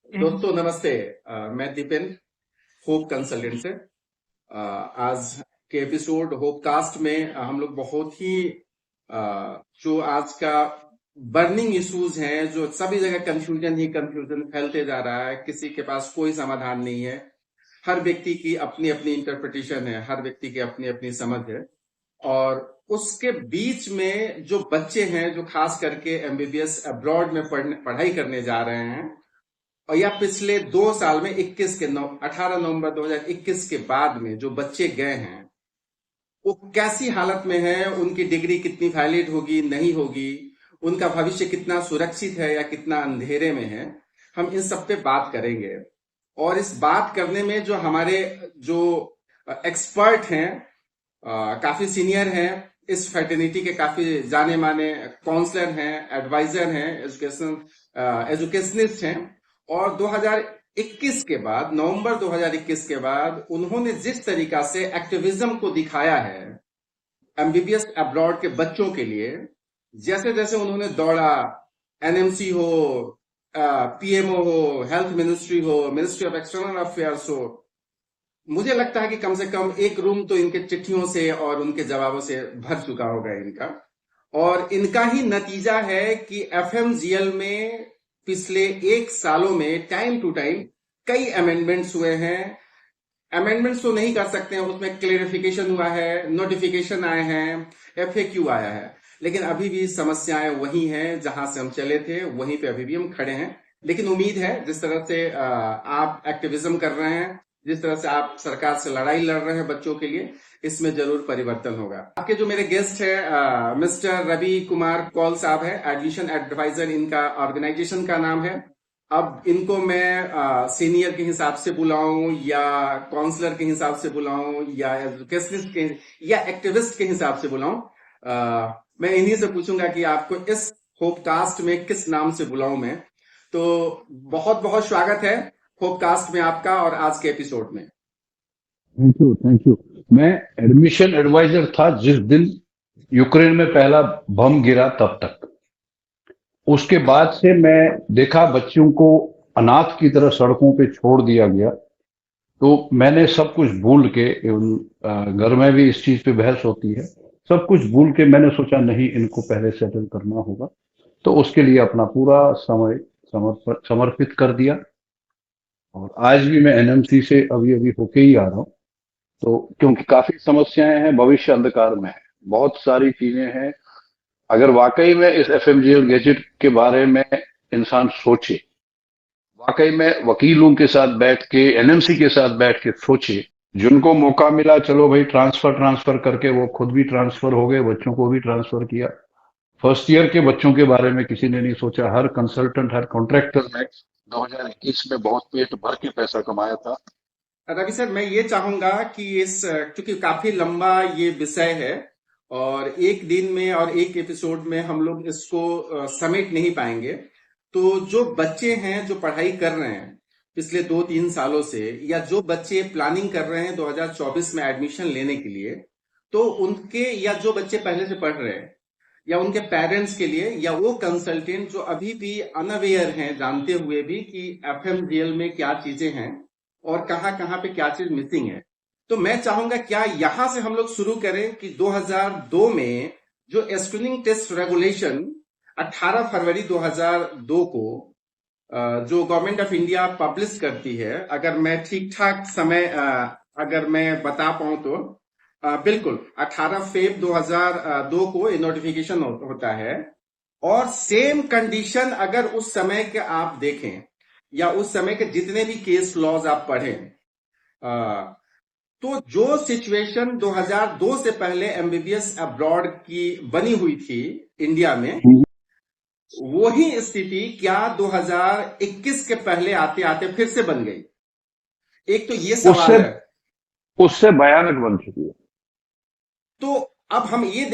दोस्तों नमस्ते। मैं दीपेन होप कंसल्टेंट से। आज के एपिसोड होप कास्ट में हम लोग बहुत ही जो आज का बर्निंग इश्यूज हैं, जो सभी जगह कंफ्यूजन ही कंफ्यूजन फैलते जा रहा है, किसी के पास कोई समाधान नहीं है। हर व्यक्ति की अपनी अपनी इंटरप्रिटेशन है, हर व्यक्ति की अपनी अपनी समझ है। और उसके बीच में जो बच्चे हैं, जो खास करके एमबीबीएस अब्रॉड में पढ़ाई करने जा रहे हैं, और या पिछले 2 साल में 18 नवंबर 2021 के बाद में जो बच्चे गए हैं, वो कैसी हालत में है, उनकी डिग्री कितनी वैलिड होगी नहीं होगी, उनका भविष्य कितना सुरक्षित है या कितना अंधेरे में है, हम इन सब पे बात करेंगे। और इस बात करने में जो हमारे जो एक्सपर्ट हैं, काफी सीनियर हैं, इस फैटर्निटी के काफी जाने माने काउंसलर हैं, एडवाइजर हैं, एजुकेशनिस्ट हैं। और 2021 के बाद, नवंबर 2021 के बाद उन्होंने जिस तरीका से एक्टिविज्म को दिखाया है एमबीबीएस अब्रॉड के बच्चों के लिए, जैसे जैसे उन्होंने दौड़ा, एनएमसी हो, पीएमओ हो, हेल्थ मिनिस्ट्री हो, मिनिस्ट्री ऑफ एक्सटर्नल अफेयर्स हो, मुझे लगता है कि कम से कम एक रूम तो इनके चिट्ठियों से और उनके जवाबों से भर चुका होगा इनका। और इनका ही नतीजा है कि एफएमजीएल में पिछले 1 सालों में टाइम टू टाइम कई अमेंडमेंट्स हुए हैं। अमेंडमेंट्स तो नहीं कर सकते हैं, उसमें क्लेरिफिकेशन हुआ है, नोटिफिकेशन आए हैं, एफएक्यू आया है, लेकिन अभी भी समस्याएं वही हैं जहां से हम चले थे, वहीं पे अभी भी हम खड़े हैं। लेकिन उम्मीद है, जिस तरह से आप एक्टिविज्म कर रहे हैं, जिस तरह से आप सरकार से लड़ाई लड़ रहे हैं बच्चों के लिए, इसमें जरूर परिवर्तन होगा। आपके जो मेरे गेस्ट है, मिस्टर रवि कुमार कौल साहब है, एडमिशन एडवाइजर इनका ऑर्गेनाइजेशन का नाम है। अब इनको मैं सीनियर के हिसाब से बुलाऊं या काउंसलर के हिसाब से बुलाऊं या एजुकेशनिस्ट के या एक्टिविस्ट के हिसाब से बुलाऊं, मैं इन्हीं से पूछूंगा कि आपको इस होपकास्ट में किस नाम से बुलाऊं मैं। तो बहुत बहुत स्वागत है होपकास्ट में आपका और आज के एपिसोड में। Thank you, thank you. मैं एडमिशन एडवाइजर था जिस दिन यूक्रेन में पहला बम गिरा, तब तक। उसके बाद से मैं देखा बच्चों को अनाथ की तरह सड़कों पे छोड़ दिया गया, तो मैंने सब कुछ भूल के, घर में भी इस चीज पे बहस होती है, सब कुछ भूल के मैंने सोचा नहीं, इनको पहले सेटल करना होगा। तो उसके लिए अपना पूरा समय समर्पित कर दिया। और आज भी मैं एनएमसी से अभी अभी होके ही आ रहा हूँ। तो क्योंकि काफी समस्याएं हैं, भविष्य अंधकार में है, बहुत सारी चीजें हैं। अगर वाकई में इस एफएमजीएल गैजेट के बारे में इंसान सोचे, वाकई में वकीलों के साथ बैठ के, एनएमसी के साथ बैठ के सोचे, जिनको मौका मिला, चलो भाई ट्रांसफर करके वो खुद भी ट्रांसफर हो गए, बच्चों को भी ट्रांसफर किया। फर्स्ट ईयर के बच्चों के बारे में किसी ने नहीं सोचा। हर कंसल्टेंट, हर कॉन्ट्रैक्टर ने 2021 में बहुत पेट भर के पैसा कमाया था। रवि सर, मैं ये चाहूंगा कि क्योंकि काफी लंबा ये विषय है और एक दिन में और एक एपिसोड में हम लोग इसको समेट नहीं पाएंगे। तो जो बच्चे हैं जो पढ़ाई कर रहे हैं पिछले 2-3 सालों से, या जो बच्चे प्लानिंग कर रहे हैं 2024 में एडमिशन लेने के लिए, तो उनके, या जो बच्चे पहले से पढ़ रहे हैं, या उनके पेरेंट्स के लिए, या वो कंसल्टेंट जो अभी भी अनअवेयर हैं, जानते हुए भी कि एफएमजीएल में क्या चीजें हैं और कहाँ कहाँ पे क्या चीज मिसिंग है। तो मैं चाहूंगा क्या यहां से हम लोग शुरू करें कि 2002 में जो स्क्रीनिंग टेस्ट रेगुलेशन 18 फरवरी 2002 को जो गवर्नमेंट ऑफ इंडिया पब्लिश करती है, अगर मैं ठीक ठाक समय अगर मैं बता पाऊं तो बिल्कुल 18 फेब 2002 को ये नोटिफिकेशन होता है। और सेम कंडीशन अगर उस समय के आप देखें या उस समय के जितने भी केस लॉज आप पढ़ें, तो जो सिचुएशन 2002 से पहले एमबीबीएस अब्रॉड की बनी हुई थी इंडिया में, वही स्थिति क्या 2021 के पहले आते आते फिर से बन गई? एक तो ये सवाल उससे है। उससे भयानक बन चुकी है। तो अब हम ये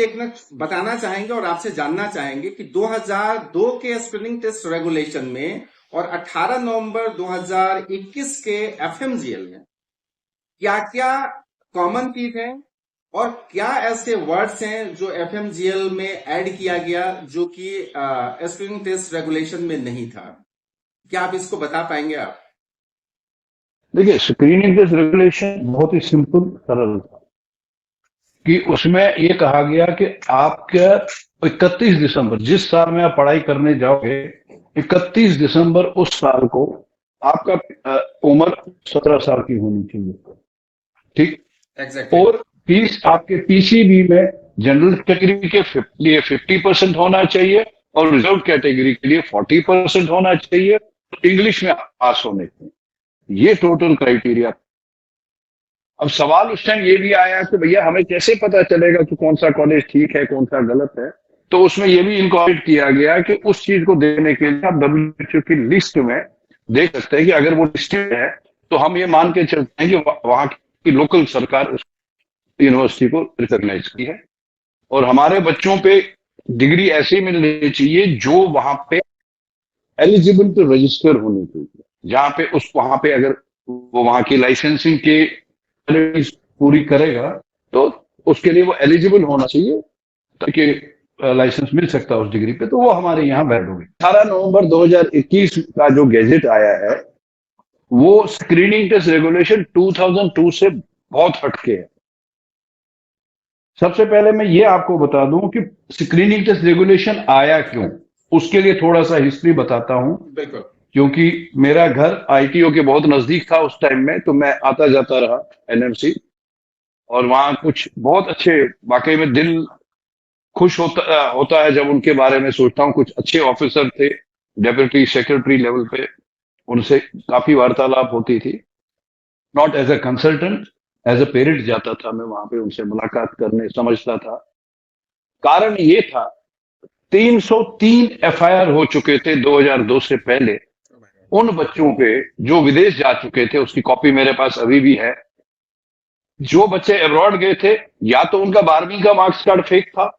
बताना चाहेंगे और आपसे जानना चाहेंगे कि 2002 के स्क्रीनिंग टेस्ट रेगुलेशन में और 18 नवंबर 2021 के एफएमजीएल में क्या क्या कॉमन चीज है और क्या ऐसे वर्ड्स हैं जो एफएमजीएल में ऐड किया गया जो कि स्क्रीनिंग टेस्ट रेगुलेशन में नहीं था? क्या आप इसको बता पाएंगे आप? देखिए, स्क्रीनिंग टेस्ट रेगुलेशन बहुत ही सिंपल सरल था कि उसमें ये कहा गया कि आपका 31 दिसंबर, जिस साल में आप पढ़ाई करने जाओगे, 31 दिसंबर उस साल को आपका उम्र 17 साल की होनी चाहिए। ठीक। एग्जैक्टली। और फीस आपके पीसीबी में जनरल कैटेगरी के लिए 50% होना चाहिए और रिजर्व कैटेगरी के लिए 40% होना चाहिए, इंग्लिश में पास होने चाहिए। ये टोटल क्राइटेरिया। अब सवाल उस टाइम ये भी आया कि भैया हमें कैसे पता चलेगा कि कौन सा कॉलेज ठीक है, कौन सा गलत है। तो उसमें ये भी इनकॉर्पोरेट किया गया कि उस चीज को देखने के लिए आप डब्ल्यूएचओ की लिस्ट में देख सकते हैं कि अगर वो लिस्टेड है तो हम ये मान के चलते हैं कि वहां की लोकल सरकार उस यूनिवर्सिटी को रिकॉग्नाइज की है और हमारे बच्चों पे डिग्री ऐसी मिलनी चाहिए जो वहां पे एलिजिबल टू रजिस्टर होनी चाहिए, जहां पे उस वहां पे अगर वो वहां की लाइसेंसिंग के पूरी करेगा तो उसके लिए वो एलिजिबल होना चाहिए ताकि लाइसेंस मिल सकता है उस डिग्री पे, तो वो हमारे यहाँ वैलिड होगी। 18 नवंबर 2021 का जो गैजेट आया है वो स्क्रीनिंग टेस्ट रेगुलेशन 2002 से बहुत हटके है। सबसे पहले मैं ये आपको बता दूं कि स्क्रीनिंग टेस्ट रेगुलेशन आया क्यों, उसके लिए थोड़ा सा हिस्ट्री बताता हूं। बिल्कुल। क्योंकि मेरा घर आईटीओ के बहुत नजदीक था उस टाइम में, तो मैं आता जाता रहा एनएमसी, और वहां कुछ बहुत अच्छे, वाकई में दिल खुश होता है जब उनके बारे में सोचता हूँ। कुछ अच्छे ऑफिसर थे, डेप्यूटी सेक्रेटरी लेवल पे, उनसे काफी वार्तालाप होती थी। Not as a consultant, as a parent जाता था मैं वहां पे उनसे मुलाकात करने, समझता था। कारण ये था 303 एफआईआर हो चुके थे 2002 से पहले उन बच्चों पे जो विदेश जा चुके थे। उसकी कॉपी मेरे पास अभी भी है। जो बच्चे अब्रॉड गए थे, या तो उनका 12वीं का मार्क्स कार्ड फेक था,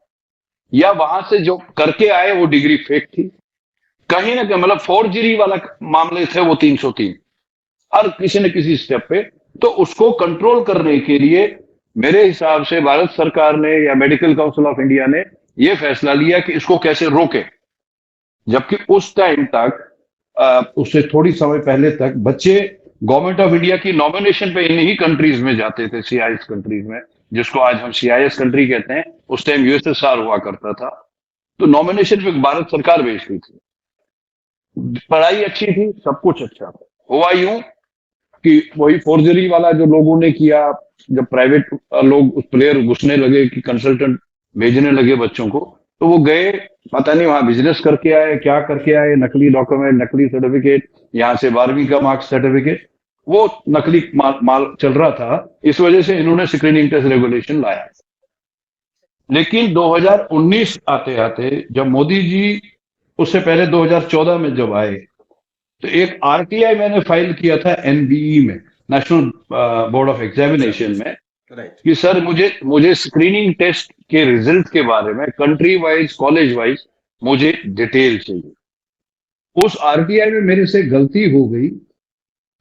या वहां से जो करके आए वो डिग्री फेक थी। कहीं ना कहीं मतलब फोर्जरी वाला मामले थे वो 303, हर किसी न किसी स्टेप पे। तो उसको कंट्रोल करने के लिए मेरे हिसाब से भारत सरकार ने या मेडिकल काउंसिल ऑफ इंडिया ने यह फैसला लिया कि इसको कैसे रोके। जबकि उस टाइम तक, उससे थोड़ी समय पहले तक, बच्चे गवर्नमेंट ऑफ इंडिया की नॉमिनेशन पे इन्हीं कंट्रीज में जाते थे, सीआईएस कंट्रीज में, जिसको आज हम सीआईएस कंट्री कहते हैं। उस टाइम यूएसएसआर हुआ करता था। तो नॉमिनेशन पे भारत सरकार भेजती थी। पढ़ाई अच्छी थी, सब कुछ अच्छा था। हुआ यूं कि वही फोर्जरी वाला जो लोगों ने किया, जब प्राइवेट लोग उस प्लेयर घुसने लगे कि कंसल्टेंट भेजने लगे बच्चों को, तो वो गए, पता नहीं वहां बिजनेस करके आए, क्या करके आए, नकली डॉक्यूमेंट, नकली सर्टिफिकेट, यहाँ से 12वीं का मार्क्स सर्टिफिकेट, वो नकली माल चल रहा था। इस वजह से इन्होंने स्क्रीनिंग टेस्ट रेगुलेशन लाया। लेकिन 2019 आते आते जब मोदी जी, उससे पहले 2014 में जब आए, तो एक आरटीआई मैंने फाइल किया था एनबीई में, नेशनल बोर्ड ऑफ एग्जामिनेशन में, राइट। कि सर मुझे स्क्रीनिंग टेस्ट के रिजल्ट के बारे में कंट्री वाइज, कॉलेज वाइज मुझे डिटेल चाहिए। उस आरटीआई में मेरे से गलती हो गई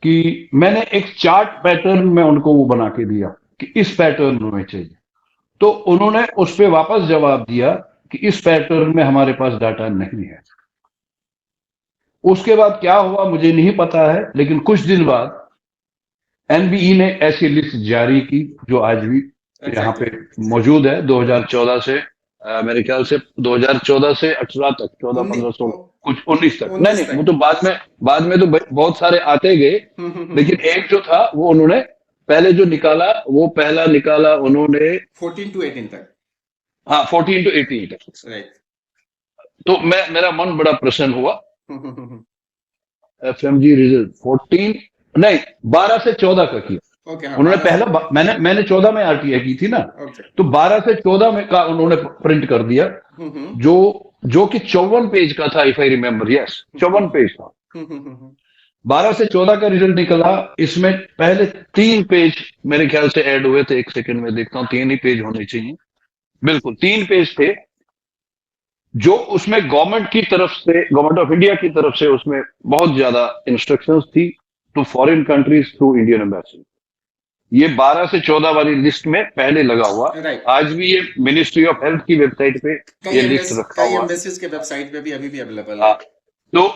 कि मैंने एक चार्ट पैटर्न में उनको वो बना के दिया कि इस पैटर्न में चाहिए। तो उन्होंने उस पर वापस जवाब दिया कि इस पैटर्न में हमारे पास डाटा नहीं है। उसके बाद क्या हुआ मुझे नहीं पता है, लेकिन कुछ दिन बाद एनबीई ने ऐसी लिस्ट जारी की जो आज भी यहाँ पे मौजूद है। 2014 से, मेरे ख्याल से 2014 से 18 तक, 14, 15, 16, कुछ 19 तक। नहीं, वो तो बाद में तो बहुत सारे आते गए, लेकिन एक जो था वो उन्होंने पहले जो निकाला, वो पहला निकाला उन्होंने 14 to 18 तक। हाँ, 14 to 18 तक। राइट। तो मेरा मन बड़ा प्रसन्न हुआ। एफएमजी रिजल्ट 14 नहीं, 12 से 14 का किया। Okay, हाँ, उन्होंने पहला, मैंने 14 में आरटीआई की थी ना, तो 12 से 14 में का उन्होंने प्रिंट कर दिया, जो कि 54 पेज का था, if I remember, yes 54 page था। 12 से 14 का रिजल्ट निकला। इसमें पहले 3 पेज मेरे ख्याल से ऐड हुए थे। एक सेकंड में देखता हूँ, 3 ही पेज होने चाहिए। बिल्कुल 3 पेज थे, जो उसमें गवर्नमेंट की तरफ से, गवर्नमेंट ऑफ इंडिया की तरफ से उसमें बहुत ज्यादा इंस्ट्रक्शंस थी to foreign countries through Indian embassy. ये 12 से 14 वाली लिस्ट में पहले लगा हुआ। आज भी ये मिनिस्ट्री ऑफ हेल्थ की वेबसाइट पे ये लिस्ट रखा हुआ। एम्बेसीज के वेबसाइट पे भी अभी भी अवेलेबल है। तो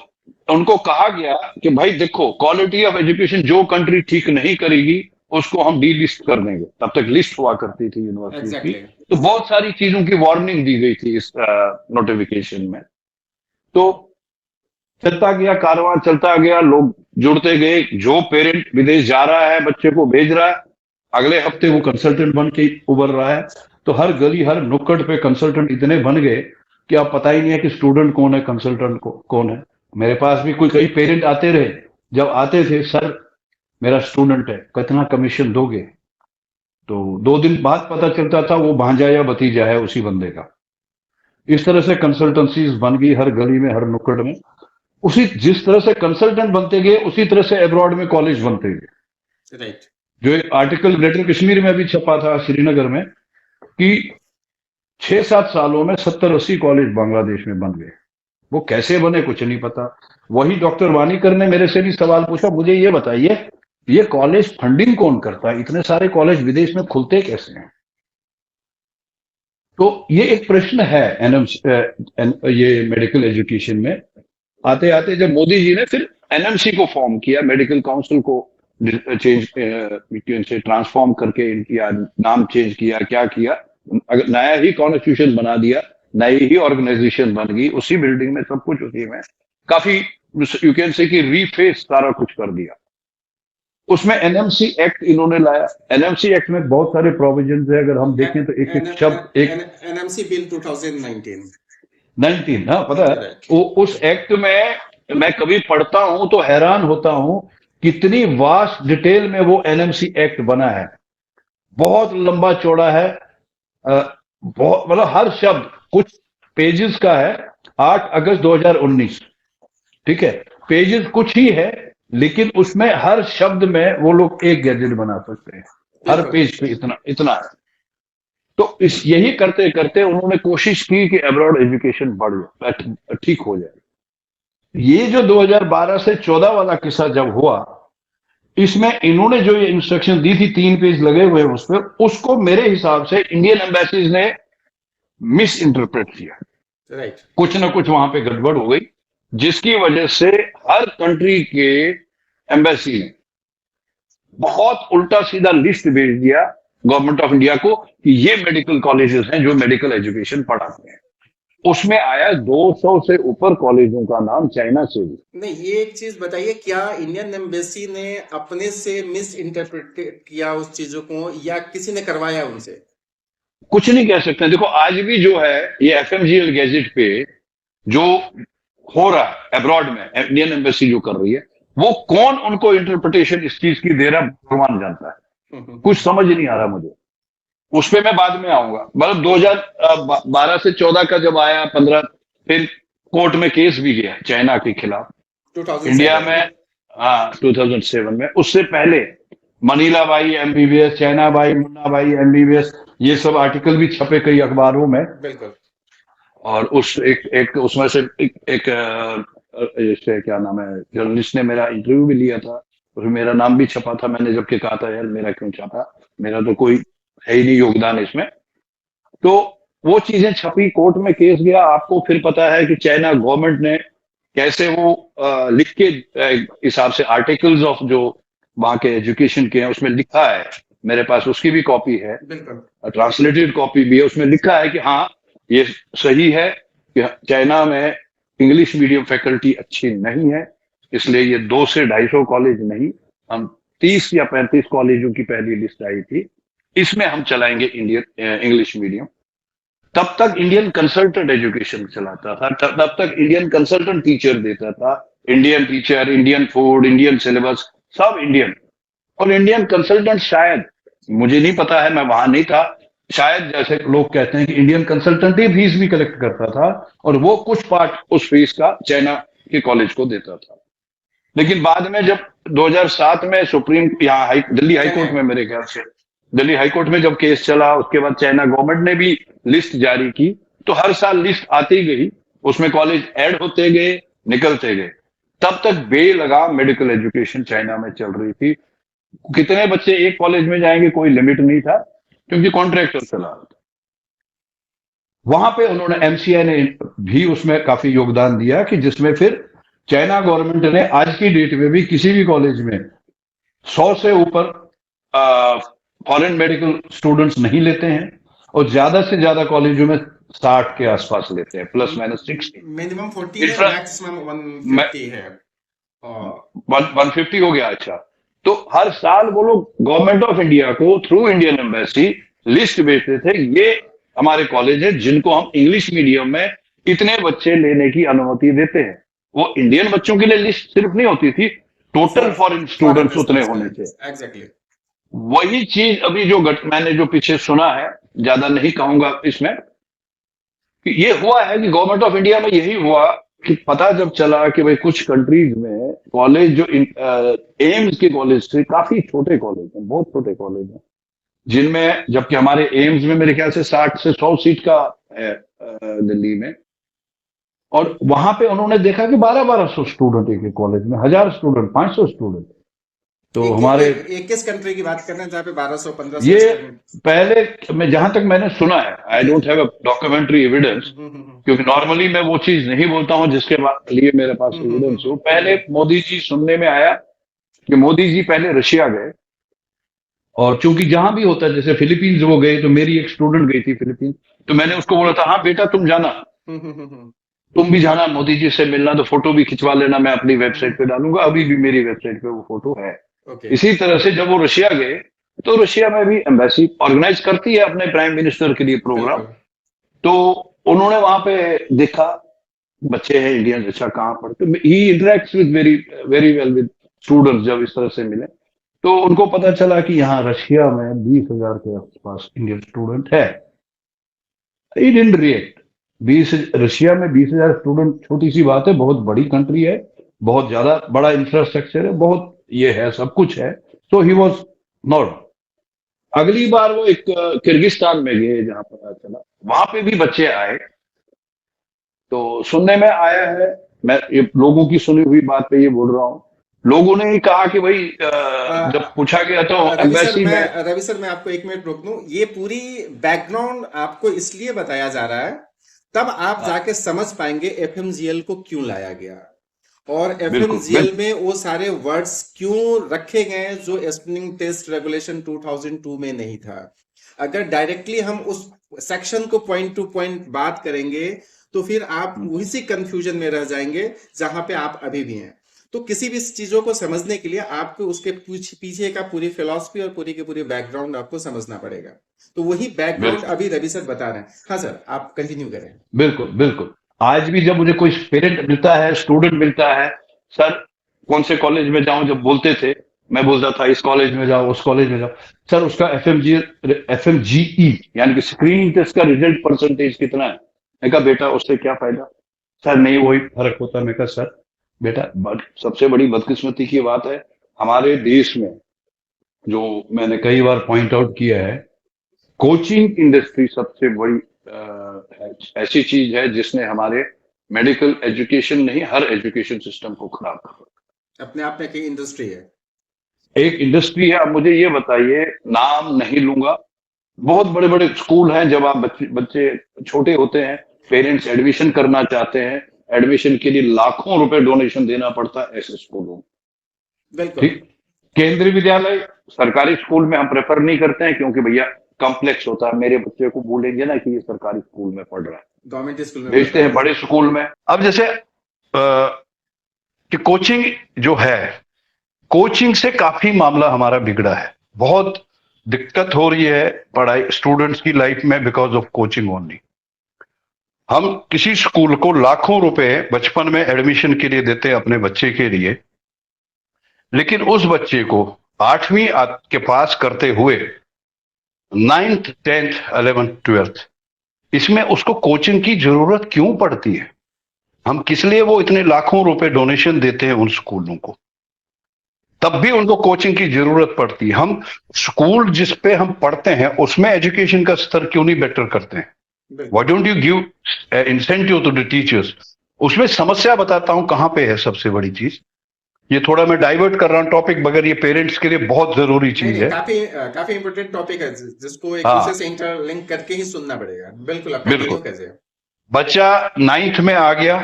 उनको कहा गया कि भाई देखो, क्वालिटी ऑफ एजुकेशन जो कंट्री ठीक नहीं करेगी उसको हम डी लिस्ट कर देंगे। तब तक लिस्ट हुआ करती थी यूनिवर्सिटीज की। एग्जैक्टली। तो बहुत सारी चीजों की वार्निंग दी गई थी इस नोटिफिकेशन में। तो चलता गया, कारवां चलता गया, लोग जुड़ते गए। जो पेरेंट विदेश जा रहा है, बच्चे को भेज रहा है, अगले हफ्ते वो कंसल्टेंट बन के उभर रहा है। तो हर गली हर नुक्कड़ पे कंसल्टेंट इतने बन गए कि अब पता ही नहीं है कि स्टूडेंट कौन है, कंसल्टेंट कौन है। मेरे पास भी कोई कई पेरेंट आते रहे, जब आते थे, सर मेरा स्टूडेंट है, कितना कमीशन दोगे? तो 2 दिन बाद पता चलता था वो भांजा या भतीजा है उसी बंदे का। इस तरह से कंसल्टेंसीज बन गई हर गली में, हर नुक्कड़ में। उसी जिस तरह से कंसल्टेंट बनते गए, उसी तरह से अब्रॉड में कॉलेज बनते गए। राइट। जो एक आर्टिकल ग्रेटर कश्मीर में भी छपा था, श्रीनगर में, कि 6-7 सालों में 70-80 कॉलेज बांग्लादेश में बन गए। वो कैसे बने कुछ नहीं पता। वही डॉक्टर वानीकर ने मेरे से भी सवाल पूछा, मुझे ये बताइए, ये कॉलेज फंडिंग कौन करता है? इतने सारे कॉलेज विदेश में खुलते कैसे हैं? तो ये एक प्रश्न है ये मेडिकल एजुकेशन में। आते आते जब मोदी जी ने फिर एनएमसी को फॉर्म किया, मेडिकल काउंसिल को चेंज से ट्रांसफॉर्म करके किया, नाम चेंज किया, क्या किया, अगर नया ही कॉन्स्टिट्यूशन बना दिया, नई ही ऑर्गेनाइजेशन बन गई, उसी बिल्डिंग में सब कुछ उसी में, काफी यू कैन से कि रीफेस सारा कुछ कर दिया। उसमें एनएमसी एक्ट इन्होंने लाया। एनएमसी एक्ट में बहुत सारे प्रोविजन है, अगर हम देखें तो एक एक शब्द, एक एनएमसी बिल 2019। 19, हाँ पता है। Correct. उस एक्ट में मैं कभी पढ़ता हूं तो हैरान होता हूं कितनी वास्ट डिटेल में वो एनएमसी एक्ट बना है। बहुत लंबा चौड़ा है, बहुत, मतलब हर शब्द कुछ पेजेस का है। 8 अगस्त 2019, ठीक है, पेजेस कुछ ही है, लेकिन उसमें हर शब्द में वो लोग एक गैजेट बना सकते हैं। हर पेज पे इतना इतना है। तो इस यही करते करते उन्होंने कोशिश की कि अब्रॉड एजुकेशन बढ़ जाए, ठीक हो जाए। ये जो 2012 से 14 वाला किस्सा जब हुआ, इसमें इन्होंने जो ये इंस्ट्रक्शन दी थी, 3 पेज लगे हुए उस पर, उसको मेरे हिसाब से इंडियन एम्बेसीज ने मिस इंटरप्रेट किया। राइट। कुछ ना कुछ वहां पे गड़बड़ हो गई, जिसकी वजह से हर कंट्री के एम्बेसी ने बहुत उल्टा सीधा लिस्ट भेज दिया गवर्नमेंट ऑफ इंडिया को कि ये मेडिकल कॉलेजेस हैं जो मेडिकल एजुकेशन पढ़ाते हैं। उसमें आया 200 से ऊपर कॉलेजों का नाम, चाइना से भी। नहीं, ये एक चीज बताइए, क्या इंडियन एम्बेसी ने अपने से मिस इंटरप्रेट किया उस चीजों को, या किसी ने करवाया उनसे? कुछ नहीं कह सकते। देखो आज भी जो है ये एफएमजीएल गैजेट पे जो हो रहा है अब्रॉड में, इंडियन एम्बेसी जो कर रही है, वो कौन उनको इंटरप्रिटेशन इस चीज की दे रहा है भगवान जानता है। कुछ समझ नहीं आ रहा मुझे। उस पे मैं बाद में आऊंगा। मतलब 2012 से 14 का जब आया, 15, फिर कोर्ट में केस भी गया चाइना के खिलाफ 2007 इंडिया में। हाँ 2007 में। उससे पहले Manila by MBBS, China by, Munna by MBBS, ये सब आर्टिकल भी छपे कई अखबारों में। बिल्कुल। और उस एक उसमें से एक जैसे क्या नाम है, जर्नलिस्ट ने मेरा इंटरव्यू भी लिया था, उसमें मेरा नाम भी छपा था। मैंने जबकि कहा था यार मेरा क्यों छपा, मेरा तो कोई है ही नहीं योगदान इसमें। तो वो चीजें छपी, कोर्ट में केस गया। आपको फिर पता है कि चाइना गवर्नमेंट ने कैसे वो लिख के हिसाब से आर्टिकल्स ऑफ जो वहां के एजुकेशन के हैं उसमें लिखा है, मेरे पास उसकी भी कॉपी है, बिल्कुल। ट्रांसलेटेड कॉपी भी है। उसमें लिखा है कि हाँ ये सही है कि चाइना में इंग्लिश मीडियम फैकल्टी अच्छी नहीं है, इसलिए ये 200 से 250 कॉलेज नहीं, हम 30 या 35 कॉलेजों की पहली लिस्ट आई थी, इसमें हम चलाएंगे इंडियन इंग्लिश मीडियम। तब तक इंडियन कंसल्टेंट एजुकेशन चलाता था, तब तक इंडियन कंसल्टेंट टीचर देता था, Indian teacher, Indian food, Indian syllabus, सब इंडियन। और इंडियन कंसल्टेंट शायद, मुझे नहीं पता है, मैं वहां नहीं था, शायद जैसे लोग कहते हैं कि इंडियन कंसल्टेंट ही फीस भी कलेक्ट करता था और वो कुछ पार्ट उस फीस का चाइना के कॉलेज को देता था। लेकिन बाद में जब 2007 में सुप्रीम, यहाँ दिल्ली हाईकोर्ट में, मेरे ख्याल से दिल्ली हाईकोर्ट में जब केस चला, उसके बाद चाइना गवर्नमेंट ने भी लिस्ट जारी की, तो हर साल लिस्ट आती गई, उसमें कॉलेज ऐड होते गए, निकलते गए। तब तक बेलगाम मेडिकल एजुकेशन चाइना में चल रही थी। कितने बच्चे एक कॉलेज में जाएंगे कोई लिमिट नहीं था, क्योंकि कॉन्ट्रैक्टर चला रहा था। वहां पे उन्होंने, एमसीआई ने भी उसमें काफी योगदान दिया कि जिसमें फिर चाइना गवर्नमेंट ने आज की डेट में भी किसी भी कॉलेज में 100 से ऊपर फॉरेन मेडिकल स्टूडेंट्स नहीं लेते हैं, और ज्यादा से ज्यादा कॉलेजों में 60 के आसपास लेते हैं, प्लस माइनस 60। मिनिमम 40 है, इंफ्रा मैक्सिमम 150 है। और 150 हो गया। अच्छा, तो हर साल वो लोग गवर्नमेंट ऑफ इंडिया को थ्रू इंडियन एम्बेसी लिस्ट भेजते थे, ये हमारे कॉलेज है जिनको हम इंग्लिश मीडियम में इतने बच्चे लेने की अनुमति देते हैं। वो इंडियन बच्चों के लिए लिस्ट सिर्फ नहीं होती थी, टोटल फॉरेन स्टूडेंट्स उतने होने थे। एग्जैक्टली। वही चीज अभी जो मैंने जो पीछे सुना है, ज्यादा नहीं कहूंगा इसमें, कि ये हुआ है कि गवर्नमेंट ऑफ इंडिया में यही हुआ कि पता जब चला कि भाई कुछ कंट्रीज में कॉलेज जो एम्स के कॉलेज थे, काफी छोटे कॉलेज हैं, बहुत छोटे कॉलेज हैं, जिनमें, जबकि हमारे एम्स में मेरे ख्याल से 60 से 100 सीट का है दिल्ली में, और वहां पे उन्होंने देखा कि 1200 स्टूडेंट एक कॉलेज में, 1000 स्टूडेंट, 500 स्टूडेंट। तो हमारे एक किस कंट्री की बात कर रहे हैं जहाँ पे 1200-1500 ये स्टूडेंट? पहले मैं जहां तक मैंने सुना है, I don't have a documentary evidence, क्योंकि नॉर्मली मैं वो चीज नहीं बोलता हूं जिसके लिए मेरे पास एविडेंस हो। पहले मोदी जी सुनने में आया कि मोदी जी पहले रशिया गए, और चूंकि जहां भी होता है, जैसे फिलीपींस वो गए, तो मेरी एक स्टूडेंट गई थी फिलीपींस, तो मैंने उसको बोला था, हाँ बेटा तुम जाना, तुम भी जाना, मोदी जी से मिलना, तो फोटो भी खिंचवा लेना, मैं अपनी वेबसाइट पे डालूंगा, अभी भी मेरी वेबसाइट पे वो फोटो है। इसी तरह से जब वो रशिया गए, तो रशिया में भी एम्बेसी ऑर्गेनाइज करती है अपने प्राइम मिनिस्टर के लिए प्रोग्राम, तो उन्होंने वहां पे देखा बच्चे हैं इंडियन, अच्छा कहाँ पढ़ते, he interacts with very very well with students. जब इस तरह से मिले तो उनको पता चला कि यहाँ रशिया में 20,000 के आसपास इंडियन स्टूडेंट है। He didn't react. 20 रशिया में 20,000 स्टूडेंट छोटी सी बात है, बहुत बड़ी कंट्री है, बहुत ज्यादा बड़ा इंफ्रास्ट्रक्चर है, बहुत ये है, सब कुछ है। तो ही वॉज नॉर्मल। अगली बार वो एक किर्गिस्तान में गए, जहां पता चला वहां पे भी बच्चे आए। तो सुनने में आया है, मैं ये लोगों की सुनी हुई बात पे ये बोल रहा हूँ, लोगों ने ही कहा कि भाई जब पूछा गया तो एम्बेसी में। रवि सर, मैं आपको 1 मिनट रोक दूं। ये पूरी बैकग्राउंड आपको इसलिए बताया जा रहा है, तब आप जाके समझ पाएंगे एफएमजीएल को क्यों लाया गया, और एफएमजीएल में वो सारे वर्ड्स क्यों रखे गए जो स्पिनिंग टेस्ट रेगुलेशन 2002 में नहीं था। अगर डायरेक्टली हम उस सेक्शन को पॉइंट टू पॉइंट बात करेंगे, तो फिर आप उसी कंफ्यूजन में रह जाएंगे जहां पे आप अभी भी हैं। तो किसी भी चीजों को समझने के लिए आपको उसके पीछे का पूरी फिलॉसफी और पूरी की पूरी बैकग्राउंड आपको समझना पड़ेगा। तो वही बैकग्राउंड अभी रवि सर बता रहे हैं। हाँ सर, आप कंटिन्यू करें। बिल्कुल बिल्कुल। आज भी जब मुझे कोई पेरेंट मिलता है, स्टूडेंट मिलता है, सर कौन से कॉलेज में जाऊं, जब बोलते थे मैं बोलता था इस कॉलेज में जाओ, उस कॉलेज में जाओ। सर उसका एफएमजीई यानी कि स्क्रीनिंग टेस्ट का रिजल्ट परसेंटेज कितना है? मैं कहा बेटा उससे क्या फायदा? सर नहीं वही फर्क होता। मैं कहा सर बेटा, सबसे बड़ी बदकिस्मती की बात है हमारे देश में, जो मैंने कई बार पॉइंट आउट किया है, कोचिंग इंडस्ट्री सबसे बड़ी ऐसी चीज है जिसने हमारे मेडिकल एजुकेशन नहीं, हर एजुकेशन सिस्टम को खराब कर रखा। अपने आप में एक इंडस्ट्री है, एक इंडस्ट्री है। अब मुझे ये बताइए, नाम नहीं लूंगा, बहुत बड़े बड़े स्कूल हैं, जब आप बच्चे छोटे होते हैं, पेरेंट्स एडमिशन करना चाहते हैं, एडमिशन के लिए लाखों रुपए डोनेशन देना पड़ता है ऐसे स्कूलों में। ठीक, केंद्रीय विद्यालय सरकारी स्कूल में हम प्रेफर नहीं करते हैं, क्योंकि भैया कॉम्प्लेक्स होता है, मेरे बच्चे को बोलेंगे ना कि ये सरकारी स्कूल में पढ़ रहा है, गवर्नमेंट स्कूल में भेजते हैं बड़े स्कूल में। अब जैसे कि कोचिंग जो है, कोचिंग से काफी मामला हमारा बिगड़ा है, बहुत दिक्कत हो रही है पढ़ाई स्टूडेंट्स की लाइफ में बिकॉज ऑफ कोचिंग ओनली। हम किसी स्कूल को लाखों रुपए बचपन में एडमिशन के लिए देते हैं अपने बच्चे के लिए, लेकिन उस बच्चे को 8वीं के पास करते हुए 9th 10th 11th 12th इसमें उसको कोचिंग की जरूरत क्यों पड़ती है? हम किस लिए वो इतने लाखों रुपए डोनेशन देते हैं उन स्कूलों को, तब भी उनको कोचिंग की जरूरत पड़ती है। हम स्कूल जिस पे हम पढ़ते हैं उसमें एजुकेशन का स्तर क्यों नहीं बेटर करते हैं? Why don't you give incentive to the teachers? उसमें समस्या बताता हूं कहां पे है सबसे बड़ी चीज। ये थोड़ा मैं डाइवर्ट कर रहा हूं टॉपिक, मगर ये पेरेंट्स के लिए बहुत जरूरी चीज है। काफी इंपोर्टेंट टॉपिक है जिसको एक दूसरे से इंटरलिंक करके ही सुनना पड़ेगा। बिल्कुल, आप कंटिन्यू कीजिए। बच्चा 9th में आ गया,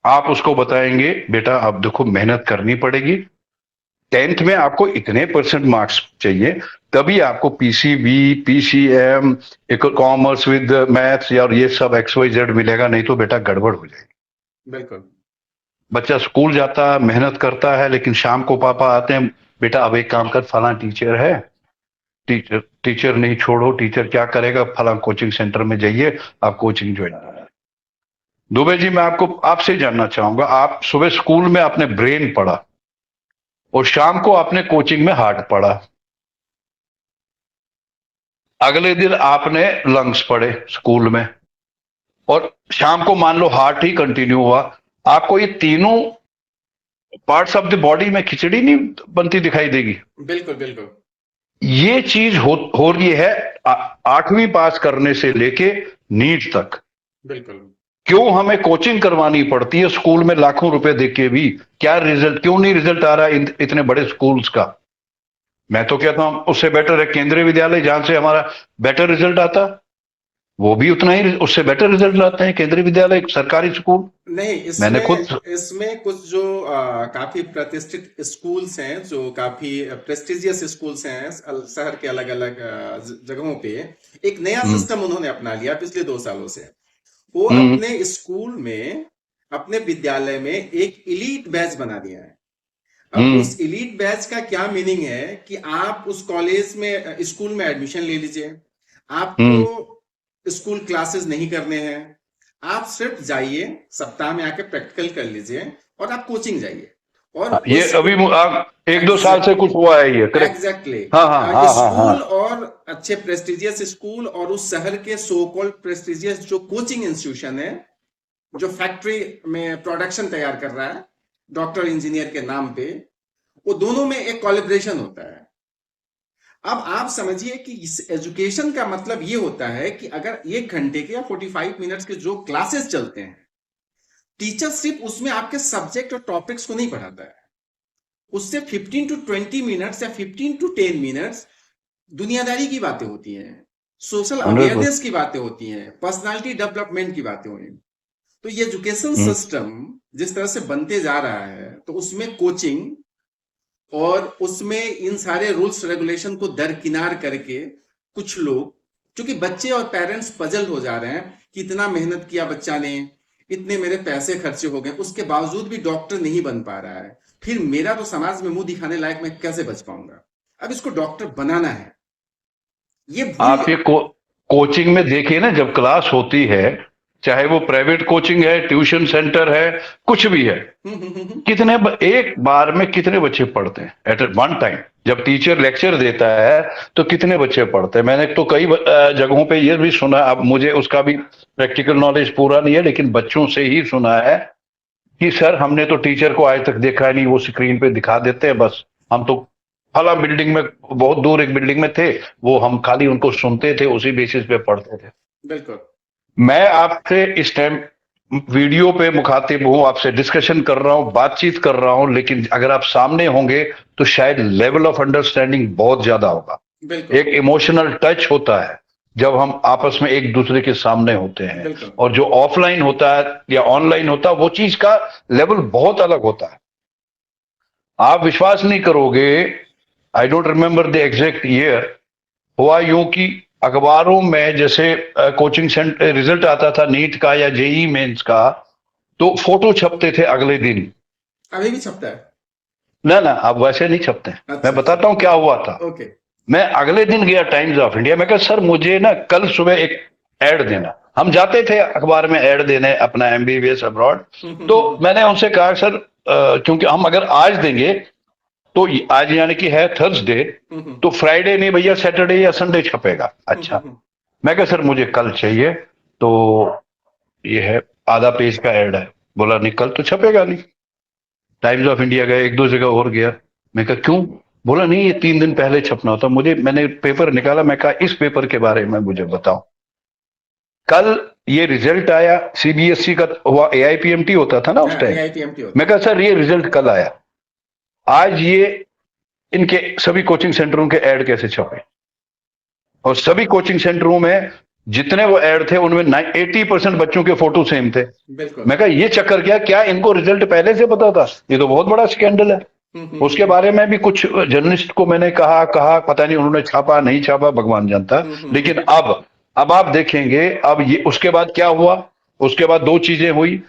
आप उसको बताएंगे बेटा आप देखो मेहनत करनी पड़ेगी, 10th में आपको इतने परसेंट मार्क्स चाहिए, तभी आपको PCB, PCM, commerce with maths या ये सब XYZ मिलेगा, नहीं तो बेटा गड़बड़ हो जाएगी। बिल्कुल। बच्चा स्कूल जाता है, मेहनत करता है, लेकिन शाम को पापा आते हैं, बेटा अब एक काम कर, फला टीचर है, टीचर टीचर नहीं छोड़ो, टीचर क्या करेगा, फला कोचिंग सेंटर में जाइए, आप कोचिंग ज्वाइन करें। दुबे जी मैं आपको आपसे जानना चाहूंगा, आप सुबह स्कूल में आपने ब्रेन पढ़ा और शाम को आपने कोचिंग में हार्ट पढ़ा, अगले दिन आपने लंग्स पढ़े स्कूल में, और शाम को मान लो हार्ट ही कंटिन्यू हुआ, आपको ये तीनों पार्ट्स ऑफ द बॉडी में खिचड़ी नहीं बनती दिखाई देगी? बिल्कुल बिल्कुल। ये चीज हो रही है 8वीं पास करने से लेके नीट तक। बिल्कुल। क्यों हमें कोचिंग करवानी पड़ती है स्कूल में लाखों रुपए देके भी? क्या रिजल्ट, क्यों नहीं रिजल्ट आ रहा है इतने बड़े स्कूल्स का? मैं तो कहता हूं उससे बेटर है केंद्रीय विद्यालय, जहां से हमारा बेटर रिजल्ट आता, वो भी उतना ही उससे बेटर रिजल्ट लाते हैं केंद्रीय विद्यालय, सरकारी स्कूल। नहीं, मैंने खुद इसमें कुछ जो काफी प्रतिष्ठित स्कूल्स हैं, जो काफी प्रेस्टिजियस स्कूल्स हैं शहर के अलग अलग जगहों पे, एक नया सिस्टम उन्होंने अपना लिया पिछले 2 सालों से। वो अपने स्कूल में, अपने विद्यालय में एक इलीट बैच बना दिया है। अब उस इलीट बैच का क्या मीनिंग है कि आप उस कॉलेज में, स्कूल में एडमिशन ले लीजिए, आपको स्कूल क्लासेस नहीं करने हैं, आप सिर्फ जाइए, सप्ताह में आके प्रैक्टिकल कर लीजिए और आप कोचिंग जाइए। और ये अभी 1-2 साल से कुछ हुआ है ये, करेक्ट? एग्जैक्टली। हाँ हाँ हाँ हाँ हाँ। स्कूल और अच्छे प्रेस्टिजियस स्कूल और उस शहर के सो कॉल्ड प्रेस्टिजियस जो कोचिंग इंस्टीट्यूशन है, जो फैक्ट्री में प्रोडक्शन तैयार कर रहा है डॉक्टर इंजीनियर के नाम पे, वो दोनों में एक कोलैबोरेशन होता है। अब आप समझिए कि इस एजुकेशन का मतलब ये होता है कि अगर 1 घंटे के या 45 मिनट्स के जो क्लासेस चलते हैं, टीचर सिर्फ उसमें आपके सब्जेक्ट और टॉपिक्स को नहीं पढ़ाता है, उससे 15 टू 20 मिनट्स या 15 टू 10 मिनट्स दुनियादारी की बातें होती हैं, सोशल अवेयरनेस की बातें होती हैं, पर्सनालिटी डेवलपमेंट की बातें होती हैं। तो ये एजुकेशन सिस्टम जिस तरह से बनते जा रहा है, तो उसमें कोचिंग और उसमें इन सारे रूल्स रेगुलेशन को दरकिनार करके कुछ लोग, क्योंकि बच्चे और पेरेंट्स पजल हो जा रहे हैं कि इतना मेहनत किया बच्चा ने, इतने मेरे पैसे खर्चे हो गए, उसके बावजूद भी डॉक्टर नहीं बन पा रहा है, फिर मेरा तो समाज में मुंह दिखाने लायक मैं कैसे बच पाऊंगा? अब इसको डॉक्टर बनाना है। ये आप ये कोचिंग में देखिए ना, जब क्लास होती है, चाहे वो प्राइवेट कोचिंग है, ट्यूशन सेंटर है, कुछ भी है, कितने एक बार में कितने बच्चे पढ़ते हैं एट वन टाइम? जब टीचर लेक्चर देता है तो कितने बच्चे पढ़ते हैं? मैंने तो कई जगहों पे ये भी सुना, अब मुझे उसका भी प्रैक्टिकल नॉलेज पूरा नहीं है, लेकिन बच्चों से ही सुना है कि सर हमने तो टीचर को आज तक देखा नहीं, वो स्क्रीन पे दिखा देते हैं बस, हम तो फला बिल्डिंग में, बहुत दूर एक बिल्डिंग में थे, वो हम खाली उनको सुनते थे, उसी बेसिस पे पढ़ते थे। बिल्कुल। मैं आपसे इस टाइम वीडियो पे मुखातिब हूं, आपसे डिस्कशन कर रहा हूं, बातचीत कर रहा हूं, लेकिन अगर आप सामने होंगे तो शायद लेवल ऑफ अंडरस्टैंडिंग बहुत ज्यादा होगा। एक इमोशनल टच होता है जब हम आपस में एक दूसरे के सामने होते हैं, और जो ऑफलाइन होता है या ऑनलाइन होता है, वो चीज का लेवल बहुत अलग होता है। आप विश्वास नहीं करोगे, I don't remember the exact year, हुआ यूं कि अखबारों में जैसे कोचिंग सेंटर रिजल्ट आता था नीट का या जेई मेंस का, तो फोटो छपते थे अगले दिन। अभी भी छपता है? ना ना, अब वैसे नहीं छपते। अच्छा, मैं बताता हूं क्या हुआ था। ओके। मैं अगले दिन गया टाइम्स ऑफ इंडिया, मैं कहा सर मुझे ना कल सुबह एक एड देना। हम जाते थे अखबार में एड देने अपना MBBS अब्रॉड, तो मैंने उनसे कहा सर क्योंकि हम अगर आज देंगे तो आज यानी कि है थर्सडे, तो फ्राइडे नहीं भैया, सैटरडे या संडे छपेगा। अच्छा, मैं कहा सर मुझे कल चाहिए, तो ये है आधा पेज का एड है। बोला नहीं कल तो छपेगा नहीं। टाइम्स ऑफ इंडिया गया, 1-2 जगह और गया, मैं कहा क्यों? बोला नहीं ये 3 दिन पहले छपना होता। मैंने पेपर निकाला, मैं कहा इस पेपर के बारे में मुझे बताओ। कल ये रिजल्ट आया, CBSE का हुआ, AIPMT होता था ना उस टाइम। मैं कहा सर ये रिजल्ट कल आया, आज ये इनके सभी कोचिंग सेंटरों के ऐड कैसे छपे? और सभी कोचिंग सेंटरों में जितने वो ऐड थे उनमें 80% बच्चों के फोटो सेम थे। बिल्कुल। मैं कहा ये चक्कर क्या इनको रिजल्ट पहले से पता था? ये तो बहुत बड़ा स्कैंडल है। उसके बारे में भी कुछ जर्नलिस्ट को मैंने कहा पता नहीं उन्होंने छापा नहीं छापा भगवान जानता। लेकिन अब आप देखेंगे अब ये उसके बाद क्या हुआ। उसके बाद दो चीजें हुई।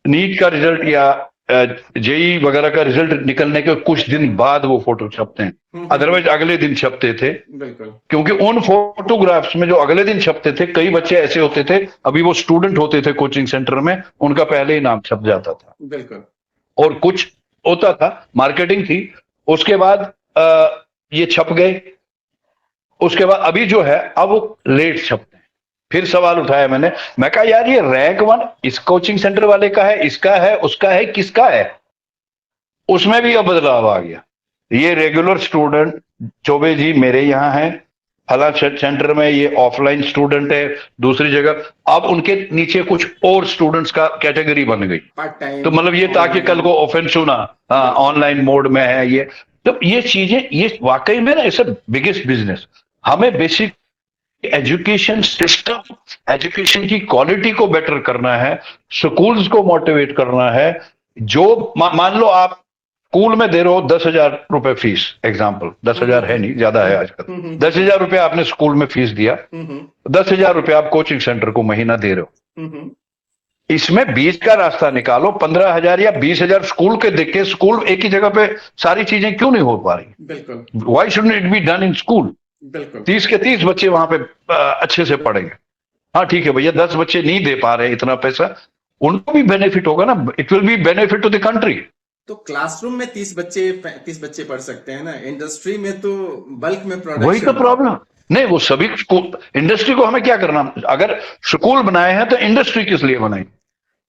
नीट का रिजल्ट या जेई वगैरह का रिजल्ट निकलने के कुछ दिन बाद वो फोटो छपते हैं, अदरवाइज अगले दिन छपते थे। बिल्कुल। क्योंकि उन फोटोग्राफ्स में जो अगले दिन छपते थे, कई बच्चे ऐसे होते थे अभी वो स्टूडेंट होते थे कोचिंग सेंटर में, उनका पहले ही नाम छप जाता था। बिल्कुल। और कुछ होता था, मार्केटिंग थी। उसके बाद ये छप गए। उसके बाद अभी जो है अब वो लेट छपते हैं। फिर सवाल उठाया मैं कहा यार ये रैंक 1 इस कोचिंग सेंटर वाले का है, इसका है, उसका है, किसका है? उसमें भी अब बदलाव आ गया। ये रेगुलर स्टूडेंट चौबे जी मेरे यहाँ है, फला सेंटर में ये ऑफलाइन स्टूडेंट है, दूसरी जगह। अब उनके नीचे कुछ और स्टूडेंट्स का कैटेगरी बन गई। पार्ट टाइम, तो मतलब ये ताकि कल को ऑफेंस होना, हाँ ऑनलाइन मोड में है ये। तो ये चीजें ये वाकई में ना इट्स बिगेस्ट बिजनेस। हमें बेसिक एजुकेशन सिस्टम, एजुकेशन की क्वालिटी को बेटर करना है, स्कूल्स को मोटिवेट करना है। जो मान लो आप स्कूल में दे रहे हो 10,000 रुपए फीस, एग्जाम्पल 10,000 है नहीं, ज्यादा है आजकल। 10,000 रुपए आपने स्कूल में फीस दिया, 10,000 रुपए आप कोचिंग सेंटर को महीना दे रहे हो। इसमें बीच का रास्ता निकालो, 15,000 या 20,000 स्कूल के देख के स्कूल एक ही जगह पे सारी चीजें क्यों नहीं हो पा रही? बिल्कुल। Why should it be done in school? बिल्कुल। 30 के 30 बच्चे वहां पे अच्छे से पढ़ेंगे। हाँ ठीक है भैया, 10 बच्चे नहीं दे पा रहे इतना पैसा, उनको भी बेनिफिट होगा ना। It will be benefit to the country. तो क्लासरूम में 30 बच्चे 35 बच्चे पढ़ सकते हैं ना, इंडस्ट्री में तो बल्क में वही प्रोडक्शन। तो प्रॉब्लम। नहीं वो सभी स्कूल, इंडस्ट्री को हमें क्या करना? अगर स्कूल बनाए हैं तो इंडस्ट्री किस लिए बनाई?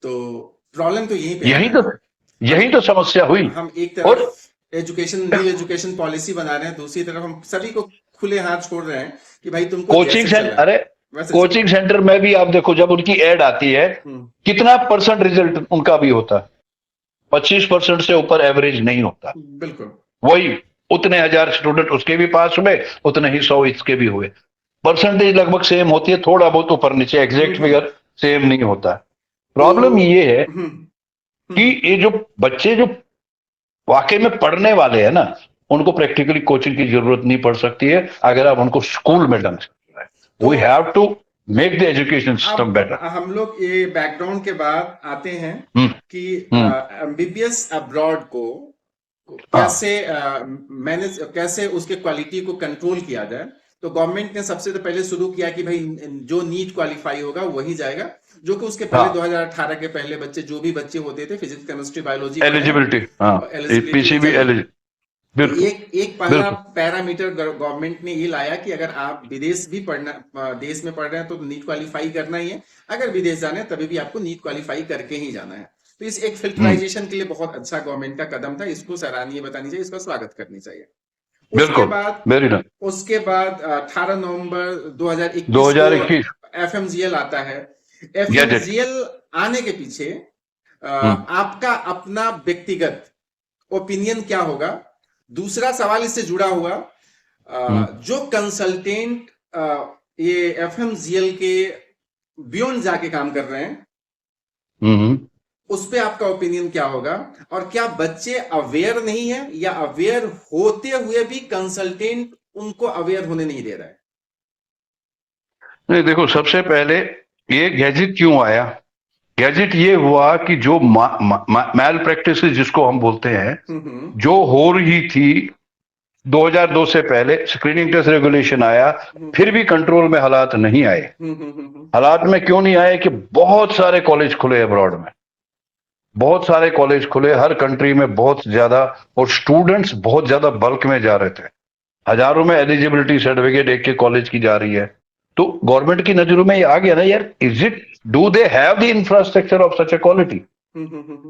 तो प्रॉब्लम तो यहीं पे है यही ना। तो यही तो समस्या हुई। हम एक और तरफ एजुकेशन न्यू एजुकेशन पॉलिसी बना रहे हैं, दूसरी तरफ हम सभी को खुले हाथ छोड़ रहे हैं कि भाई तुमको कोचिंग जैसे सेंटर, चला अरे वैसे कोचिंग सेंटर में भी आप देखो जब उनकी एड आती है, कितना परसेंट रिजल्ट उनका भी होता है? 25% से ऊपर एवरेज नहीं होता। बिल्कुल। वही उतने 1,000 स्टूडेंट उसके भी पास हुए, उतने ही 100 इसके भी हुए। परसेंटेज लगभग सेम होती है, थोड़ा बहुत ऊपर नीचे, एग्जैक्ट फिगर सेम नहीं होता। प्रॉब्लम ये है कि ये जो बच्चे जो वाकई में पढ़ने वाले हैं ना, उनको प्रैक्टिकली कोचिंग की जरूरत नहीं पड़ सकती है अगर आप उनको स्कूल में ढंग से। We have to make the education system better. हम लोग ये बैकग्राउंड के बाद आते हैं कि एमबीबीएस अब्रॉड को कैसे मैनेज, कैसे उसके क्वालिटी को कंट्रोल किया जाए। तो गवर्नमेंट ने सबसे तो पहले शुरू किया कि भाई जो नीट क्वालिफाई होगा वही जाएगा, जो कि उसके पहले 2018 के पहले बच्चे जो भी बच्चे होते थे physics chemistry biology eligibility, PCB eligibility. एक पहला पैरामीटर गवर्नमेंट ने ये लाया कि अगर आप विदेश भी पढ़ना, देश में पढ़ रहे हैं तो नीट क्वालिफाई करना ही है, अगर विदेश जाना है तभी भी आपको नीट क्वालिफाई करके ही जाना है। तो इस एक फिल्टराइजेशन के लिए बहुत अच्छा गवर्नमेंट का कदम था, इसको सराहनीय बतानी चाहिए, इसका स्वागत करनी चाहिए। उसके बाद 18 नवंबर 2021 एफएमजीएल आता है। एफएमजीएल आने के पीछे आपका अपना व्यक्तिगत ओपिनियन क्या होगा? दूसरा सवाल इससे जुड़ा हुआ, जो कंसल्टेंट ये एफएमजीएल के बियॉन्ड जाके काम कर रहे हैं, उस पे आपका ओपिनियन क्या होगा? और क्या बच्चे अवेयर नहीं है या अवेयर होते हुए भी कंसल्टेंट उनको अवेयर होने नहीं दे रहा है? नहीं देखो, सबसे पहले ये गैजेट क्यों आया? गैजेट ये हुआ कि जो मैल प्रैक्टिस जिसको हम बोलते हैं, जो हो रही थी 2002 से पहले, स्क्रीनिंग टेस्ट रेगुलेशन आया, फिर भी कंट्रोल में हालात नहीं आए। हालात में क्यों नहीं आए? कि बहुत सारे कॉलेज खुले अब्रॉड में, बहुत सारे कॉलेज खुले हर कंट्री में, बहुत ज्यादा, और स्टूडेंट्स बहुत ज्यादा बल्क में जा रहे थे। हजारों में एलिजिबिलिटी सर्टिफिकेट एक के कॉलेज की जा रही है। तो गवर्नमेंट की नजरों में ये आ गया ना यार, is it, do they have the infrastructure of such A quality?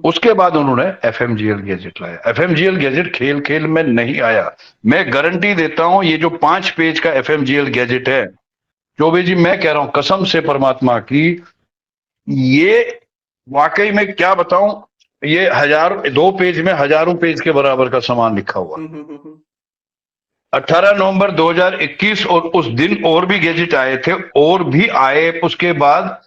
उसके बाद उन्होंने एफएमजीएल गैजेट लाया। एफएमजीएल गैजेट खेल खेल में नहीं आया। मैं गारंटी देता हूं ये जो 5 पेज का एफएमजीएल गैजेट है, चौबे जी मैं कह रहा हूं कसम से परमात्मा की, ये वाकई में क्या बताऊं, ये 2 पेज में हजारों पेज के बराबर का सामान लिखा हुआ। 18 नवंबर 2021 और उस दिन और भी गैजेट आए थे और भी आए उसके बाद।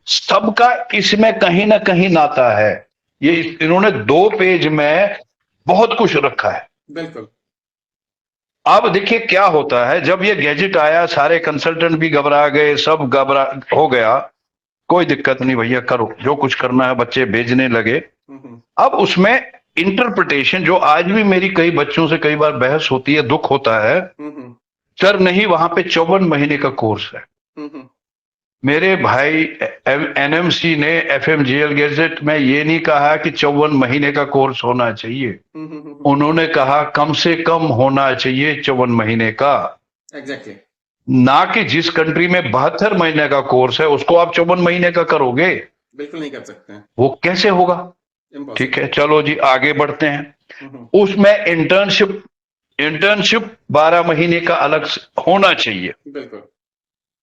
सबका इसमें कहीं ना कहीं नाता है। ये इन्होंने 2 पेज में बहुत कुछ रखा है। बिल्कुल। अब देखिए क्या होता है, जब ये गैजेट आया सारे कंसल्टेंट भी घबरा गए, सब घबरा हो गया। कोई दिक्कत नहीं भैया, करो जो कुछ करना है, बच्चे भेजने लगे। अब उसमें इंटरप्रिटेशन, जो आज भी मेरी कई बच्चों से कई बार बहस होती है, दुख होता है, सर नहीं वहां पे 54 महीने का कोर्स है। मेरे भाई, एनएमसी ने एफएमजीएल गैजेट में ये नहीं कहा कि 54 महीने का कोर्स होना चाहिए। उन्होंने कहा कम से कम होना चाहिए 54 महीने का। एग्जैक्टली। ना कि जिस कंट्री में 72 महीने का कोर्स है उसको आप 54 महीने का करोगे। बिल्कुल नहीं कर सकते हैं। वो कैसे होगा? ठीक है, चलो जी आगे बढ़ते हैं। उसमें इंटर्नशिप 12 महीने का अलग होना चाहिए। बिल्कुल।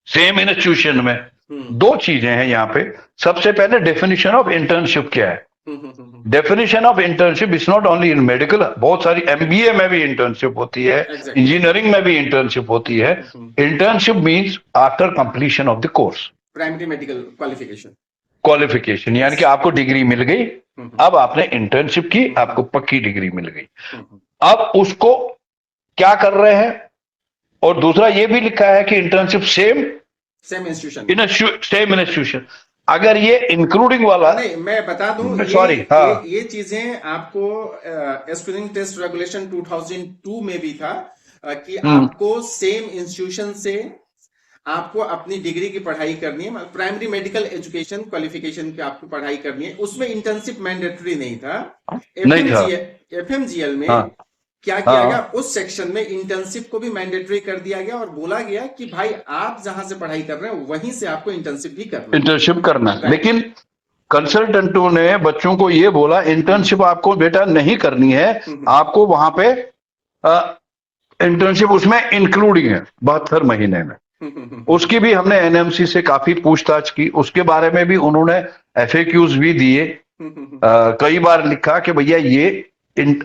सेम इंस्टीट्यूशन में 2 चीजें हैं यहाँ पे। सबसे पहले डेफिनेशन ऑफ इंटर्नशिप क्या है? Definition of internship is not only in medical, बहुत सारी एमबीए में भी इंटर्नशिप होती है, इंजीनियरिंग में भी इंटर्नशिप होती है। Internship means after completion of the course, primary medical qualification, यानी कि आपको डिग्री मिल गई, अब आपने इंटर्नशिप की, आपको पक्की डिग्री मिल गई। अब उसको क्या कर रहे हैं? और दूसरा ये भी लिखा है कि इंटर्नशिप सेम इंस्टीट्यूशन। अगर ये इंक्लूडिंग वाला नहीं, मैं बता दूं, सॉरी, हाँ, ये चीजें आपको स्क्रीनिंग टेस्ट रेगुलेशन 2002 में भी था कि आपको सेम इंस्टीट्यूशन से आपको अपनी डिग्री की पढ़ाई करनी है, प्राइमरी मेडिकल एजुकेशन क्वालिफिकेशन की आपको पढ़ाई करनी है। उसमें इंटर्नशिप मैंडेटरी नहीं था। एफएमजीएल में क्या किया गया, उस सेक्शन में इंटर्नशिप को भी मैंडेटरी कर दिया गया और बोला गया कि भाई आप जहां से पढ़ाई कर रहे हैं वहीं से आपको इंटर्नशिप भी करना है। लेकिन कंसल्टेंटों ने बच्चों को ये बोला इंटर्नशिप आपको बेटा नहीं करनी है, आपको वहां पे इंटर्नशिप उसमें इंक्लूडिंग है 72 महीने में। उसकी भी हमने एनएमसी से काफी पूछताछ की, उसके बारे में भी उन्होंने एफएक्यूज भी दिए, कई बार लिखा कि भैया ये,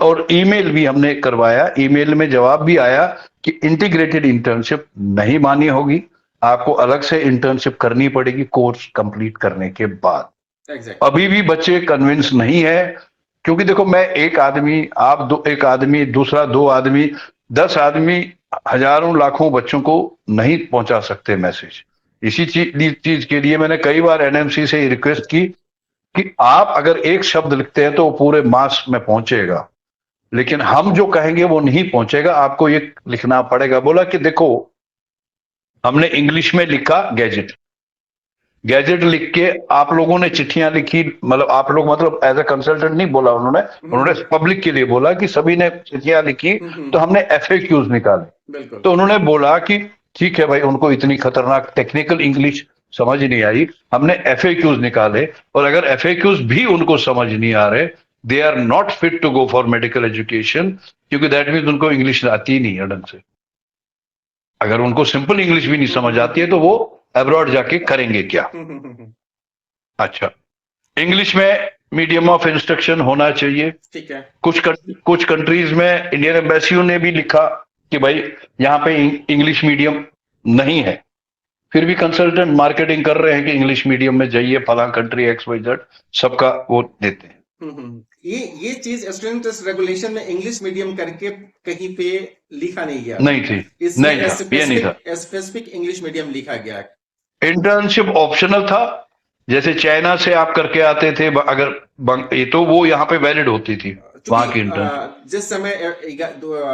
और ईमेल भी हमने करवाया, ईमेल में जवाब भी आया कि इंटीग्रेटेड इंटर्नशिप नहीं मान्य होगी, आपको अलग से इंटर्नशिप करनी पड़ेगी कोर्स कंप्लीट करने के बाद। अभी भी बच्चे कन्विंस नहीं है, क्योंकि देखो मैं एक आदमी, आप एक आदमी, दूसरा 2 आदमी, 10 आदमी हजारों लाखों बच्चों को नहीं पहुंचा सकते मैसेज। इसी चीज के लिए मैंने कई बार एनएमसी से रिक्वेस्ट की कि आप अगर एक शब्द लिखते हैं तो वो पूरे मास में पहुंचेगा, लेकिन हम जो कहेंगे वो नहीं पहुंचेगा, आपको ये लिखना पड़ेगा। बोला कि देखो हमने इंग्लिश में लिखा गैजेट लिख के आप लोगों ने चिट्ठियां लिखी, मतलब आप लोग, मतलब एज ए कंसल्टेंट नहीं बोला उन्होंने पब्लिक के लिए बोला कि सभी ने चिट्ठियां लिखी, तो हमने एफएक्यूज निकाले। तो उन्होंने बोला कि ठीक है भाई, उनको इतनी खतरनाक टेक्निकल इंग्लिश समझ नहीं आई, हमने एफएक्यूज निकाले, और अगर एफएक्यूज भी उनको समझ नहीं आ रहे, they are not fit to go for medical education, क्योंकि दैट मीन्स उनको इंग्लिश आती ही नहीं है ढंग से। अगर उनको सिंपल इंग्लिश भी नहीं समझ आती है तो वो अब्रॉड जाके करेंगे क्या? अच्छा, इंग्लिश में मीडियम ऑफ इंस्ट्रक्शन होना चाहिए। ठीक है। कुछ कंट्रीज में इंडियन एम्बेसियों ने भी लिखा कि भाई यहाँ पे इंग्लिश मीडियम नहीं है, फिर भी कंसल्टेंट मार्केटिंग कर रहे हैं कि इंग्लिश मीडियम में जाइए, फला कंट्री XYZ, सबका वो देते हैं। ये चीज स्टूडेंट टेस्ट रेगुलेशन में इंग्लिश मीडियम करके कहीं पे लिखा नहीं गया, नहीं थी, नहीं था, स्पेसिफिक इंग्लिश मीडियम लिखा गया। इंटर्नशिप ऑप्शनल था, जैसे चाइना से आप करके आते थे, अगर ये तो वो यहाँ पे वैलिड होती थी वहां की इंटर्नशिप। जिस समय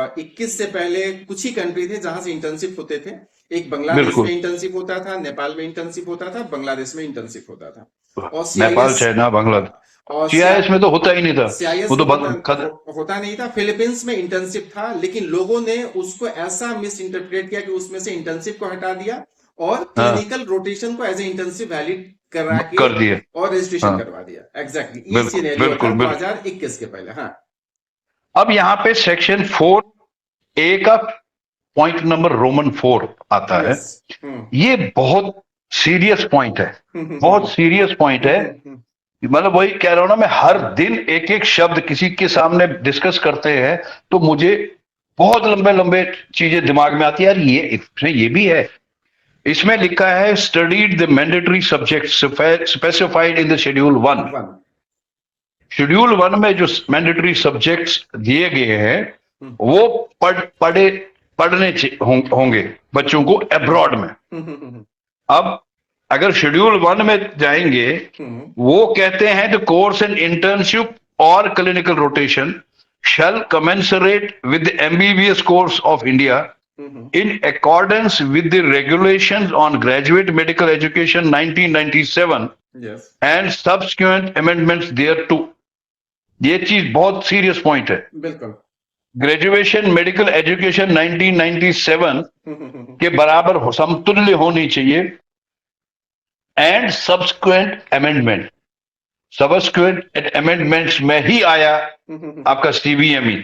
21 से पहले कुछ ही कंट्री थे जहां से इंटर्नशिप होते थे। एक बांग्लादेश में इंटर्नशिप होता था, नेपाल में इंटर्नशिप होता था, बांग्लादेश में इंटर्नशिप होता था, और नेपाल, चाइना, बांग्लादेश, और CIS में तो होता ही नहीं था, वो तो होता नहीं था। फिलीपींस में इंटर्नशिप था, लेकिन लोगों ने उसको ऐसा मिस इंटरप्रेट किया कि उसमें से इंटर्नशिप को हटा दिया और क्लिनिकल रोटेशन को एज ए इंटर्नशिप वैलिड कर दिया और रजिस्ट्रेशन करवा दिया। एग्जैक्टली ये सिनेरियो था 2021 के पहले। हाँ, अब यहाँ पे सेक्शन 4A का पॉइंट नंबर रोमन 4 आता है। ये बहुत सीरियस पॉइंट है, बहुत सीरियस पॉइंट है। मतलब वही कह रहा हूं ना, मैं हर दिन एक एक शब्द किसी के सामने डिस्कस करते हैं तो मुझे बहुत लंबे लंबे चीजें दिमाग में आती है यार, ये इसमें ये भी है। इसमें लिखा है studied the mandatory subject specified in the schedule 1। One. Schedule 1 में जो मैंडेटरी सब्जेक्ट्स दिए गए हैं वो होंगे बच्चों को अब्रॉड में। अब अगर शेड्यूल 1 में जाएंगे, वो कहते हैं द कोर्स एंड इंटर्नशिप और clinical rotation shall commensurate with the MBBS course of India in accordance with the regulations on graduate medical education 1997 Yes. and subsequent amendments thereto। ये चीज बहुत सीरियस पॉइंट है। बिल्कुल। ग्रेजुएशन मेडिकल एजुकेशन 1997 के बराबर समतुल्य होनी चाहिए एंड सब्सिक्वेंट अमेंडमेंट्स में ही आया आपका सीबीएमई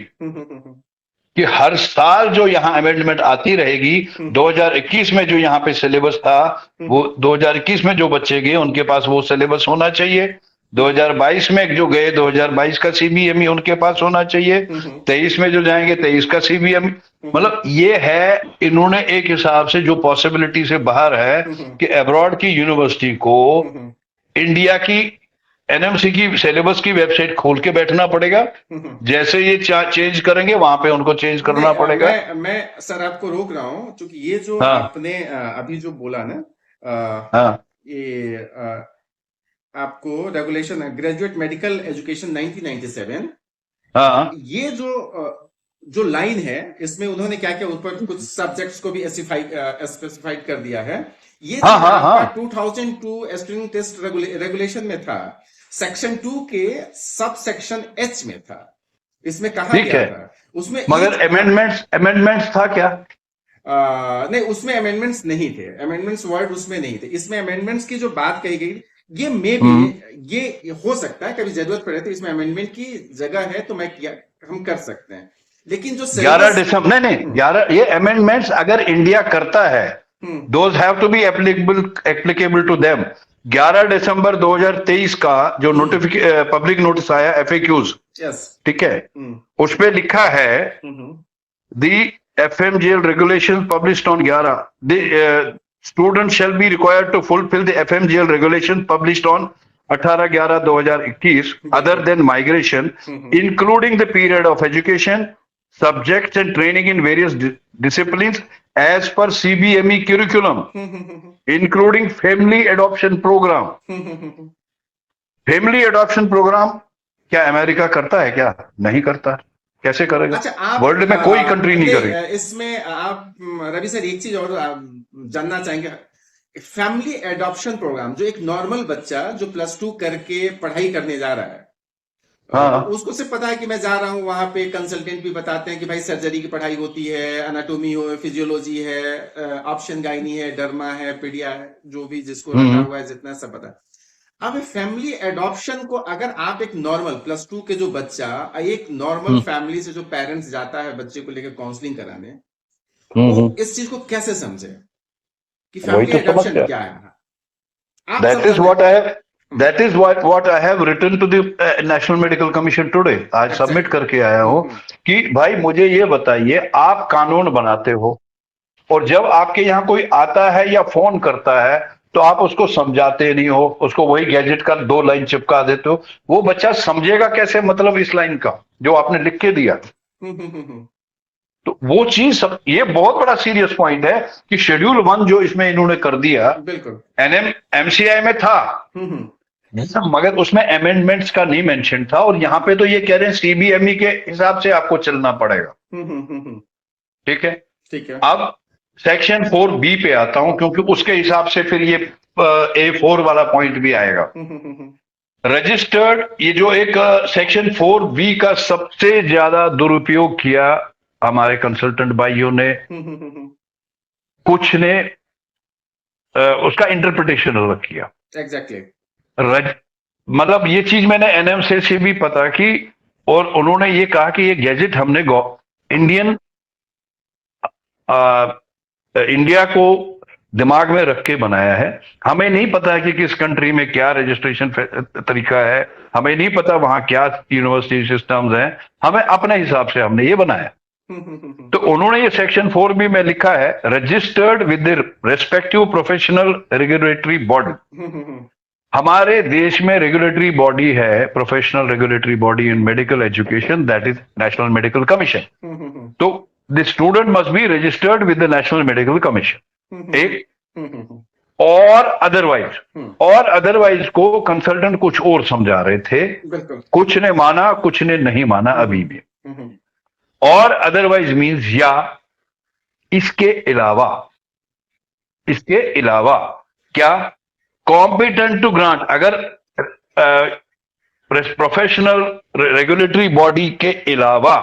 कि हर साल जो यहां अमेंडमेंट आती रहेगी। 2021 में जो यहां पे सिलेबस था, वो 2021 में जो बच्चे गए उनके पास वो सिलेबस होना चाहिए। 2022 में जो गए 2022 का सीबीएमई उनके पास होना चाहिए। 23 में जो जाएंगे 23 का सीबीएमई। मतलब ये है, इन्होंने एक हिसाब से जो पॉसिबिलिटी से बाहर है कि अब्रॉड की यूनिवर्सिटी को इंडिया की एनएमसी की सिलेबस की वेबसाइट खोल के बैठना पड़ेगा। जैसे ये चेंज करेंगे वहां पे उनको चेंज करना पड़ेगा। मैं सर आपको रोक रहा हूं, क्योंकि ये जो हाँ। आपने अभी जो बोला ना, हाँ। ये आपको रेगुलेशन ग्रेजुएट मेडिकल एजुकेशन 1997, हाँ। ये जो लाइन है, इसमें उन्होंने क्या क्या ऊपर कुछ सब्जेक्ट्स को भी स्पेसिफाइड कर दिया है। ये हाँ, हाँ, हाँ। 2002 स्क्रीनिंग टेस्ट रेगुलेशन में था, सेक्शन 2 के सब सेक्शन एच में था। इसमें कहा गया था उसमें, मगर अमेंडमेंट्स था क्या? नहीं, उसमें अमेंडमेंट्स नहीं थे। अमेंडमेंट्स वर्ड उसमें नहीं थे। इसमें अमेंडमेंट्स की जो बात कही गई, ये मे भी ये हो सकता है कभी जरूरत पड़े तो इसमें अमेंडमेंट की जगह है तो हम कर सकते हैं। लेकिन जो 11 दिसंबर नहीं 11 ये अमेंडमेंट्स अगर इंडिया करता है, those have to be applicable to them. 11 दिसंबर 2023 का जो पब्लिक नोटिस आया FAQs, ठीक है, उस पे लिखा है दी FMGL regulations published on 11 the students shall be required to fulfill the FMGL regulations published on 18/11/2021 other than migration, including the period of education, subjects and training in various disciplines as per CBME curriculum, including family adoption program। Family adoption program क्या America करता है क्या? नहीं करता। कैसे करेगा? अच्छा, world में कोई कंट्री नहीं करेगी। इसमें आप रवि सर एक चीज और जानना चाहेंगे, फैमिली एडॉप्शन प्रोग्राम जो एक नॉर्मल बच्चा जो +2 करके पढ़ाई करने जा रहा है, हाँ। उसको सिर्फ पता है कि मैं जा रहा हूं, वहां पे कंसल्टेंट भी बताते हैं कि भाई सर्जरी की पढ़ाई होती है, एनाटोमी हो, फिजियोलॉजी है, ऑप्शन गाइनी है, डर्मा है, पीडिया है, जो भी जिसको रखा हुआ है जितना सब पता है। अब फैमिली एडॉप्शन को अगर आप एक नॉर्मल +2 के जो बच्चा एक नॉर्मल फैमिली से जो पेरेंट्स जाता है बच्चे को लेकर काउंसलिंग कराने, वो इस चीज को कैसे समझे कि फैमिली एडॉप्शन क्या है? That is what I have written to the National Medical Commission today। आज सबमिट करके आया हूं कि भाई मुझे ये बताइए, आप कानून बनाते हो और जब आपके यहाँ कोई आता है या फोन करता है तो आप उसको समझाते नहीं हो, उसको वही गैजेट का 2 लाइन चिपका देते हो। वो बच्चा समझेगा कैसे मतलब इस लाइन का जो आपने लिख के दिया? तो वो चीज ये बहुत बड़ा सीरियस पॉइंट है कि शेड्यूल 1 जो इसमें इन्होंने कर दिया, बिल्कुल MCI में था, मगर उसमें अमेंडमेंट्स का नहीं मेंशन था। और यहाँ पे तो ये कह रहे हैं CBME के हिसाब से आपको चलना पड़ेगा। ठीक है, ठीक है। अब सेक्शन 4B पे आता हूं, क्योंकि उसके हिसाब से फिर ये A4 वाला पॉइंट भी आएगा। रजिस्टर्ड, ये जो एक सेक्शन 4B का सबसे ज्यादा दुरुपयोग किया हमारे कंसल्टेंट भाइयों ने, कुछ ने उसका इंटरप्रिटेशन अलग किया। एग्जैक्टली। मतलब ये चीज मैंने NMC से भी पता की, और उन्होंने ये कहा कि ये गैजेट हमने इंडिया को दिमाग में रख के बनाया है। हमें नहीं पता कि किस कंट्री में क्या रजिस्ट्रेशन तरीका है, हमें नहीं पता वहां क्या यूनिवर्सिटी सिस्टम्स हैं, हमें अपने हिसाब से हमने ये बनाया। तो उन्होंने ये सेक्शन 4B में लिखा है, registered with the respective professional regulatory body. हमारे देश में रेगुलेटरी बॉडी है, professional regulatory body in medical education, that is National Medical Commission. तो the student must be registered with the National Medical Commission. एक और अदरवाइज को consultant कुछ और समझा रहे थे, कुछ ने माना कुछ ने नहीं माना अभी भी। और अदरवाइज मीन्स या इसके अलावा क्या, कॉम्पिटेंट टू ग्रांट, अगर प्रोफेशनल रेगुलेटरी बॉडी के अलावा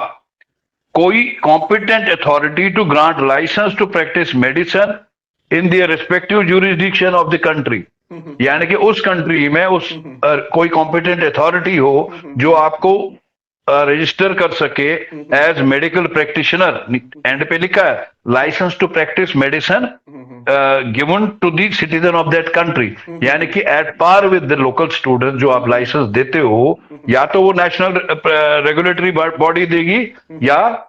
कोई competent authority to grant license to practice medicine in the respective jurisdiction of the country, यानी कि उस कंट्री में कोई कॉम्पिटेंट अथॉरिटी हो जो आपको रजिस्टर कर सके एज मेडिकल प्रैक्टिशनर। एंड पे लिखा है license to practice medicine given to the citizen of that country, यानी कि at par with the local student जो आप लाइसेंस देते हो, या तो वो नेशनल रेगुलेटरी बॉडी देगी या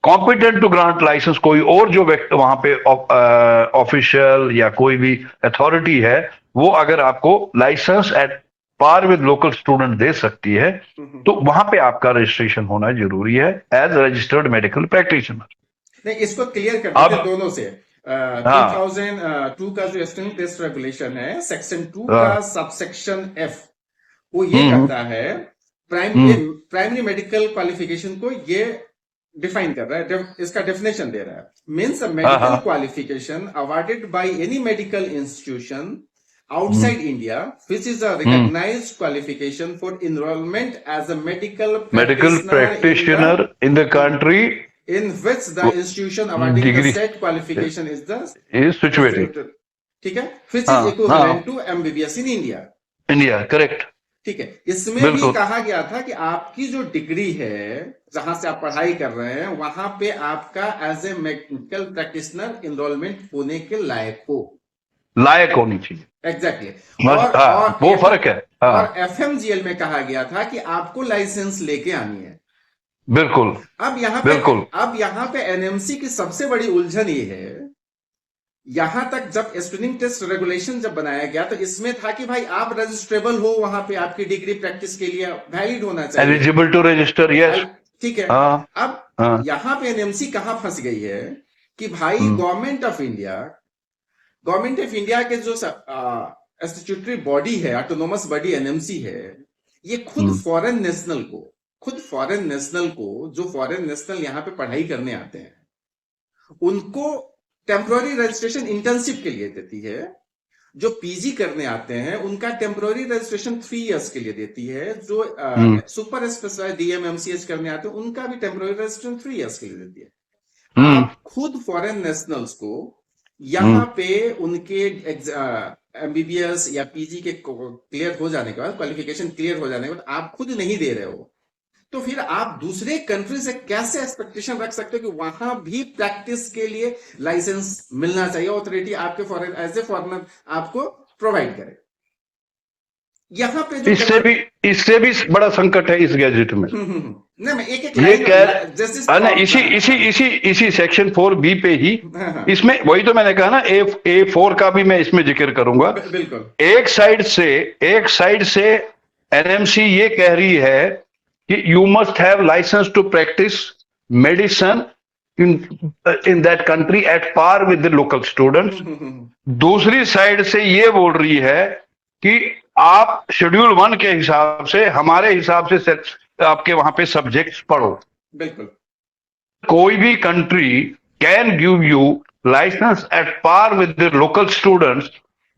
कॉम्पिटेंट टू ग्रांट लाइसेंस कोई और जो व्यक्ति वहां पे ऑफिशियल या कोई भी अथॉरिटी है, वो अगर आपको licence at par with local student दे सकती है, तो वहां पे आपका रजिस्ट्रेशन होना जरूरी है एज रजिस्टर्ड मेडिकल प्रैक्टिशनर। नहीं, इसको क्लियर कर देते दोनों से। 2002 का जो स्टूडेंट टेस्ट रेगुलेशन है, सेक्शन 2 का सबसेक्शन F, वो ये कहता है प्राइमरी मेडिकल क्वालिफिकेशन को ये डिफाइन कर रहा है, इसका डेफिनेशन दे रहा है। Means a medical qualification awarded by any medical institution outside India, which is a recognized qualification for enrollment as a medical practitioner in the country in which the institution awarding the said qualification is situated. ठीक है, which is equivalent to MBBS in India. India, correct. ठीक है, इसमें भी कहा गया था कि आपकी जो डिग्री है, जहां से आप पढ़ाई कर रहे हैं, वहां पे आपका as a medical practitioner enrolment होने के लायक होनी चाहिए। एग्जैक्टली, वो फर्क है। और FMGL में कहा गया था कि आपको लाइसेंस लेके आनी है। बिल्कुल। अब यहाँ पे NMC की सबसे बड़ी उलझन ये है, यहां तक जब स्क्रीनिंग टेस्ट रेगुलेशन जब बनाया गया तो इसमें था कि भाई आप रजिस्ट्रेबल हो, वहां पे आपकी डिग्री प्रैक्टिस के लिए वैलिड होना चाहिए, एलिजिबल टू रजिस्टर, यस, ठीक है। अब यहाँ पे NMC कहां फंस गई है कि भाई गवर्नमेंट ऑफ इंडिया के जो स्टैट्यूटरी बॉडी है, ऑटोनोमस बॉडी NMC है, ये खुद फॉरेन नेशनल को जो फॉरेन नेशनल यहाँ पे पढ़ाई करने आते हैं, उनको टेम्पोररी रजिस्ट्रेशन इंटर्नशिप के लिए देती है। जो PG करने आते हैं उनका टेम्पोररी रजिस्ट्रेशन 3 इयर्स के लिए देती है। जो सुपर स्पेशलाइज्ड DM MCH करने आते हैं उनका भी टेम्पोररी रजिस्ट्रेशन 3 इयर्स के लिए देती है। आप खुद फॉरेन नेशनल्स को यहाँ पे उनके MBBS या PG के क्लियर हो जाने के बाद, क्वालिफिकेशन क्लियर हो जाने के बाद आप खुद नहीं दे रहे हो, तो फिर आप दूसरे कंट्री से कैसे एक्सपेक्टेशन रख सकते हो कि वहां भी प्रैक्टिस के लिए लाइसेंस मिलना चाहिए, ऑथोरिटी आपके फॉरेन एज ए फॉरेनर आपको प्रोवाइड करे। यहाँ पे इससे भी बड़ा संकट है इस गैजेट में। नहीं, मैं एक इसी सेक्शन 4B पे ही, इसमें वही तो मैंने कहा ना, A4 का भी मैं इसमें जिक्र करूंगा। बिल्कुल। एक साइड से NMC ये कह रही है कि you must have license to practice medicine in that country at par with the local students. दूसरी साइड से ये बोल रही है कि आप शेड्यूल 1 के हिसाब से, हमारे हिसाब से आपके वहां पे सब्जेक्ट्स पढ़ो। बिल्कुल। कोई भी country can give you license at par with the local students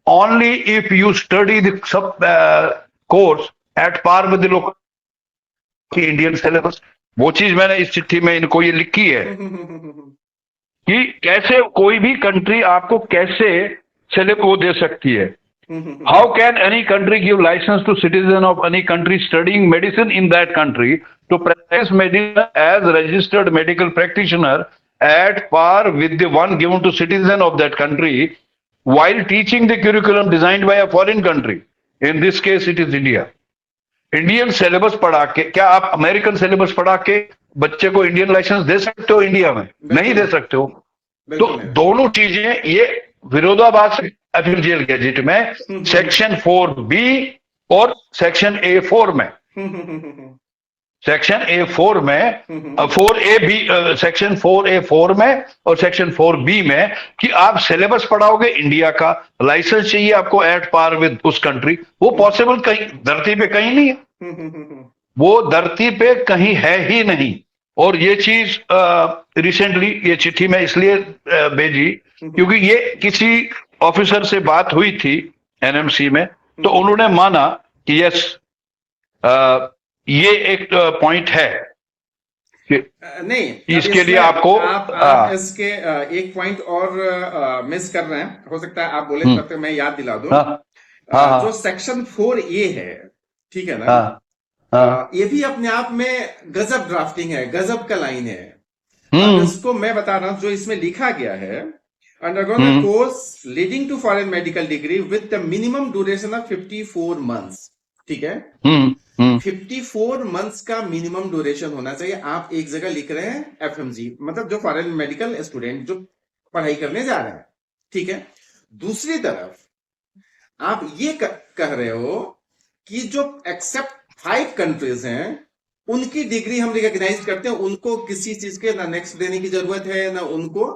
only if you study the sub course at par with the local Indian syllabus. वो चीज मैंने इस चिट्ठी में इनको ये लिखी है कि कैसे कोई भी कंट्री आपको कैसे सिलेबस वो दे सकती है। How can any country give license to citizen of any country studying medicine in that country to practice medicine as registered medical practitioner at par with the one given to citizen of that country while teaching the curriculum designed by a foreign country? In this case, it is India. Indian syllabus पढ़ा के, क्या आप American syllabus पढ़ा के बच्चे को Indian licence दे सकते हो इंडिया में? नहीं दे सकते हो। तो बिल्कुल नहीं। दोनों चीजें ये विरोधाभास एफएमजीएल गैजेट में सेक्शन 4B और सेक्शन A4 में, सेक्शन A4 में 4A भी, सेक्शन 4A4 में और सेक्शन 4B में कि आप सिलेबस पढ़ाओगे इंडिया का, लाइसेंस चाहिए आपको एट पार विद उस कंट्री, वो पॉसिबल कहीं धरती पे कहीं नहीं है, वो धरती पे कहीं है ही नहीं। और ये चीज रिसेंटली ये चिट्ठी में इसलिए भेजी क्योंकि ये किसी ऑफिसर से बात हुई थी एनएमसी में, तो उन्होंने माना कि यस ये एक पॉइंट है कि नहीं, इसके लिए आपको आप इसके एक पॉइंट और मिस कर रहे हैं, हो सकता है आप बोले तब तक मैं याद दिला दूं। जो सेक्शन 4A है, ठीक है ना, ये भी अपने आप में गजब ड्राफ्टिंग है, गजब का लाइन है। अब इसको मैं बता रहा हूं, जो इसमें लिखा गया है, undergone a course leading to foreign medical degree with the minimum duration of 54 months, ठीक है। 54 मंथ्स का मिनिमम ड्यूरेशन होना चाहिए। आप एक जगह लिख रहे हैं एफएमजी, मतलब जो फॉरेन मेडिकल स्टूडेंट जो पढ़ाई करने जा रहे हैं, ठीक है। दूसरी तरफ आप ये कह रहे हो कि जो एक्सेप्ट 5 कंट्रीज हैं उनकी डिग्री हम रिकॉग्नाइज करते हैं, उनको किसी चीज के ना नेक्स्ट देने की जरूरत है, ना उनको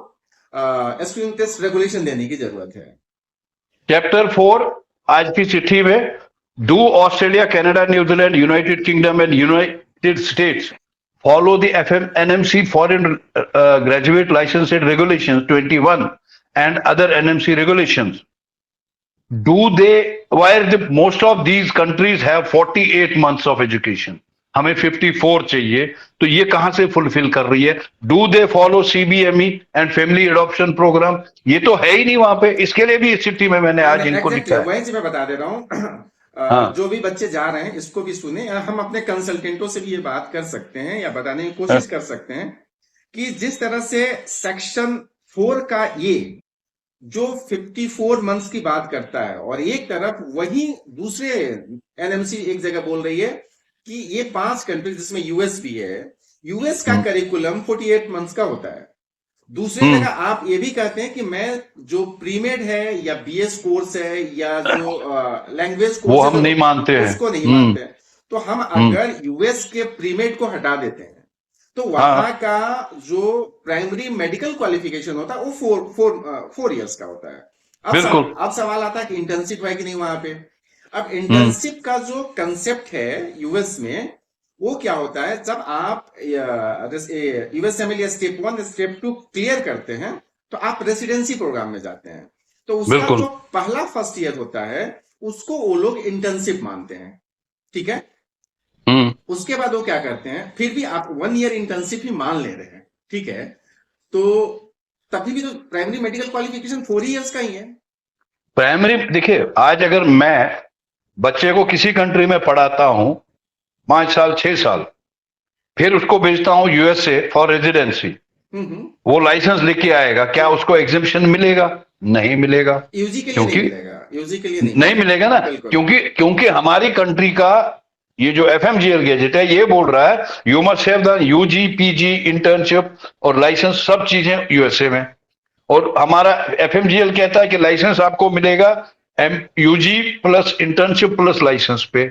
स्क्रीनिंग टेस्ट रेगुलेशन देने की जरूरत है। चैप्टर 4 आज की चिट्ठी में, do Australia, Canada, New Zealand, United Kingdom and United States follow the NMC foreign graduate license and regulations 21 and other NMC regulations? Do they, while most of these countries have 48 months of education, हमें 54 चाहिए, तो ये कहां से fulfil कर रही है? Do they follow CBME and family adoption program? ये तो है ही नहीं वहां पे। इसके लिए भी इस चिट्ठी में मैंने आज इनको लिखा है। वही मैं बता दे रहा हूं, जो भी बच्चे जा रहे हैं इसको भी सुने। हम अपने कंसल्टेंटों से भी ये बात कर सकते हैं या बताने की कोशिश कर सकते हैं कि जिस तरह से सेक्शन 4 का ये जो 54 मंथ्स की बात करता है, और एक तरफ वही दूसरे एनएमसी एक जगह बोल रही है कि ये 5 कंट्रीज जिसमें यूएस भी है, यूएस का करिकुलम 48 मंथ्स का होता है। दूसरी जगह आप ये भी कहते हैं कि मैं जो प्रीमेड है या बीएस कोर्स है या जो लैंग्वेज कोर्स वो हम नहीं मानते हैं, उसको नहीं मानते हैं। तो हम अगर यूएस के प्रीमेड को हटा देते हैं तो वहां का जो प्राइमरी मेडिकल क्वालिफिकेशन होता है वो 4 इयर्स का होता है। अब सवाल आता है कि इंटर्नशिप है कि नहीं वहां पे। अब इंटर्नशिप का जो कंसेप्ट है यूएस में, वो क्या होता है, जब आप यूएसएमएल स्टेप 1 स्टेप 2 क्लियर करते हैं तो आप रेसिडेंसी प्रोग्राम में जाते हैं। तो उसका जो पहला फर्स्ट ईयर होता है उसको वो लोग इंटर्नशिप मानते हैं, ठीक है। उसके बाद वो क्या करते हैं, फिर भी आप 1 ईयर इंटर्नशिप ही मान ले रहे हैं, ठीक है। तो तभी भी तो प्राइमरी मेडिकल क्वालिफिकेशन 4 इयर्स का ही है। प्राइमरी देखिए, आज अगर मैं बच्चे को किसी कंट्री में पढ़ाता हूं 5 साल 6 साल, फिर उसको भेजता हूं यूएसए फॉर रेजिडेंसी, वो लाइसेंस लेके आएगा, क्या उसको एग्जेम्पशन मिलेगा? नहीं मिलेगा। यूजी के लिए नहीं मिलेगा, यूजी के लिए नहीं मिलेगा ना, क्योंकि हमारी कंट्री का ये जो एफएमजीएल गैजेट है ये बोल रहा है you must have the UG PG internship और लाइसेंस, सब चीजें यूएसए में। और हमारा एफएमजीएल कहता है कि लाइसेंस आपको मिलेगा UG plus internship plus license पे।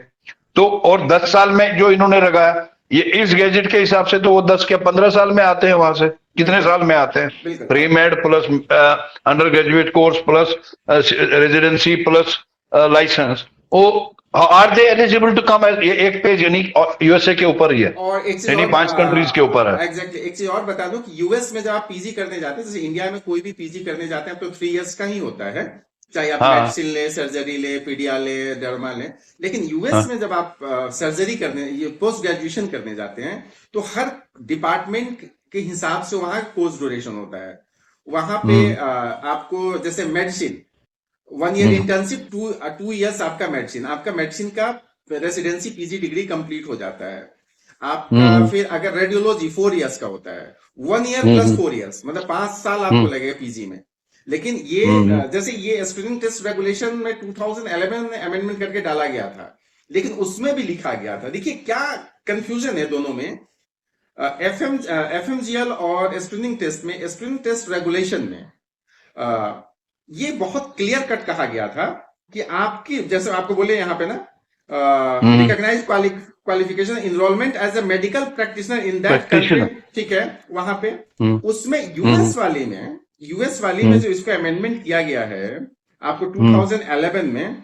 तो और 10 साल में जो इन्होंने लगाया, ये इस गैजेट के हिसाब से तो वो 10 के 15 साल में आते हैं। वहां से कितने साल में आते हैं? Pre med plus undergraduate course plus residency plus licence. वो are they eligible to come? ये एक पेज यानी यूएसए के ऊपर ही है और यानी 5 कंट्रीज के ऊपर है। एग्जैक्टली। एक चीज और बता दूं कि यूएस में जब आप पीजी करने जाते हैं, जैसे इंडिया में कोई भी पीजी करने जाते हैं तो 3 इयर्स का ही होता है, चाहे आप मेडिसिन ले, सर्जरी ले, पीडिया ले, डर्मा ले। लेकिन यूएस में जब आप सर्जरी करने, ये पोस्ट ग्रेजुएशन करने जाते हैं तो हर डिपार्टमेंट के हिसाब से वहां कोर्स ड्यूरेशन होता है। वहां पे आपको जैसे मेडिसिन 1 ईयर इंटर्नशिप, 2 इयर्स आपका मेडिसिन का रेसिडेंसी पीजी डिग्री कंप्लीट हो जाता है आपका। फिर अगर रेडियोलॉजी 4 इयर्स का होता है, 1 ईयर प्लस 4 इयर्स, मतलब 5 साल आपको लगेगा पीजी में। लेकिन ये जैसे ये स्क्रीनिंग टेस्ट रेगुलेशन में 2011 में अमेंडमेंट करके डाला गया था, लेकिन उसमें भी लिखा गया था, देखिए क्या कंफ्यूजन है दोनों में। एफएमजीएल और स्क्रीनिंग टेस्ट में, स्क्रीनिंग टेस्ट रेगुलेशन में ये बहुत क्लियर कट कहा गया था कि आपकी, जैसे आपको बोले यहाँ पे ना, recognise qualification enrolment as a medical practitioner in that country, ठीक है, वहां पे उसमें यूएस वाली में जो इसको अमेंडमेंट किया गया है आपको 2011 में,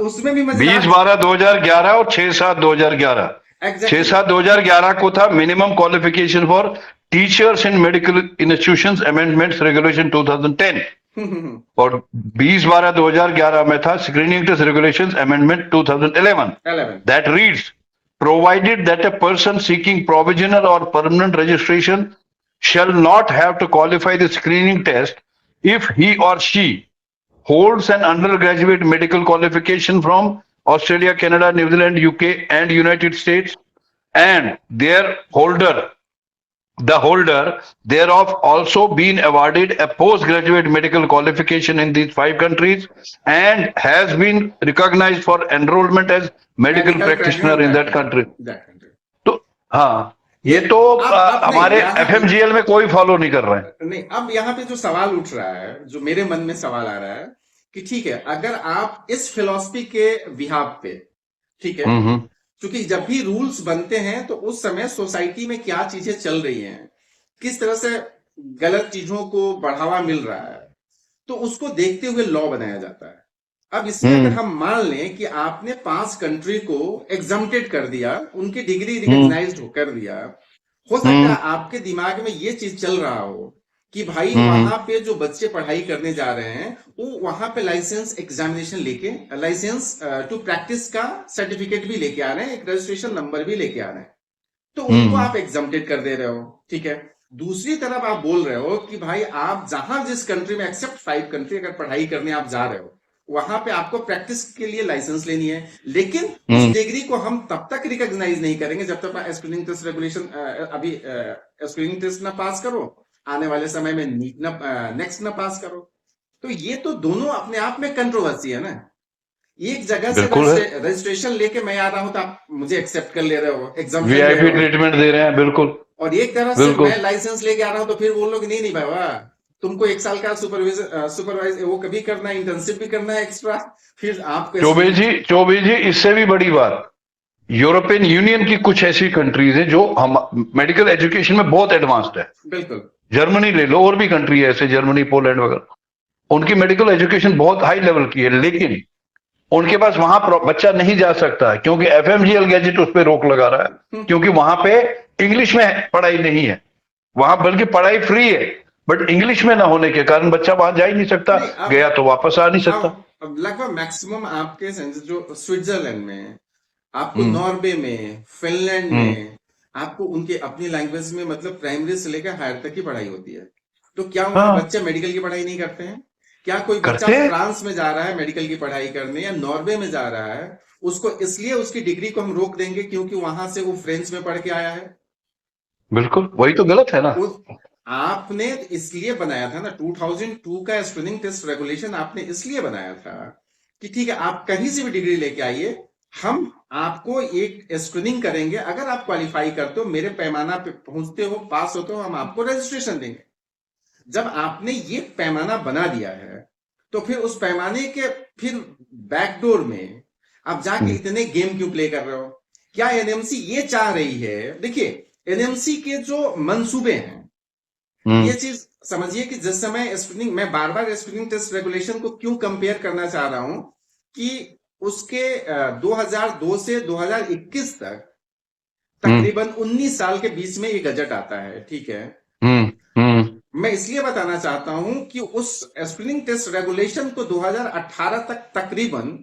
उसमें भी 20-12-2011 और 6-7-2011, 6-7-2011 को था minimum qualification for teachers in medical institutions amendments regulation 2010, और 20-12-2011 में था screening test regulations amendment 2011 that reads provided that a person seeking provisional or permanent registration shall not have to qualify the screening test if he or she holds an undergraduate medical qualification from Australia, Canada, New Zealand, UK, and United States, and the holder thereof also been awarded a postgraduate medical qualification in these 5 countries and has been recognized for enrollment as medical practitioner in that country. तो हाँ, ये तो हमारे FMGL में कोई follow नहीं कर रहा है। नहीं, अब यहाँ पे जो सवाल उठ रहा है, जो मेरे मन में सवाल आ रहा है कि ठीक है, अगर आप इस फिलॉसफी के बिहाफ पे, ठीक है, क्योंकि जब भी रूल्स बनते हैं तो उस समय सोसाइटी में क्या चीजें चल रही हैं, किस तरह से गलत चीजों को बढ़ावा मिल रहा है, तो उसको देखते हुए लॉ बनाया जाता है। अब इसमें अगर हम मान लें कि आपने 5 कंट्री को एग्जम्प्टेड कर दिया, उनकी डिग्री रिकॉग्नाइज्ड कर दिया, हो सकता है आपके दिमाग में ये चीज चल रहा हो कि भाई वहां पे जो बच्चे पढ़ाई करने जा रहे हैं वो वहां पे लाइसेंस एग्जामिनेशन लेके, लाइसेंस टू प्रैक्टिस का सर्टिफिकेट भी लेके आ रहे हैं, एक रजिस्ट्रेशन नंबर भी लेके आ रहे हैं, तो उनको आप एग्जम्प्टेड कर दे रहे हो, ठीक है। दूसरी तरफ आप बोल रहे हो कि भाई आप जहां जिस कंट्री में, एक्सेप्ट 5 कंट्री, अगर पढ़ाई करने आप जा रहे हो वहां पे आपको प्रैक्टिस के लिए लाइसेंस लेनी है, लेकिन उस डिग्री को हम तब तक रिकॉग्नाइज नहीं करेंगे जब तक स्क्रीनिंग टेस्ट रेगुलेशन, अभी स्क्रीनिंग टेस्ट ना पास करो, आने वाले समय में नेक्स्ट ना पास करो। तो ये तो दोनों अपने आप में कंट्रोवर्सी है ना। एक जगह से रजिस्ट्रेशन लेके मैं आ रहा हूं तो आप मुझे एक्सेप्ट कर ले रहे हो, एग्जाम वीआईपी ट्रीटमेंट दे रहे हैं, बिल्कुल, और एक तरह से मैं लाइसेंस लेके आ रहा हूं तो फिर बोल लो कि नहीं बाबा, तुमको 1 साल का सुपरवाइज वो कभी करना है, इंटर्नशिप भी करना है एक्स्ट्रा, फिर आपको। चौबे जी इससे भी बड़ी बात, यूरोपियन यूनियन की कुछ ऐसी कंट्रीज है जो हम मेडिकल एजुकेशन में बहुत एडवांस्ड है, बिल्कुल, जर्मनी ले लो, और भी कंट्री है ऐसे, जर्मनी, पोलैंड वगैरह, उनकी मेडिकल एजुकेशन बहुत हाई लेवल की है, लेकिन उनके पास वहां बच्चा नहीं जा सकता क्योंकि एफएमजीएल गैजेट उस पर रोक लगा रहा है, क्योंकि वहां पे इंग्लिश में पढ़ाई नहीं है, वहां बल्कि पढ़ाई फ्री है, बट इंग्लिश में ना होने के कारण बच्चा वहां जा ही नहीं सकता, गया तो वापस आ नहीं सकता। लगभग मैक्सिमम आपके जो स्विट्जरलैंड में, आपको नॉर्वे में, फिनलैंड में, आपको उनके अपनी लैंग्वेज में, मतलब प्राइमरी से लेकर हायर तक की पढ़ाई होती है। तो क्या वहां बच्चे मेडिकल की पढ़ाई नहीं करते हैं? क्या कोई बच्चा फ्रांस में जा रहा है मेडिकल की पढ़ाई करने, या नॉर्वे में जा रहा है, उसको इसलिए उसकी डिग्री को हम रोक देंगे क्योंकि वहां से वो फ्रेंच में पढ़ के आया है? बिल्कुल, वही तो गलत है ना। आपने इसलिए बनाया था ना 2002 का स्क्रीनिंग टेस्ट रेगुलेशन, आपने इसलिए बनाया था कि ठीक है, आप कहीं से भी डिग्री लेके आइए, हम आपको एक स्क्रीनिंग करेंगे, अगर आप क्वालिफाई करते हो, मेरे पैमाना पे पहुंचते हो, पास होते हो, हम आपको रजिस्ट्रेशन देंगे। जब आपने ये पैमाना बना दिया है तो फिर उस पैमाने के फिर बैकडोर में आप जाके इतने गेम क्यों प्ले कर रहे हो? क्या एनएमसी ये चाह रही है? देखिए, एनएमसी के जो मंसूबे हैं, ये चीज समझिए कि जिस समय स्क्रीनिंग, मैं बार बार स्क्रीनिंग टेस्ट रेगुलेशन को क्यों कंपेयर करना चाह रहा हूं कि उसके 2002 से 2021 तक तकरीबन 19 साल के बीच में ये गजट आता है, ठीक है। मैं इसलिए बताना चाहता हूं कि उस स्क्रीनिंग टेस्ट रेगुलेशन को 2018 तक तकरीबन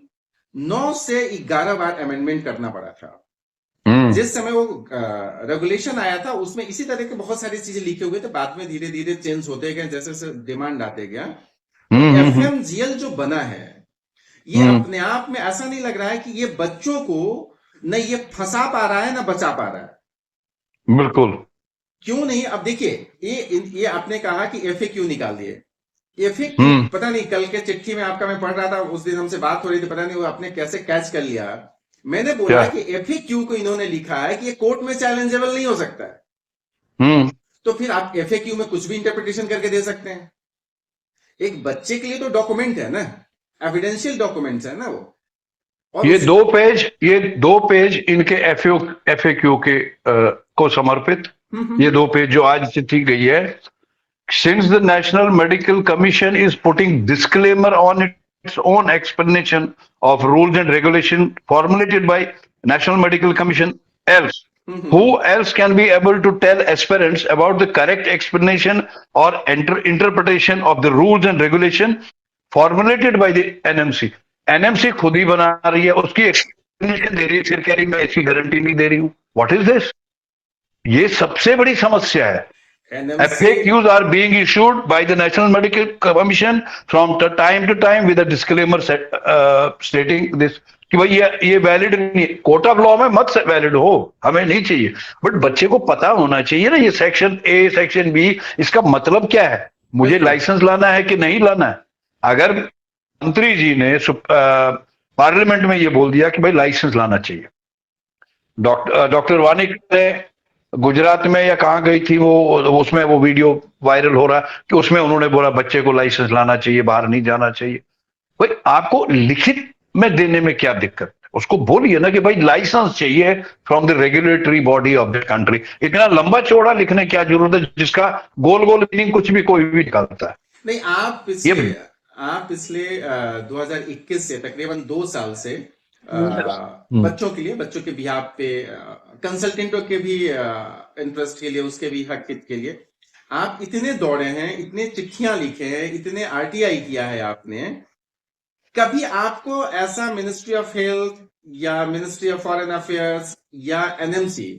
9 से 11 बार अमेंडमेंट करना पड़ा था। जिस समय वो रेगुलेशन आया था उसमें इसी तरह के बहुत सारी चीजें लिखे हुए थे, बाद में धीरे धीरे चेंज होते गए जैसे जैसे डिमांड आते गया। एफएमजीएल जो बना है, ये अपने आप में ऐसा नहीं लग रहा है कि ये बच्चों को न ये फंसा पा रहा है, न बचा पा रहा है। बिल्कुल, क्यों नहीं? अब देखिए, ये आपने कहा कि एफए क्यों निकाल दिए, एफए पता नहीं, कल के चिट्ठी में आपका मैं पढ़ रहा था, उस दिन हमसे बात हो रही थी, पता नहीं वो आपने कैसे कैच कर लिया मैंने क्या? बोला कि एफएक्यू को इन्होंने लिखा है कि ये कोर्ट में चैलेंजेबल नहीं हो सकता है, हम्म तो फिर आप एफएक्यू में कुछ भी इंटरप्रिटेशन करके दे सकते हैं। एक बच्चे के लिए तो डॉक्यूमेंट है ना, एविडेंशियल डॉक्यूमेंट्स है ना वो। और ये उस 2 पेज इनके एफएक्यू के को समर्पित, ये 2 पेज जो आज चिट्ठी गई है, since the National Medical Commission is putting disclaimer on its own explanation of rules and regulation formulated by National Medical Commission, else who else can be able to tell aspirants about the correct explanation or interpretation of the rules and regulation formulated by the NMC? NMC खुद ही बना रही है, उसकी explanation दे रही है, फिर कह रही मैं इसकी गारंटी नहीं दे रही हूं। What is this? ये सबसे बड़ी समस्या है। NMC FAQs are being issued by the National Medical Commission from time to time with a disclaimer stating this कि भाई ये वैलिड नहीं है। कोर्ट ऑफ लॉ में मत वैलिड हो, हमें नहीं चाहिए, बट बच्चे को पता होना चाहिए ना ये सेक्शन ए सेक्शन बी इसका मतलब क्या है, मुझे लाइसेंस लाना है कि नहीं लाना है। अगर मंत्री जी ने पार्लियामेंट में ये बोल दिया कि भाई लाइसेंस लाना चाहिए, डॉक्टर वानिकर ने गुजरात में या कहां गई थी वो, उसमें वो वीडियो वायरल हो रहा कि उसमें उन्होंने बोला बच्चे को लाइसेंस लाना चाहिए, बाहर नहीं जाना चाहिए। भाई आपको लिखित में देने में क्या दिक्कत है? उसको बोलिए ना कि भाई लाइसेंस चाहिए from the regulatory body of the country. इतना लंबा चौड़ा लिखने की क्या जरूरत है जिसका गोल गोल मीनिंग कुछ भी कोई भी निकालता है। नहीं, आप पिछले 2021 से तकरीबन 2 साल से बच्चों के बिहाफ पे, कंसल्टेंटों के भी इंटरेस्ट के लिए, उसके भी हक के लिए आप इतने दौड़े हैं, इतने चिट्ठियां लिखे हैं, इतने आरटीआई किया है आपने। कभी आपको ऐसा मिनिस्ट्री ऑफ हेल्थ या मिनिस्ट्री ऑफ फॉरेन अफेयर्स या एनएमसी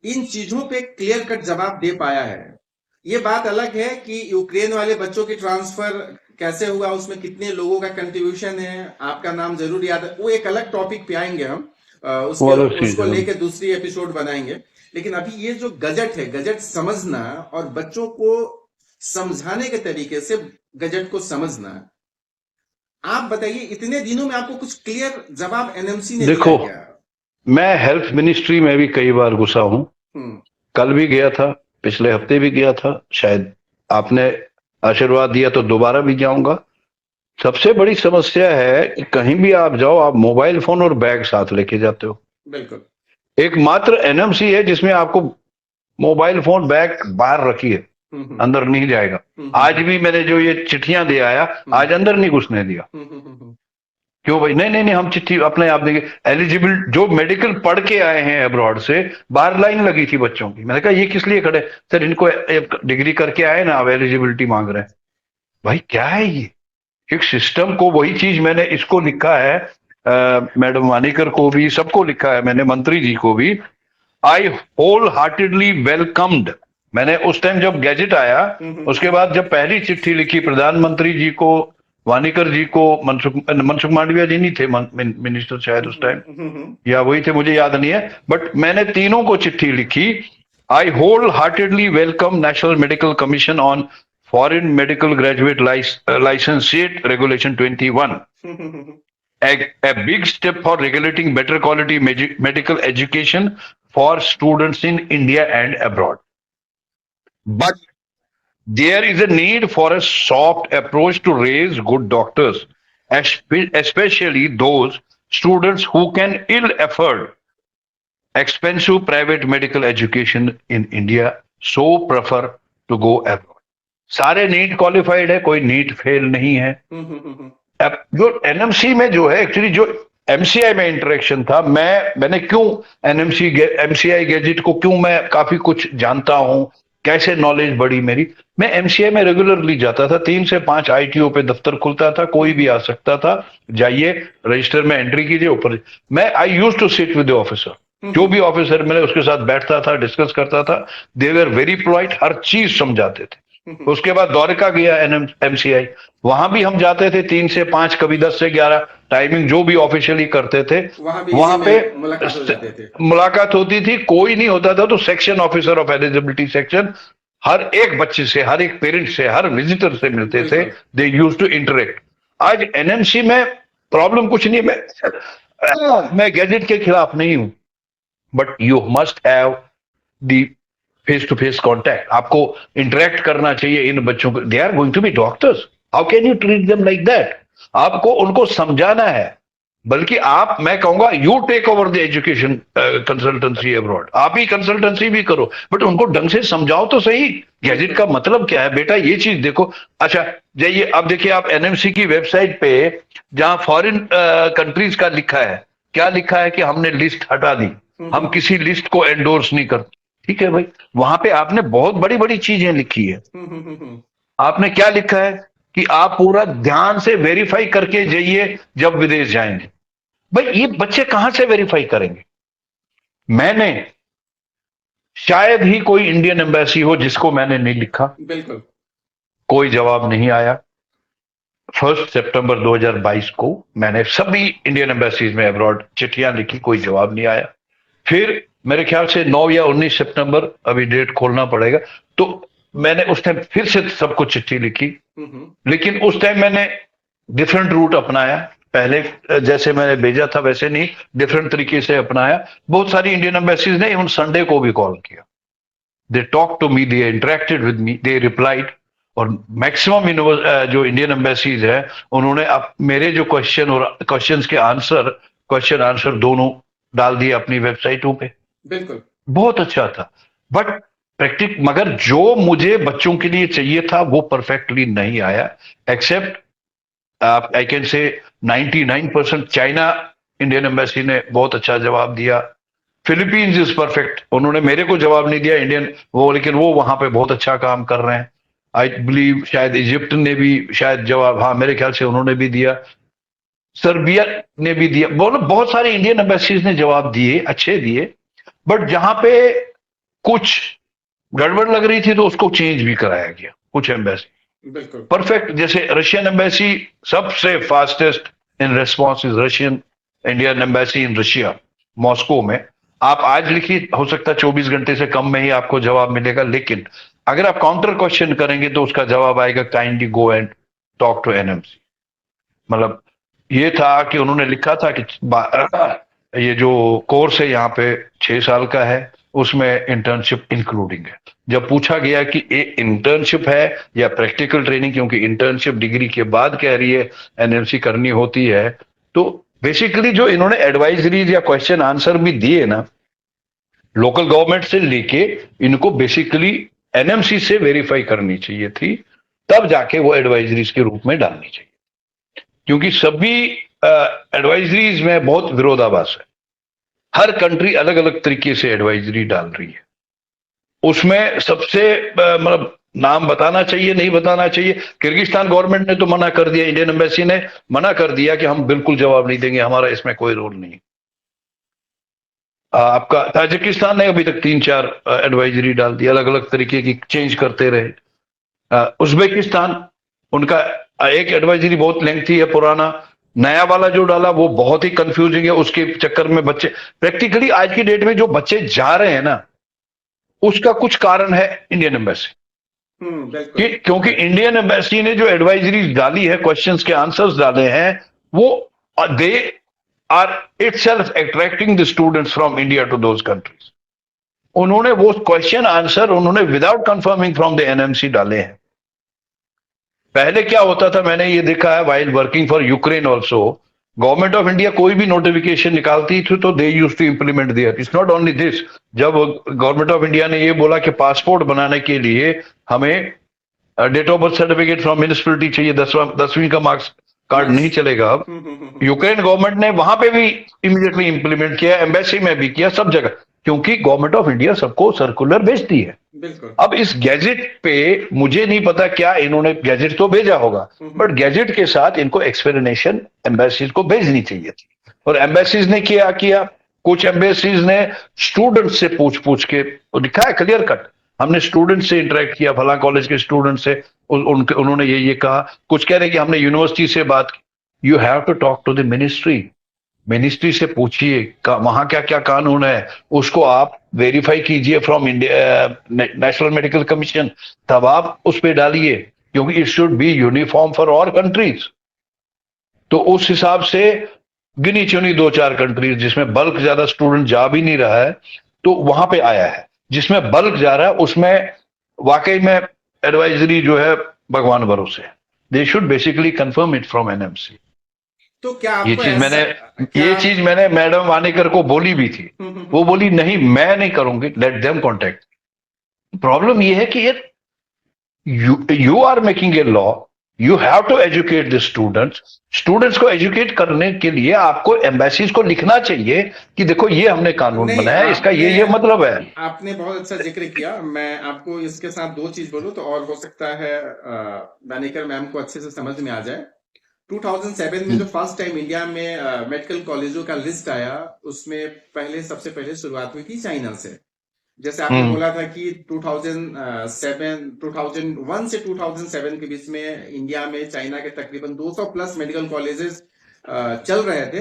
इन चीजों पे क्लियर कट जवाब दे पाया है? ये बात अलग है कि यूक्रेन वाले बच्चों की ट्रांसफर कैसे हुआ, उसमें कितने लोगों का कंट्रीब्यूशन है, आपका नाम जरूर याद है, वो एक अलग टॉपिक पे आएंगे हम, उसको लेके दूसरी एपिसोड बनाएंगे। लेकिन अभी ये जो गजट है, गजट समझना और बच्चों को समझाने के तरीके से गजट को समझना, आप बताइए इतने दिनों में आपको कुछ क्लियर जवाब एनएमसी ने देखो, दिया क्या? मैं हेल्थ मिनिस्ट्री में भी कई बार घुसा हूं, कल भी गया था, पिछले हफ्ते भी गया था, शायद आपने आशीर्वाद दिया तो दोबारा भी जाऊंगा। सबसे बड़ी समस्या है कि कहीं भी आप जाओ, आप मोबाइल फोन और बैग साथ लेके जाते हो। बिल्कुल। एकमात्र एनएमसी है जिसमें आपको मोबाइल फोन बैग बाहर रखिए, अंदर नहीं जाएगा। आज भी मैंने जो ये चिट्ठियां दे आया, आज अंदर नहीं घुसने दिया। क्यों भाई? नहीं नहीं नहीं, हम चिट्ठी अपने आप देंगे। एलिजिबल जो मेडिकल पढ़ के आए हैं अब्रॉड से, बाहर लाइन लगी थी बच्चों की। मैंने कहा ये किस लिए खड़े? सर इनको डिग्री करके आए ना, अब एलिजिबिलिटी मांग रहे हैं। भाई क्या है ये? एक सिस्टम को, वही चीज मैंने इसको लिखा है, मैडम वानिकर को भी, सबको लिखा है मैंने, मंत्री जी को भी। आई होल हार्टेडली वेलकम्ड। मैंने उस टाइम जब गैजेट आया, उसके बाद जब पहली चिट्ठी लिखी प्रधानमंत्री जी को, वानिकर जी को, मनसुख मांडविया जी नहीं थे मिनिस्टर शायद उस टाइम, या वही थे, मुझे याद नहीं है, बट मैंने तीनों को चिट्ठी लिखी। I wholeheartedly welcome National Medical Commission on foreign medical graduate licensate regulation 21, a big step for regulating better quality medical education for students in India and abroad. But there is a need for a soft approach to raise good doctors, especially those students who can ill afford expensive private medical education in India, so prefer to go abroad. सारे NEET qualified है, कोई NEET fail नहीं है। अब जो NMC में जो है, एक्चुअली जो एमसीआई में इंटरेक्शन था, मैंने क्यों एमसीआई गैजेट को क्यों मैं काफी कुछ जानता हूं, कैसे नॉलेज बढ़ी मेरी। मैं एमसीआई में रेगुलरली जाता था, 3 से 5 आईटीओ पे दफ्तर खुलता था, कोई भी आ सकता था, जाइए रजिस्टर में एंट्री कीजिए, ऊपर। मैं I use to sit with the officer, जो भी ऑफिसर मिले उसके साथ बैठता था, डिस्कस करता था। दे वर वेरी पोलाइट, हर चीज समझाते थे। उसके बाद द्वारका गया एमसीआई, वहां भी हम जाते थे 3 से 5, कभी 10 से 11, टाइमिंग जो भी ऑफिशियली करते थे, वहां पे मुलाकात होती थी। कोई नहीं होता था तो section officer of eligibility section हर एक बच्चे से, हर एक पेरेंट से, हर विजिटर से मिलते थे। They use to interact. आज एनएमसी में प्रॉब्लम कुछ नहीं है। मैं गैजेट के खिलाफ नहीं हूं, but you must have the face to face contact. आपको इंटरेक्ट करना चाहिए इन बच्चों को। They are going to be doctors, how can you treat them like that? आपको उनको समझाना है। बल्कि आप, मैं कहूंगा, you take over the education consultancy abroad, आप ही कंसल्टेंसी भी करो, बट उनको ढंग से समझाओ तो सही, गैजेट का मतलब क्या है बेटा, ये चीज देखो। अच्छा, जाइए अब देखिए आप एनएमसी की वेबसाइट पे, जहां फॉरेन कंट्रीज का लिखा है, क्या लिखा है कि हमने लिस्ट हटा दी, हम किसी लिस्ट को एंडोर्स नहीं करते। ठीक है भाई, वहां पे आपने बहुत बड़ी बड़ी चीजें लिखी है। आपने क्या लिखा है कि आप पूरा ध्यान से वेरीफाई करके जाइए जब विदेश जाएंगे। भाई ये बच्चे कहां से वेरीफाई करेंगे? मैंने, शायद ही कोई इंडियन एम्बेसी हो जिसको मैंने नहीं लिखा, बिल्कुल। कोई जवाब नहीं आया। 1 सितंबर 2022 को मैंने सभी इंडियन एम्बेसीज में अब्रॉड चिट्ठियां लिखी, कोई जवाब नहीं आया। फिर मेरे ख्याल से 9 या 19 सितंबर, अभी डेट खोलना पड़ेगा, तो मैंने उस टाइम फिर से सबको चिट्ठी लिखी। लेकिन उस टाइम मैंने डिफरेंट रूट अपनाया, पहले जैसे मैंने भेजा था वैसे नहीं, डिफरेंट तरीके से अपनाया। बहुत सारी इंडियन एम्बेसीज ने इवन संडे को भी कॉल किया, they talk to me, they interacted with me, they replied. और मैक्सिमम जो इंडियन एम्बेसीज है, उन्होंने अब मेरे जो क्वेश्चन और क्वेश्चंस के आंसर, क्वेश्चन आंसर दोनों डाल दिए अपनी वेबसाइटों पे। बिल्कुल। बहुत अच्छा था, बट प्रैक्टिक, मगर जो मुझे बच्चों के लिए चाहिए था वो परफेक्टली नहीं आया। Accept I can say 99% China Indian embassy ने बहुत अच्छा जवाब दिया। फिलीपींस इज परफेक्ट, उन्होंने मेरे को जवाब नहीं दिया इंडियन वो, लेकिन वो वहां पे बहुत अच्छा काम कर रहे हैं। आई बिलीव शायद इजिप्ट ने भी शायद जवाब, हाँ मेरे ख्याल से उन्होंने भी दिया। सर्बिया ने भी दिया। बहुत सारे इंडियन एम्बेसीज ने जवाब दिए, अच्छे दिए, बट जहां पे कुछ गड़बड़ लग रही थी तो उसको चेंज भी कराया गया। कुछ एम्बेसी बिल्कुल परफेक्ट, जैसे रशियन एम्बेसी सबसे fastest in response is Russian Indian embassy in Russia, Moscow में। आप आज लिखिए, हो सकता है 24 घंटे से कम में ही आपको जवाब मिलेगा, लेकिन अगर आप काउंटर क्वेश्चन करेंगे तो उसका जवाब आएगा, kindly go and talk to NMC. मतलब ये था कि उन्होंने लिखा था कि ये जो कोर्स है यहाँ पे 6 साल का है, उसमें इंटर्नशिप इंक्लूडिंग है। जब पूछा गया कि ये इंटर्नशिप है या प्रैक्टिकल ट्रेनिंग, क्योंकि इंटर्नशिप डिग्री के बाद कह रही है एनएमसी करनी होती है, तो बेसिकली जो इन्होंने एडवाइजरीज या क्वेश्चन आंसर भी दिए ना, लोकल गवर्नमेंट से लेके इनको बेसिकली एनएमसी से वेरीफाई करनी चाहिए थी, तब जाके वो एडवाइजरीज के रूप में डालनी चाहिए। क्योंकि सभी एडवाइजरीज में बहुत विरोधाभास है, हर कंट्री अलग अलग तरीके से एडवाइजरी डाल रही है। उसमें सबसे मतलब नाम बताना चाहिए नहीं बताना चाहिए, किर्गिस्तान गवर्नमेंट ने तो मना कर दिया, इंडियन एम्बेसी ने मना कर दिया कि हम बिल्कुल जवाब नहीं देंगे, हमारा इसमें कोई रोल नहीं। आपका ताजिकिस्तान ने अभी तक 3-4 एडवाइजरी डाल दी, अलग अलग तरीके की चेंज करते रहे। उज्बेकिस्तान, उनका एक एडवाइजरी बहुत लेंथी है, पुराना। नया वाला जो डाला वो बहुत ही कंफ्यूजिंग है, उसके चक्कर में बच्चे प्रैक्टिकली आज की डेट में जो बच्चे जा रहे हैं ना, उसका कुछ कारण है इंडियन एम्बेसी। क्योंकि इंडियन एम्बेसी ने जो एडवाइजरी डाली है, क्वेश्चंस के आंसर्स डाले हैं, वो they are itself attracting the students from India to those countries. उन्होंने वो क्वेश्चन आंसर उन्होंने without confirming from the NMC डाले हैं। पहले क्या होता था, मैंने ये देखा है while working for Ukraine also, government of India कोई भी नोटिफिकेशन निकालती थी तो they used to implement there. It's not only this, जब गवर्नमेंट ऑफ इंडिया ने ये बोला कि पासपोर्ट बनाने के लिए हमें date of birth certificate from municipality चाहिए, 10वीं का मार्क्स कार्ड नहीं चलेगा अब, यूक्रेन गवर्नमेंट ने वहां पे भी इमीडिएटली इंप्लीमेंट किया, एम्बेसी में भी किया, सब जगह, क्योंकि गवर्नमेंट ऑफ इंडिया सबको सर्कुलर भेजती है। अब इस गैजेट पे मुझे नहीं पता क्या इन्होंने, गैजेट तो भेजा होगा, बट गैजेट के साथ इनको एक्सप्लेनेशन एम्बेसीज को भेजनी चाहिए थी। और एम्बेसीज ने क्या किया, कुछ एम्बेसीज ने स्टूडेंट से पूछ पूछ के लिखा है क्लियर कट, हमने स्टूडेंट से इंटरेक्ट किया, फला कॉलेज के स्टूडेंट से, उन्होंने ये कहा। कुछ कह रहे हैं कि हमने यूनिवर्सिटी से बात की। You have to talk to the ministry, ministry से पूछिए वहां क्या क्या कानून है, उसको आप वेरीफाई कीजिए from India national Medical commission, तब आप उस पर डालिए, क्योंकि it should be uniform for all countries. तो उस हिसाब से गिनी चुनी 2-4 कंट्रीज जिसमें बल्क ज्यादा स्टूडेंट जा भी नहीं रहा है, तो वहां पे आया है। जिसमें बल्क जा रहा है उसमें वाकई में एडवाइजरी जो है भगवान भरोसे, they should basically confirm it from NMC. तो क्या ये आपको चीज ऐसा मैंने क्या ये चीज मैंने मैडम वानेकर को बोली भी थी। वो बोली नहीं मैं नहीं करूंगी, लेट देम कॉन्टेक्ट। प्रॉब्लम ये है कि ये you are making a law, you have to educate the students. Students को एजुकेट करने के लिए आपको एम्बेसीज को लिखना चाहिए कि देखो ये हमने कानून नहीं, बनाया है, इसका आपने ये मतलब है। आपने बहुत अच्छा जिक्र किया। मैं आपको इसके साथ दो चीज बोलूं तो और हो सकता है दानिकर मैम को अच्छे से समझ में आ जाए। 2007 में जो फर्स्ट टाइम इंडिया में मेडिकल कॉलेजों का लिस्ट आया, उसमें सबसे पहले शुरुआत हुई थी चाइना से। जैसे आपने हम्म, बोला था कि 2001 से 2007 के बीच में इंडिया में चाइना के तकरीबन 200 प्लस मेडिकल कॉलेजेस चल रहे थे,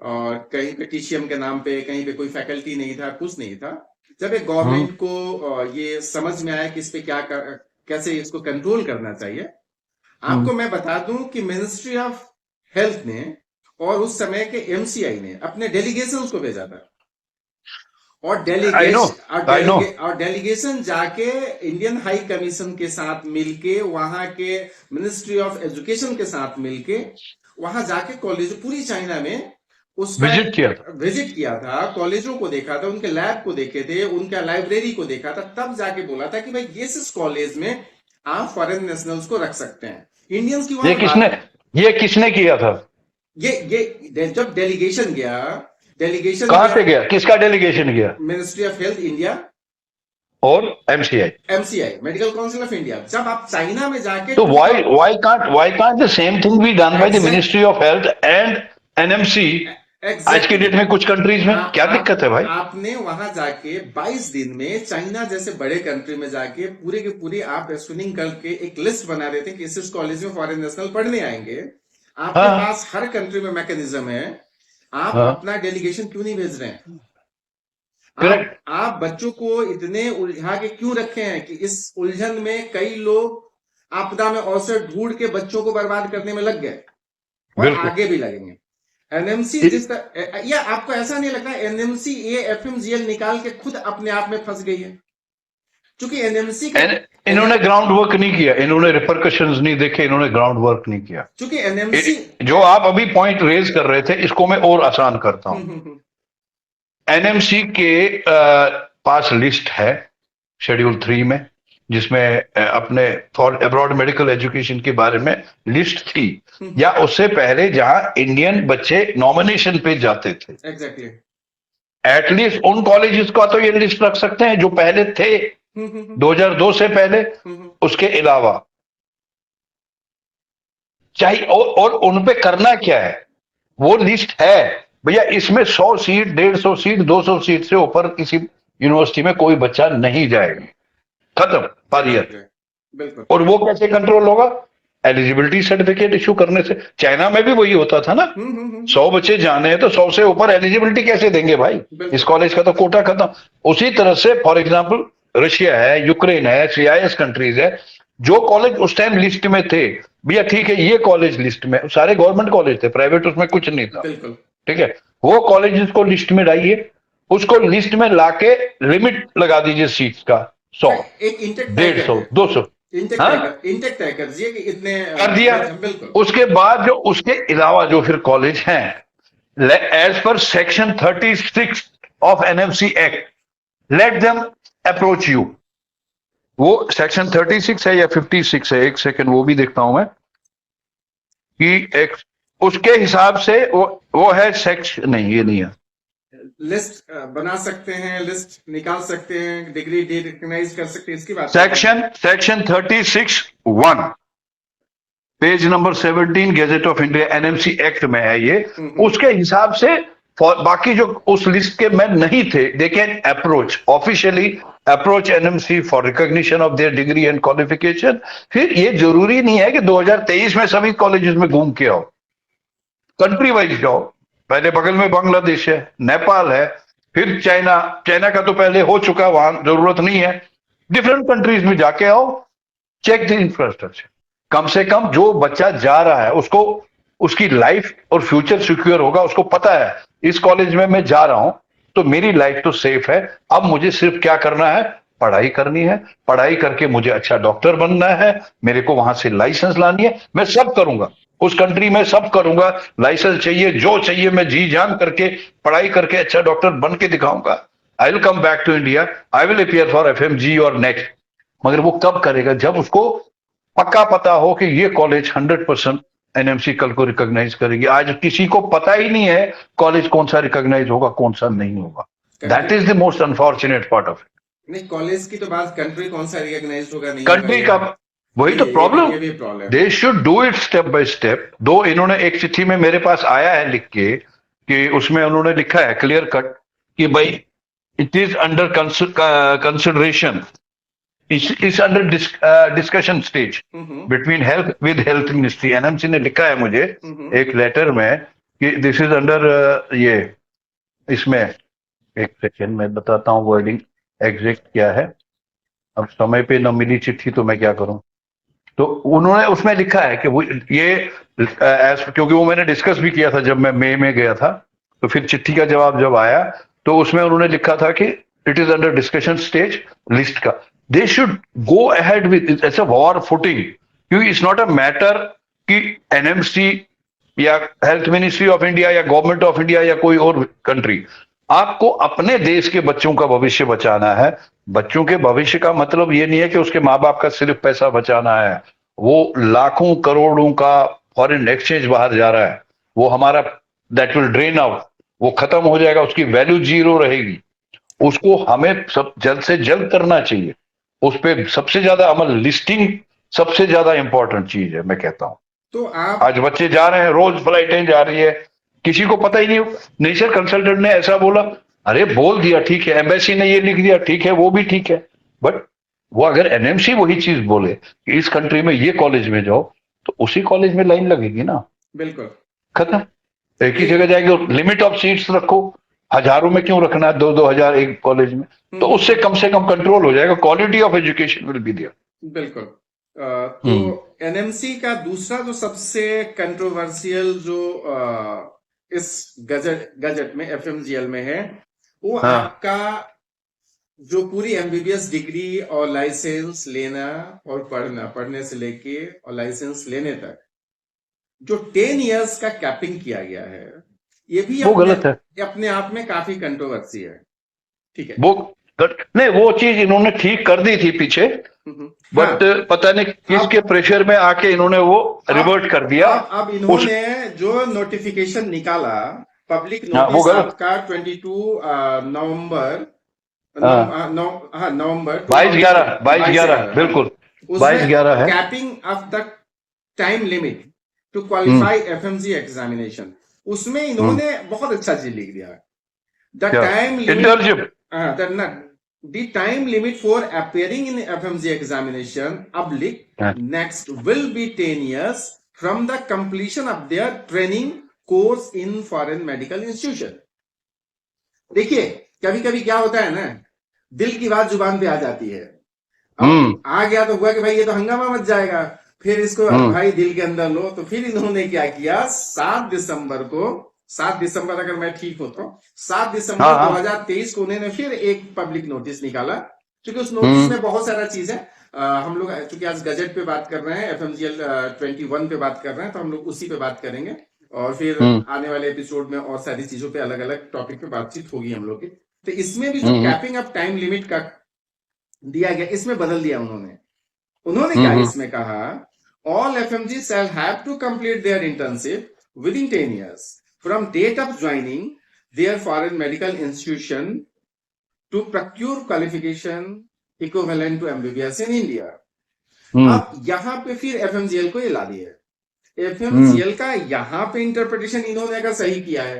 और कहीं पे टीसीएम के नाम पे, कहीं पे कोई फैकल्टी नहीं था, कुछ नहीं था। जब एक हम्म, गवर्नमेंट को ये समझ में आया कि इस पे कैसे इसको कंट्रोल करना चाहिए, हम्म। आपको मैं बता दूं कि मिनिस्ट्री ऑफ हेल्थ ने और उस समय के एमसीआई ने अपने डेलीगेशंस को भेजा था, और I know, I know. Delegation जाके इंडियन हाई कमीशन के साथ मिलके, वहां के मिनिस्ट्री ऑफ एजुकेशन के साथ मिलके, वहां जाके कॉलेज पूरी चाइना में उसका विजिट किया था। विजिट किया था, कॉलेजों को देखा था, उनके लैब को देखे थे, उनका लाइब्रेरी को देखा था, तब जाके बोला था कि भाई इस कॉलेज में आप फॉरेन नेशनल्स को रख सकते हैं। इंडियंस की ये वहां किसने बात, ये किसने किया था? जब डेलीगेशन कहां गया से गया, किसका डेलीगेशन गया? मिनिस्ट्री ऑफ हेल्थ इंडिया, और MCI. MCI medical council of India, जब आप चाइना में जाके तो why can't the same thing be done by the exact Ministry of Health and NMC? आज की एग्जैक्टली डेट में कुछ कंट्रीज में क्या दिक्कत है भाई? आपने वहां जाके 22 दिन में चाइना जैसे बड़े कंट्री में जाके पूरे के पूरी आप स्क्रीनिंग करके एक लिस्ट बना देते हैं कि इस कॉलेज में फॉरेन नेशनल पढ़ने आएंगे। आपके हाँ, पास हर कंट्री में मैकेनिज्म है, आप हाँ, अपना डेलीगेशन क्यों नहीं भेज रहे हैं? करेक्ट। आप बच्चों को इतने उलझा के क्यों रखे हैं कि इस उलझन में कई लोग आपदा में अवसर ढूंढ के बच्चों को बर्बाद करने में लग गए, और बिल्कुल। आगे भी लगेंगे। एनएमसी इ- जिस तरह, या आपको ऐसा नहीं लगता एनएमसी ये एफएमजीएल निकाल के खुद अपने आप में फंस गई है? क्योंकि एनएमसी के इन्होंने ग्राउंड वर्क नहीं किया, इन्होंने रिपरकशंस नहीं देखे, इन्होंने ग्राउंड वर्क नहीं किया। चूंकि एनएमसी जो आप अभी पॉइंट रेज कर रहे थे इसको मैं और आसान करता हूं। एनएमसी के पास लिस्ट है शेड्यूल 3 में, जिसमें अपने फॉर अब्रॉड मेडिकल एजुकेशन के बारे में लिस्ट थी, या उससे पहले जहां इंडियन बच्चे नॉमिनेशन पे जाते थे। एग्जैक्टली एटलीस्ट उन कॉलेजेस का तो ये लिस्ट रख सकते हैं जो पहले थे 2002 से पहले। उसके अलावा चाहिए, और उन पे करना क्या है, वो लिस्ट है भैया। इसमें 100 सीट, 150 सीट, 200 सीट से ऊपर किसी यूनिवर्सिटी में कोई बच्चा नहीं जाएगा, खत्म, पारियत। बिल्कुल और वो कैसे कंट्रोल होगा? एलिजिबिलिटी सर्टिफिकेट इशू करने से। चाइना में भी वही होता था ना, 100 बच्चे जाने हैं तो 100 से ऊपर एलिजिबिलिटी कैसे देंगे भाई? बिल्कुल। इस कॉलेज का तो कोटा खत्म। उसी तरह से फॉर एग्जांपल रशिया है, यूक्रेन है, सीआईएस कंट्रीज है, जो कॉलेज उस टाइम लिस्ट में थे, भैया ठीक है ये कॉलेज लिस्ट में, सारे गवर्नमेंट कॉलेज थे, प्राइवेट उसमें कुछ नहीं था, बिल्कुल ठीक है, वो कॉलेजेस को लिस्ट में डालिए, उसको लिस्ट में लाके लिमिट लगा दीजिए सीट्स का, 100, एक इंटेक 150, 200। इंटेक हाँ, इंटेक तय कर दिए कि इतने कर दिया। बिल्कुल उसके बाद जो उसके अलावा जो फिर कॉलेज हैं, as per section 36 of NMC act, let them approach you. वो सेक्शन 36 है या 56 है, एक सेकंड वो भी देखता हूं मैं, कि एक उसके हिसाब से वो है सेक्शन, नहीं ये नहीं है। लिस्ट बना सकते हैं, लिस्ट निकाल सकते हैं, डिग्री रिकॉग्नाइज कर सकते हैं, इसकी बात section 36(1), page number 17 gazette of India NMC act में है ये। उसके हिसाब से बाकी जो उस लिस्ट के में नहीं थे, they can approach officially, approach NMC for recognition of their degree and qualification. फिर ये जरूरी नहीं है कि 2023 में सभी कॉलेजेस में घूम के आओ, कंट्री वाइज जाओ। पहले बगल में बांग्लादेश है, नेपाल है, फिर चाइना का तो पहले हो चुका, वहां जरूरत नहीं है। डिफरेंट कंट्रीज में जाके आओ, चेक द इंफ्रास्ट्रक्चर। कम से कम जो बच्चा जा रहा है उसको उसकी लाइफ और फ्यूचर सिक्योर होगा, उसको पता है इस कॉलेज में मैं जा रहा हूं तो मेरी लाइफ तो सेफ है। अब मुझे सिर्फ क्या करना है, पढ़ाई करनी है, पढ़ाई करके मुझे अच्छा डॉक्टर बनना है, मेरे को वहां से लाइसेंस लानी है, मैं सब करूंगा उस कंट्री में, सब करूंगा, लाइसेंस चाहिए जो चाहिए, मैं जी जान करके पढ़ाई करके अच्छा डॉक्टर बन के दिखाऊंगा। I will come back to India, I will appear for FMG और नेक्स्ट। मगर वो कब करेगा, जब उसको पक्का पता हो कि ये कॉलेज 100% एनएमसी कल को रिकॉग्नाइज करेगी। आज किसी को पता ही नहीं है कॉलेज कौन सा रिकॉग्नाइज होगा कौन सा नहीं होगा। That country is the most unfortunate part of नहीं, कॉलेज की तो बात, कंट्री कौन सा रिकॉग्नाइज होगा नहीं इट। होगा कंट्री का वही तो प्रॉब्लम, ये भी प्रॉब्लम दे है। Should do it step by step. दो इन्होंने एक चिट्ठी में मेरे पास आया है लिख के कि उसमें उन्होंने लिखा है क्लियर कट कि भाई it is under consideration, is under discussion stage hmm between health with health ministry. NMC ने लिखा है मुझे हम्म एक लेटर में कि दिस इज अंडर ये, इसमें एक सेकेंड में बताता हूँ वर्डिंग एग्जैक्ट क्या है। अब समय पे न मिली चिट्ठी तो मैं क्या करूं। तो उन्होंने उसमें लिखा है कि वो ये क्योंकि वो मैंने डिस्कस भी किया था जब मैं मई में गया था, तो फिर चिट्ठी का जवाब जब आया तो उसमें उन्होंने लिखा था कि it is under discussion stage list का। They should go ahead with ऐसे वॉर फुटिंग, क्योंकि इट्स नॉट अ मैटर कि एनएमसी या हेल्थ मिनिस्ट्री ऑफ इंडिया या गवर्नमेंट ऑफ इंडिया या कोई और कंट्री, आपको अपने देश के बच्चों का भविष्य बचाना है। बच्चों के भविष्य का मतलब ये नहीं है कि उसके माँ बाप का सिर्फ पैसा बचाना है। वो लाखों करोड़ों का फॉरेन एक्सचेंज बाहर जा रहा है, वो हमारा दैट विल ड्रेन आउट, वो खत्म हो जाएगा, उसकी वैल्यू जीरो रहेगी। उसको हमें सब जल्द से जल्द करना चाहिए। उस पर सबसे ज्यादा अमल, लिस्टिंग सबसे ज्यादा इंपॉर्टेंट चीज है मैं कहता हूं। तो आप आज बच्चे जा रहे हैं, रोज फ्लाइटें जा रही है, किसी को पता ही नहीं। नेचर कंसल्टेंट ने ऐसा बोला, अरे बोल दिया ठीक है, एम्बेसी ने ये लिख दिया ठीक है, वो भी ठीक है, बट वो अगर एनएमसी वही चीज बोले कि इस कंट्री में ये कॉलेज में जाओ, तो उसी कॉलेज में लाइन लगेगी ना, बिल्कुल खत्म। एक ही ये जगह जाएंगे, लिमिट ऑफ सीट्स रखो, हजारों में क्यों रखना है, 2-2 हजार एक कॉलेज में, तो उससे कम से कम कंट्रोल हो जाएगा, quality of education will be there. बिल्कुल। तो एनएमसी का दूसरा जो सबसे कंट्रोवर्शियल जो इस गजट में एफएमजीएल में है, वो हाँ आपका जो पूरी एमबीबीएस डिग्री और लाइसेंस लेना और पढ़ने से लेके और लाइसेंस लेने तक जो 10 इयर्स का कैपिंग किया गया है, ये भी वो गलत है, अपने आप में काफी कंट्रोवर्सी है। ठीक है। वो नहीं, वो चीज इन्होंने ठीक कर दी थी पीछे, बट हाँ, पता नहीं किसके प्रेशर में आके इन्होंने वो रिवर्ट कर दिया। अब इन्होंने जो नोटिफिकेशन निकाला, पब्लिक वो नोटिस गलत। आपका 22 नवंबर हाँ नवंबर 22/11, 22/11 बिल्कुल, उसमें 22/11 है। Capping of the time limit to qualify FMG examination, उसमें इन्होंने बहुत अच्छा चीज लिख दिया। The time internship, the time limit for appearing in FMG examination next will be 10 years from the completion of their training course in foreign medical institution। देखिए, कभी कभी क्या होता है ना, दिल की बात जुबान पे आ जाती है। अब आ गया तो हुआ कि भाई ये तो हंगामा मच जाएगा, फिर इसको भाई दिल के अंदर लो। तो फिर इन्होंने क्या किया, 7 दिसंबर अगर मैं ठीक हूं तो 7 दिसंबर 2023 को उन्होंने फिर एक पब्लिक नोटिस निकाला, क्योंकि उस नोटिस में बहुत सारा चीज है। हम लोग चूंकि आज गजट पे बात कर रहे हैं, एफएमजीएल 21 पे बात कर रहे हैं, तो हम लोग उसी पे बात करेंगे और फिर आने वाले एपिसोड में और सारी चीजों पे अलग अलग टॉपिक पे बातचीत होगी हम लोग की। तो इसमें भी जो कैपिंग ऑफ टाइम लिमिट का दिया गया, इसमें बदल दिया उन्होंने क्या इसमें कहा, all FMG shall have to complete their internship within 10 years from date of joining their foreign medical institution to procure qualification equivalent to MBBS in India। अब यहां पे फिर एफएमजीएल को ये ला दिया है। एफएमजीएल का यहां पे इंटरप्रिटेशन इन्होंने अगर सही किया है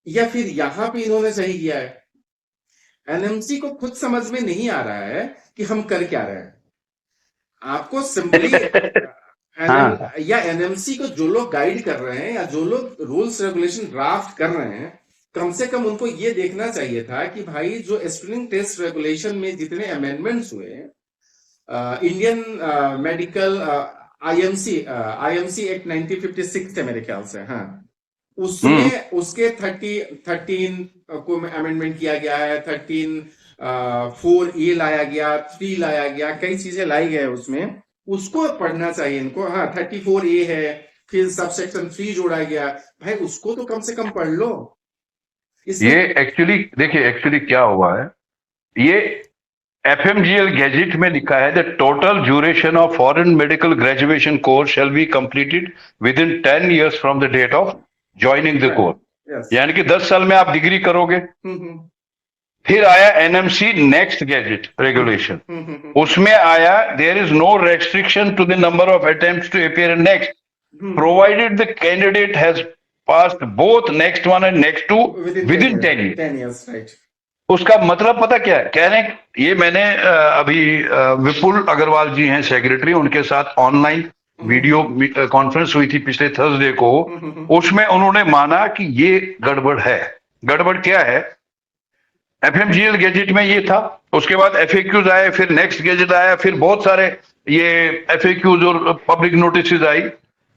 या फिर यहां पे इन्होंने सही किया है, एनएमसी को खुद समझ में नहीं आ रहा है कि हम कर क्या रहे हैं। आपको सिंपली या एनएमसी को जो लोग गाइड कर रहे हैं या जो लोग रूल्स रेगुलेशन ड्राफ्ट कर रहे हैं, कम से कम उनको ये देखना चाहिए था कि भाई जो स्क्रीनिंग टेस्ट रेगुलेशन में जितने अमेंडमेंट्स हुए, इंडियन मेडिकल आईएमसी एक्ट 1956 थे मेरे ख्याल से, हाँ। हम्म उसमें उसके 13 को अमेंडमेंट किया गया है, 4 ए लाया गया, 3 लाया गया, कई चीजें लाई गई उसमें। उसको पढ़ना चाहिए इनको। हाँ, 34 ए है, फिर सबसेक्शन 3 जोड़ा गया। भाई उसको तो कम से कम पढ़ लो। ये इसमें एक्चुअली देखिए, एक्चुअली क्या हुआ है, ये एफएमजीएल गैजेट में लिखा है the total duration of foreign medical graduation course shall be completed within 10 years from the date of joining the course. Yes. यानी कि 10 साल में आप डिग्री करोगे। फिर आया एनएमसी नेक्स्ट गैजेट रेगुलेशन, उसमें आया there is no restriction to the number of attempts to appear in NExT provided the candidate has passed both NExT one and NExT two within 10 years। 10 years, right. उसका मतलब पता क्या है, कह रहे हैं ये मैंने अभी विपुल अग्रवाल जी हैं सेक्रेटरी, उनके साथ ऑनलाइन वीडियो कॉन्फ्रेंस हुई थी पिछले थर्सडे को। उसमें उन्होंने माना कि ये गड़बड़ है। गड़बड़ क्या है, एफएमजीएल गैजेट में ये था, उसके बाद एफएक्यूज आए, फिर नेक्स्ट गैजेट आया, फिर बहुत सारे ये एफएक्यूज और पब्लिक नोटिस आई।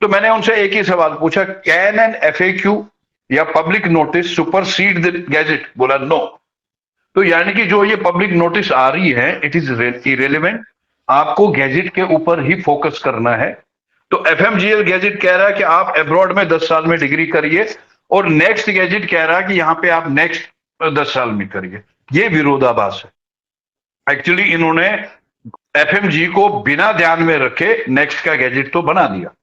तो मैंने उनसे एक ही सवाल पूछा, कैन एन एफएक्यू या public notice supersede the gadget? बोला नो। तो यानी कि जो ये पब्लिक नोटिस आ रही है इट इज इरेलीवेंट, आपको गैजेट के ऊपर ही फोकस करना है। तो एफएमजीएल गैजेट कह रहा है कि आप अब्रॉड में 10 साल में डिग्री करिए, और नेक्स्ट गैजेट कह रहा है कि यहां पे आप नेक्स्ट 10 साल में करिए। ये विरोधाभास है। एक्चुअली इन्होंने एफएमजी को बिना ध्यान में रखे नेक्स्ट का गैजेट तो बना दिया,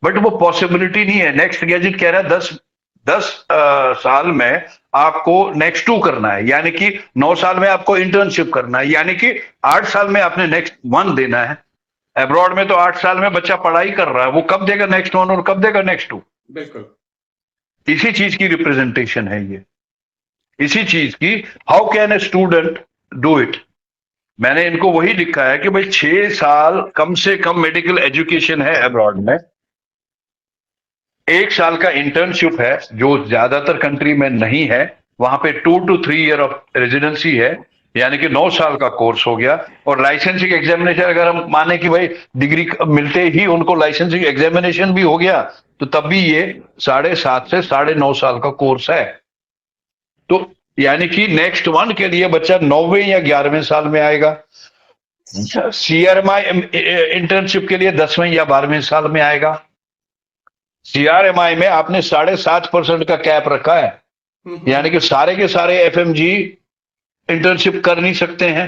बट वो पॉसिबिलिटी नहीं है। नेक्स्ट गैजेट कह रहा है 10 साल में आपको नेक्स्ट 2 करना है, यानी कि 9 साल में आपको इंटर्नशिप करना है, यानी कि 8 साल में आपने नेक्स्ट 1 देना है। अब्रॉड में तो 8 साल में बच्चा पढ़ाई कर रहा है, वो कब देगा नेक्स्ट 1 और कब देगा नेक्स्ट 2? बिल्कुल इसी चीज की रिप्रेजेंटेशन है ये, इसी चीज की। How can a student do it? मैंने इनको वही लिखा है कि भाई 6 साल कम से कम मेडिकल एजुकेशन है अब्रॉड में, 1 साल का इंटर्नशिप है जो ज्यादातर कंट्री में नहीं है, वहां पे 2 to 3 year ऑफ रेजिडेंसी है, यानी कि 9 साल का कोर्स हो गया। और लाइसेंसिंग एग्जामिनेशन अगर हम माने कि भाई डिग्री मिलते ही उनको लाइसेंसिंग एग्जामिनेशन भी हो गया, तो तब भी ये 7.5 से 9.5 साल का कोर्स है। तो यानी कि नेक्स्ट 1 के लिए बच्चा 9वें या 11वें साल में आएगा, सीआरएमआई इंटर्नशिप के लिए 10वें या 12वें साल में आएगा। सीआरएमआई में आपने 7.5% का कैप रखा है, यानी कि सारे के सारे एफएमजी इंटर्नशिप कर नहीं सकते हैं।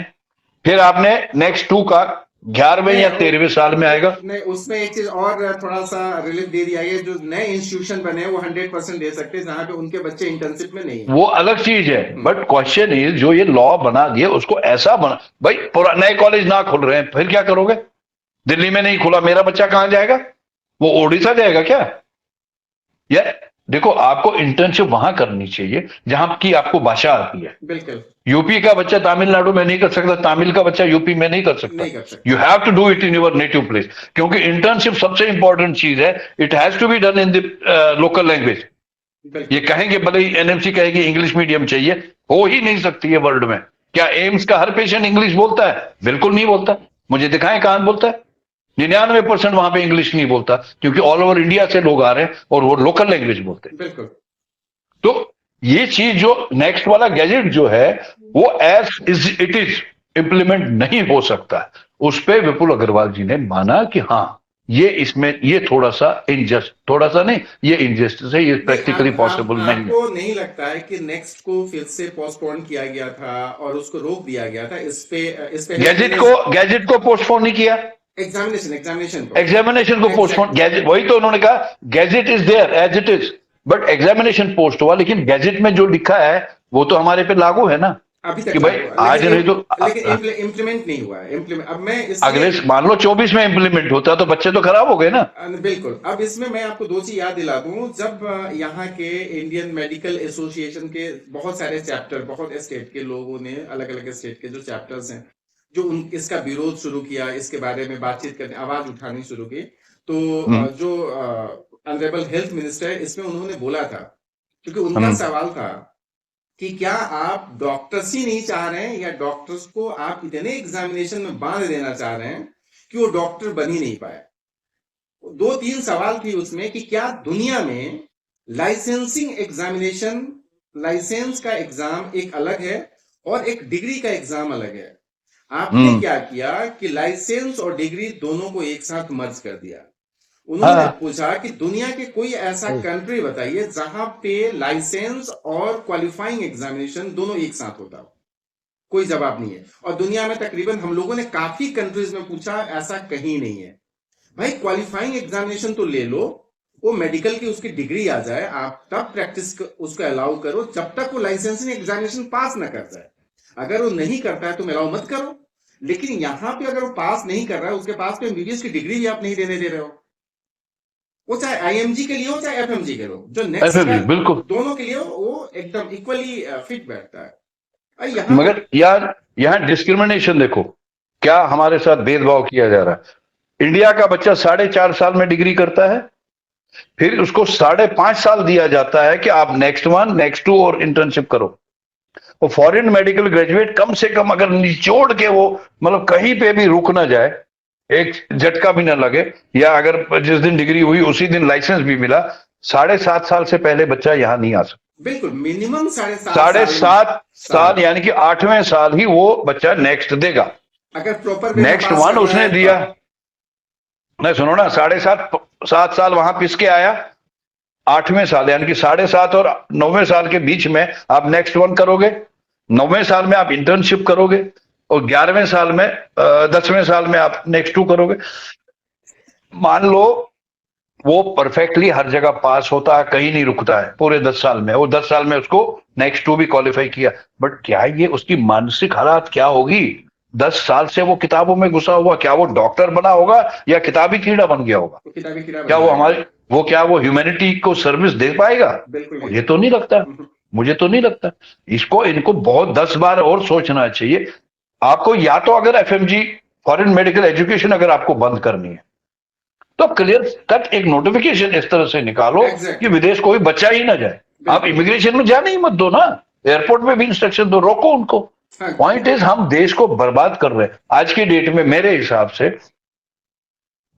फिर आपने नेक्स्ट 2 का 11वें या 13वें साल में आएगा। नहीं, उसमें एक चीज और थोड़ा सा रिलीफ दे दिया है, जो नए इंस्टीट्यूशन बने हैं वो 100% दे सकते हैं जहां पे उनके बच्चे इंटर्नशिप में नहीं है। वो अलग चीज है, बट क्वेश्चन इज जो ये लॉ बना दिया उसको ऐसा बना, भाई नए कॉलेज ना खुल रहे हैं फिर क्या करोगे? दिल्ली में नहीं खुला, मेरा बच्चा कहां जाएगा? वो ओडिशा जाएगा क्या? या देखो, आपको इंटर्नशिप वहां करनी चाहिए जहां की आपको भाषा आती है। बिल्कुल। यूपी का बच्चा तमिलनाडु में नहीं कर सकता, तमिल का बच्चा यूपी में नहीं कर सकता। You have to do it in your native place, क्योंकि इंटर्नशिप सबसे इंपॉर्टेंट चीज है। It has to be done in the local language. ये कहेंगे भले ही एनएमसी कहेगी इंग्लिश मीडियम चाहिए, हो ही नहीं सकती है वर्ल्ड में। क्या एम्स का हर पेशेंट इंग्लिश बोलता है? बिल्कुल नहीं बोलता। मुझे दिखाएं कहां बोलता है? 99% वहां पे इंग्लिश नहीं बोलता, क्योंकि ऑल ओवर इंडिया से लोग आ रहे हैं और वो लोकल लैंग्वेज बोलते हैं। बिल्कुल। तो ये चीज जो नेक्स्ट वाला गैजेट जो है वो एज इट इज इंप्लीमेंट नहीं हो सकता। उस पे विपुल अग्रवाल जी ने माना कि हाँ ये इसमें ये थोड़ा सा इनजस्ट, थोड़ा सा नहीं, ये इनजस्टिस है, ये प्रैक्टिकली पॉसिबल नहीं है। आपको नहीं लगता है कि नेक्स्ट को फिर से पोस्टपोन किया गया था और उसको रोक दिया गया था? इस पे गैजेट को पोस्टपोन नहीं किया, एग्जामिनेशन को पोस्टपोन। गैजेट वही तो उन्होंने कहा, gazette is there as it is, but examination post हुआ। लेकिन गैजेट में जो लिखा है वो तो हमारे पे लागू है ना, अभी तक कि भाई आज नहीं तो लेकिन इम्प्लीमेंट नहीं हुआ है। अब मैं अगले मान लो 24 में इम्प्लीमेंट होता तो बच्चे तो खराब हो गए ना। बिल्कुल। अब इसमें मैं आपको 2 चीज याद दिला दूं। जब यहाँ के इंडियन मेडिकल एसोसिएशन के बहुत सारे चैप्टर, बहुत स्टेट के लोगों ने, अलग अलग स्टेट के जो चैप्टर्स हैं, जो इसका विरोध शुरू किया, इसके बारे में बातचीत करने, आवाज उठानी शुरू की, तो जो ऑनरेबल हेल्थ मिनिस्टर है इसमें उन्होंने बोला था, क्योंकि उनका सवाल था कि क्या आप डॉक्टर्स ही नहीं चाह रहे हैं, या डॉक्टर्स को आप इतने एग्जामिनेशन में बांध देना चाह रहे हैं कि वो डॉक्टर बन ही नहीं पाए? 2-3 सवाल थी उसमें कि क्या दुनिया में लाइसेंसिंग एग्जामिनेशन, लाइसेंस का एग्जाम एक अलग है और एक डिग्री का एग्जाम अलग है। आपने हम्म। क्या किया कि लाइसेंस और डिग्री दोनों को एक साथ मर्ज कर दिया। उन्होंने हाँ। पूछा कि दुनिया के कोई ऐसा कंट्री बताइए जहां पे लाइसेंस और क्वालिफाइंग एग्जामिनेशन दोनों एक साथ होता हो। कोई जवाब नहीं है। और दुनिया में तकरीबन हम लोगों ने काफी कंट्रीज में पूछा, ऐसा कहीं नहीं है। भाई क्वालिफाइंग एग्जामिनेशन तो ले लो, वो मेडिकल की उसकी डिग्री आ जाए, आप तब प्रैक्टिस उसको अलाउ करो, जब तक वो लाइसेंसिंग एग्जामिनेशन पास ना कर जाए। अगर वो नहीं करता है तो अलाउ मत करो। लेकिन यहां पे अगर वो पास नहीं कर रहा है, उसके पास तो एमबीबीएस की डिग्री भी आप नहीं देने दे रहे हो, वो चाहे आईएमजी के लिए हो चाहे एफएमजी के लिए हो, जो नेक्स्ट FMG बिल्कुल। दोनों के लिए वो एकदम इक्वली फिट बैठता है। यहाँ पे मगर यार यहाँ डिस्क्रिमिनेशन देखो, क्या हमारे साथ भेदभाव किया जा रहा है। इंडिया का बच्चा 4.5 साल में डिग्री करता है, फिर उसको 5.5 साल दिया जाता है कि आप नेक्स्ट 1 नेक्स्ट 2 और इंटर्नशिप करो। वो फॉरेन मेडिकल ग्रेजुएट कम से कम अगर निचोड़ के वो मतलब कहीं पे भी रुक ना जाए, एक झटका भी ना लगे, या अगर जिस दिन डिग्री हुई उसी दिन लाइसेंस भी मिला, 7.5 साल से पहले बच्चा यहां नहीं आ सकता। बिल्कुल मिनिमम 7.5 साढ़े साल सात साल साल यानी कि 8वें साल ही वो बच्चा नेक्स्ट देगा। अगर प्रॉपर वे में नेक्स्ट पास 1 कर रहा उसने है दिया, तब। नहीं सुनो ना, 7.5 साल वहां पिस के आया, 8वें साल यानी कि 7.5 और 9वें साल के बीच में आप नेक्स्ट 1 करोगे, 9वें साल में आप इंटर्नशिप करोगे, और 11वें साल में 10वें साल में आप नेक्स्ट 2 करोगे। मान लो वो परफेक्टली हर जगह पास होता है, कहीं नहीं रुकता है पूरे 10 साल में, वो 10 साल में उसको नेक्स्ट 2 भी क्वालिफाई किया। बट क्या ये उसकी मानसिक हालात क्या होगी? 10 साल से वो किताबों में घुसा हुआ, क्या वो डॉक्टर बना होगा या किताबी कीड़ा बन गया होगा? तो किताबी कीड़ा क्या बन वो जाएगा। हमारे वो क्या वो ह्यूमैनिटी को सर्विस दे पाएगा? बिल्कुल नहीं मुझे दे तो नहीं लगता। पाएगा। मुझे तो नहीं लगता। इसको इनको बहुत 10 बार और सोचना चाहिए। आपको या तो अगर एफएमजी फॉरेन मेडिकल एजुकेशन अगर आपको बंद करनी है, तो आप क्लियर कट एक नोटिफिकेशन इस तरह से निकालो कि एग्जैक्टली। विदेश कोई बच्चा ही ना जाए। आप बिल्कुल। इमिग्रेशन में जाने ही मत दो ना, एयरपोर्ट में भी इंस्ट्रक्शन दो, रोको उनको। हाँ। पॉइंट इज हम देश को बर्बाद कर रहे हैं आज की डेट में। मेरे हिसाब से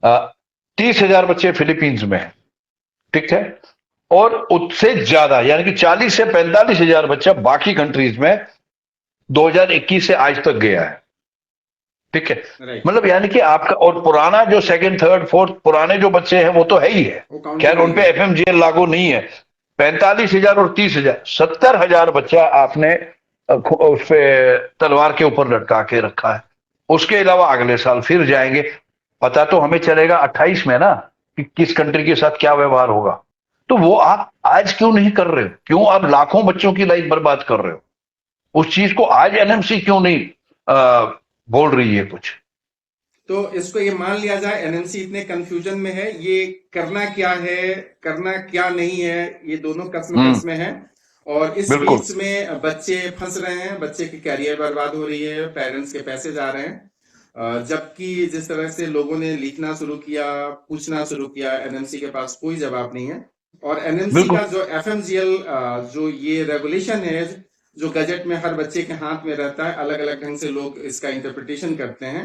30,000 बच्चे फिलीपींस में हैं, ठीक है, और उससे ज्यादा यानी कि 40 से 45,000 बच्चा बाकी कंट्रीज में 2021 से आज तक गया है, ठीक है। राइट। मतलब यानी कि आपका और पुराना जो सेकंड थर्ड फोर्थ पुराने जो बच्चे हैं वो तो है ही है, वो काउंट खैर उन नहीं पे है। एफएमजीएल लागू नहीं है। 45,000 और 30,000, 70,000 बच्चा आपने उस पे तलवार के ऊपर लटका के रखा है। उसके अलावा अगले साल फिर जाएंगे। पता तो हमें चलेगा 28 में ना कि किस कंट्री के साथ क्या व्यवहार होगा। तो वो आप आज क्यों नहीं कर रहे हो? क्यों आप लाखों बच्चों की लाइफ बर्बाद कर रहे हो? उस चीज को आज एनएमसी क्यों नहीं बोल रही है कुछ? तो इसको ये मान लिया जाए एनएमसी इतने कंफ्यूजन में है, ये करना क्या है, करना क्या नहीं है, ये दोनों कस्म में है। और इस बिल्कुल। बीच में बच्चे फंस रहे हैं, बच्चे की कैरियर बर्बाद हो रही है, पेरेंट्स के पैसे जा रहे हैं। जबकि जिस तरह से लोगों ने लिखना शुरू किया, पूछना शुरू किया, एनएमसी के पास कोई जवाब नहीं है। और एनएमसी बिल्कुल। का जो एफएमजीएल जो ये रेगुलेशन है, जो गजट में हर बच्चे के हाथ में रहता है, अलग अलग ढंग से लोग इसका इंटरप्रिटेशन करते हैं।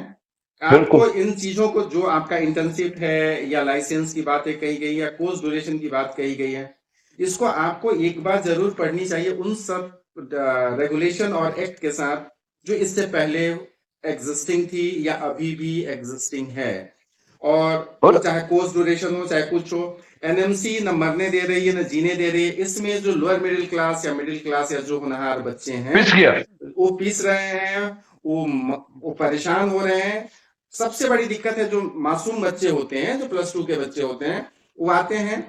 आपको बिल्कुल। इन चीजों को, जो आपका इंटर्नशिप है या लाइसेंस की बातें कही गई या कोर्स ड्यूरेशन की बात कही गई है, इसको आपको एक बार जरूर पढ़नी चाहिए उन सब रेगुलेशन और एक्ट के साथ जो इससे पहले एग्जिस्टिंग थी या अभी भी एग्जिस्टिंग है। और वो और चाहे कोर्स ड्यूरेशन हो चाहे कुछ हो, एनएमसी न मरने दे रही है न जीने दे रही है। इसमें जो लोअर मिडिल क्लास या मिडिल क्लास या जो होनहार बच्चे हैं पिस गया। वो पीस रहे हैं, वो परेशान हो रहे हैं। सबसे बड़ी दिक्कत है जो मासूम बच्चे होते हैं, जो +2 के बच्चे होते हैं, वो आते हैं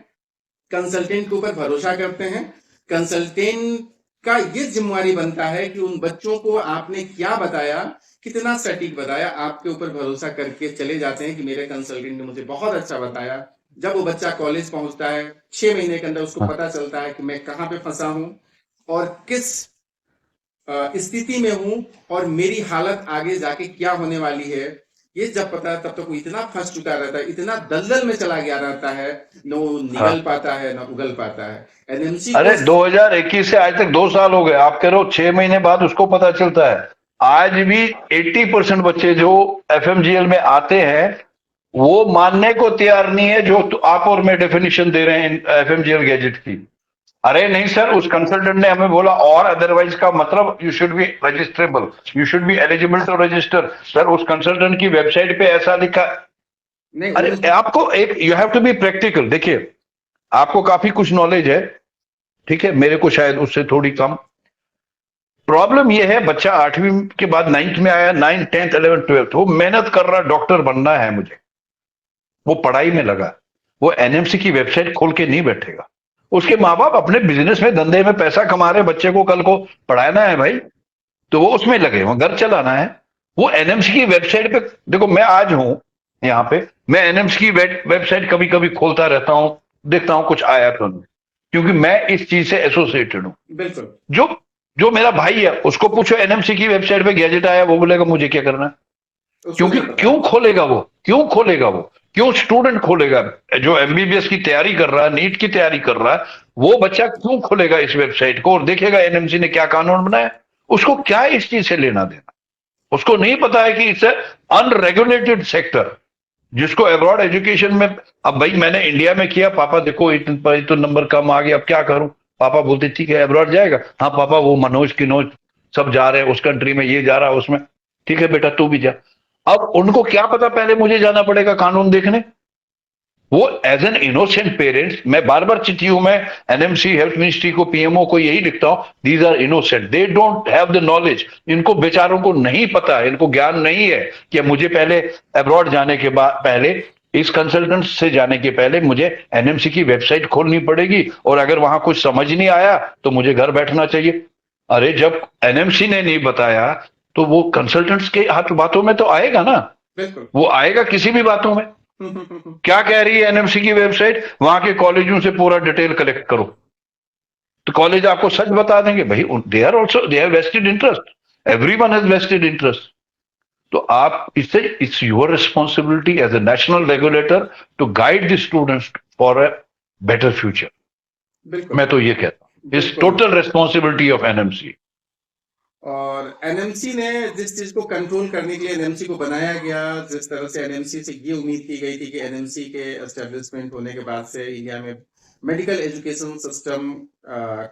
कंसल्टेंट के ऊपर भरोसा करते हैं। कंसल्टेंट का ये जिम्मेवारी बनता है कि उन बच्चों को आपने क्या बताया, कितना सटीक बताया, आपके ऊपर भरोसा करके चले जाते हैं कि मेरे कंसल्टेंट ने मुझे बहुत अच्छा बताया। जब वो बच्चा कॉलेज पहुंचता है, 6 महीने के अंदर उसको पता चलता है कि मैं कहाँ पे फंसा हूं और किस स्थिति में हूं और मेरी हालत आगे जाके क्या होने वाली है, ये जब पता है तब तक वो इतना फंस चुका रहता है, इतना दलदल में चला गया रहता है, न वो निगल हाँ। पाता है न उगल पाता है। एनएमसी अरे को 2021 से आज तक 2 साल हो गए, आप कह रहे हो 6 महीने बाद उसको पता चलता है। आज भी 80% बच्चे जो एफएमजीएल में आते हैं वो मानने को तैयार नहीं है जो आप और मैं डेफिनेशन दे रहे हैं एफएमजीएल गैजेट की। अरे नहीं सर, उस कंसल्टेंट ने हमें बोला और अदरवाइज का मतलब you should be registrable, you should be eligible to register. Sir उस कंसल्टेंट की वेबसाइट पे ऐसा लिखा। नहीं अरे आपको एक, you have to be practical. देखिए आपको काफी कुछ नॉलेज है, ठीक है, मेरे को शायद उससे थोड़ी कम। प्रॉब्लम यह है, बच्चा 8वीं के बाद 9th में आया, 9th 10th 11th 12th, वो मेहनत कर रहा, डॉक्टर बनना है मुझे, वो पढ़ाई में लगा, वो एनएमसी की वेबसाइट खोल के नहीं बैठेगा। उसके माँ बाप अपने बिजनेस में, धंधे में पैसा कमा रहे, बच्चे को कल को पढ़ाना है भाई, तो वो उसमें लगे, वो घर चलाना है। वो एनएमसी की वेबसाइट पे, देखो मैं आज हूं यहाँ पे, मैं एनएमसी की वेबसाइट कभी कभी खोलता रहता हूं, देखता हूं कुछ आया तो नहीं, क्योंकि मैं इस चीज से एसोसिएटेड हूं। बिल्कुल। जो जो मेरा भाई है उसको पूछो एनएमसी की वेबसाइट पे गैजेट आया, वो बोलेगा मुझे क्या करना है। उसको क्योंकि नहीं पता। क्यों खोलेगा वो, क्यों खोलेगा वो, क्यों स्टूडेंट खोलेगा जो एमबीबीएस की तैयारी कर रहा है, नीट की तैयारी कर रहा है, वो बच्चा क्यों खोलेगा इस वेबसाइट को और देखेगा एनएमसी ने क्या कानून बनाया। उसको क्या इस चीज से लेना देना, उसको नहीं पता है कि इट्स अनरेगुलेटेड सेक्टर, जिसको अब्रॉड एजुकेशन में। अब भाई मैंने इंडिया में किया, पापा देखो इतने तो नंबर कम आ गया, अब क्या करूं। पापा बोलते ठीक है अब्रॉड जाएगा, हाँ पापा वो मनोज किनोज सब जा रहे हैं उस कंट्री में, ये जा रहा है उसमें, ठीक है बेटा तू भी जा। अब उनको क्या पता, पहले मुझे जाना पड़ेगा कानून देखने। वो एज एन इनोसेंट पेरेंट्स, मैं बार बार चिट्ठियों में एनएमसी, हेल्थ मिनिस्ट्री को, पीएमओ को यही लिखता हूं, these are innocent, they don't have the knowledge. इनको बेचारों को नहीं पता है, इनको ज्ञान नहीं है कि मुझे पहले अब्रॉड जाने के बाद, पहले इस कंसल्टेंट से जाने के पहले मुझे एनएमसी की वेबसाइट खोलनी पड़ेगी, और अगर वहां कुछ समझ नहीं आया तो मुझे घर बैठना चाहिए। अरे जब एनएमसी ने नहीं बताया तो वो कंसल्टेंट्स के हाथ बातों में तो आएगा ना, बिल्कुल। वो आएगा किसी भी बातों में। क्या कह रही है एनएमसी की वेबसाइट, वहां के कॉलेजों से पूरा डिटेल कलेक्ट करो, तो कॉलेज आपको सच बता देंगे भाई, they are also, they have vested interest, everyone has vested interest. तो आप इससे, it's your responsibility as a national regulator to guide the students for a better future. बिल्कुल। मैं तो ये कहता हूं, इट्स बिल्कुल। Total responsibility of NMC. और एनएमसी ने जिस चीज को कंट्रोल करने के लिए एनएमसी को बनाया गया, जिस तरह से एनएमसी से ये उम्मीद की गई थी कि एनएमसी के एस्टेब्लिशमेंट होने के बाद से इंडिया में मेडिकल एजुकेशन सिस्टम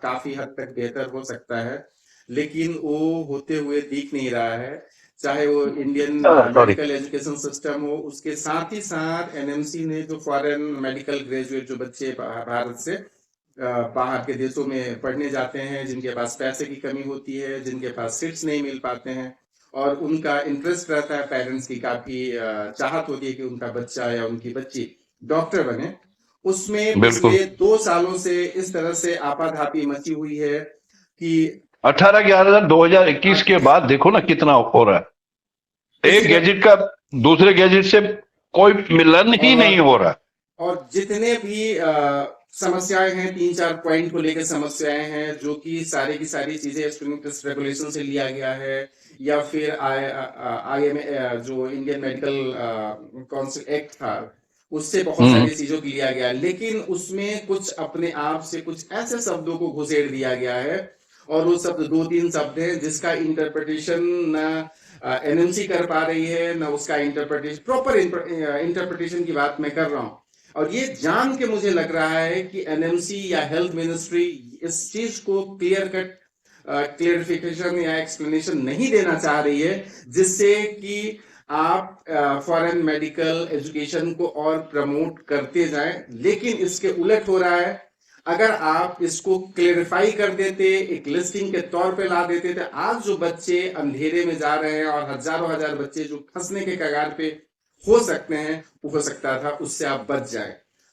काफी हद तक बेहतर हो सकता है, लेकिन वो होते हुए दिख नहीं रहा है। चाहे वो Indian sorry, medical education system हो, उसके साथ ही साथ एनएमसी ने जो फॉरेन मेडिकल ग्रेजुएट जो बच्चे भारत से बाहर के देशों में पढ़ने जाते हैं, जिनके पास पैसे की कमी होती है, जिनके पास सीट्स नहीं मिल पाते हैं, और उनका इंटरेस्ट रहता है, पेरेंट्स की काफी चाहत होती है कि उनका बच्चा या उनकी बच्ची डॉक्टर बने, उसमें बिल्कुल। पिछले 2 सालों से इस तरह से आपाधापी मची हुई है कि 18/11/2021 के बाद देखो ना कितना हो रहा है, एक पिछले गैजेट का दूसरे गैजेट से कोई मिलन ही नहीं और हो रहा। और जितने भी समस्याएं हैं, 3-4 पॉइंट को लेकर समस्याएं हैं, जो कि सारी की सारी चीजें स्टूडेंट रेगुलेशन से लिया गया है, या फिर आई जो इंडियन मेडिकल काउंसिल एक्ट था, उससे बहुत हम्म। सारी चीजों को लिया गया, लेकिन उसमें कुछ अपने आप से कुछ ऐसे शब्दों को घुसेड़ दिया गया है, और वो शब्द 2-3 शब्द हैं जिसका इंटरप्रिटेशन ना एनएमसी कर पा रही है, ना उसका इंटरप्रिटेशन, प्रॉपर इंटरप्रिटेशन की बात मैं कर रहा हूं। और ये जान के मुझे लग रहा है कि एनएमसी या हेल्थ मिनिस्ट्री इस चीज को क्लियर कट क्लियरिफिकेशन या एक्सप्लेनेशन नहीं देना चाह रही है, जिससे कि आप फॉरेन मेडिकल एजुकेशन को और प्रमोट करते जाएं, लेकिन इसके उलट हो रहा है। अगर आप इसको क्लेरिफाई कर देते, एक लिस्टिंग के तौर पे ला देते, तो आज जो बच्चे अंधेरे में जा रहे हैं और हजारों हजार बच्चे जो फंसने के कगार पे हो सकते हैं, वो हो सकता था उससे आप बच जाए।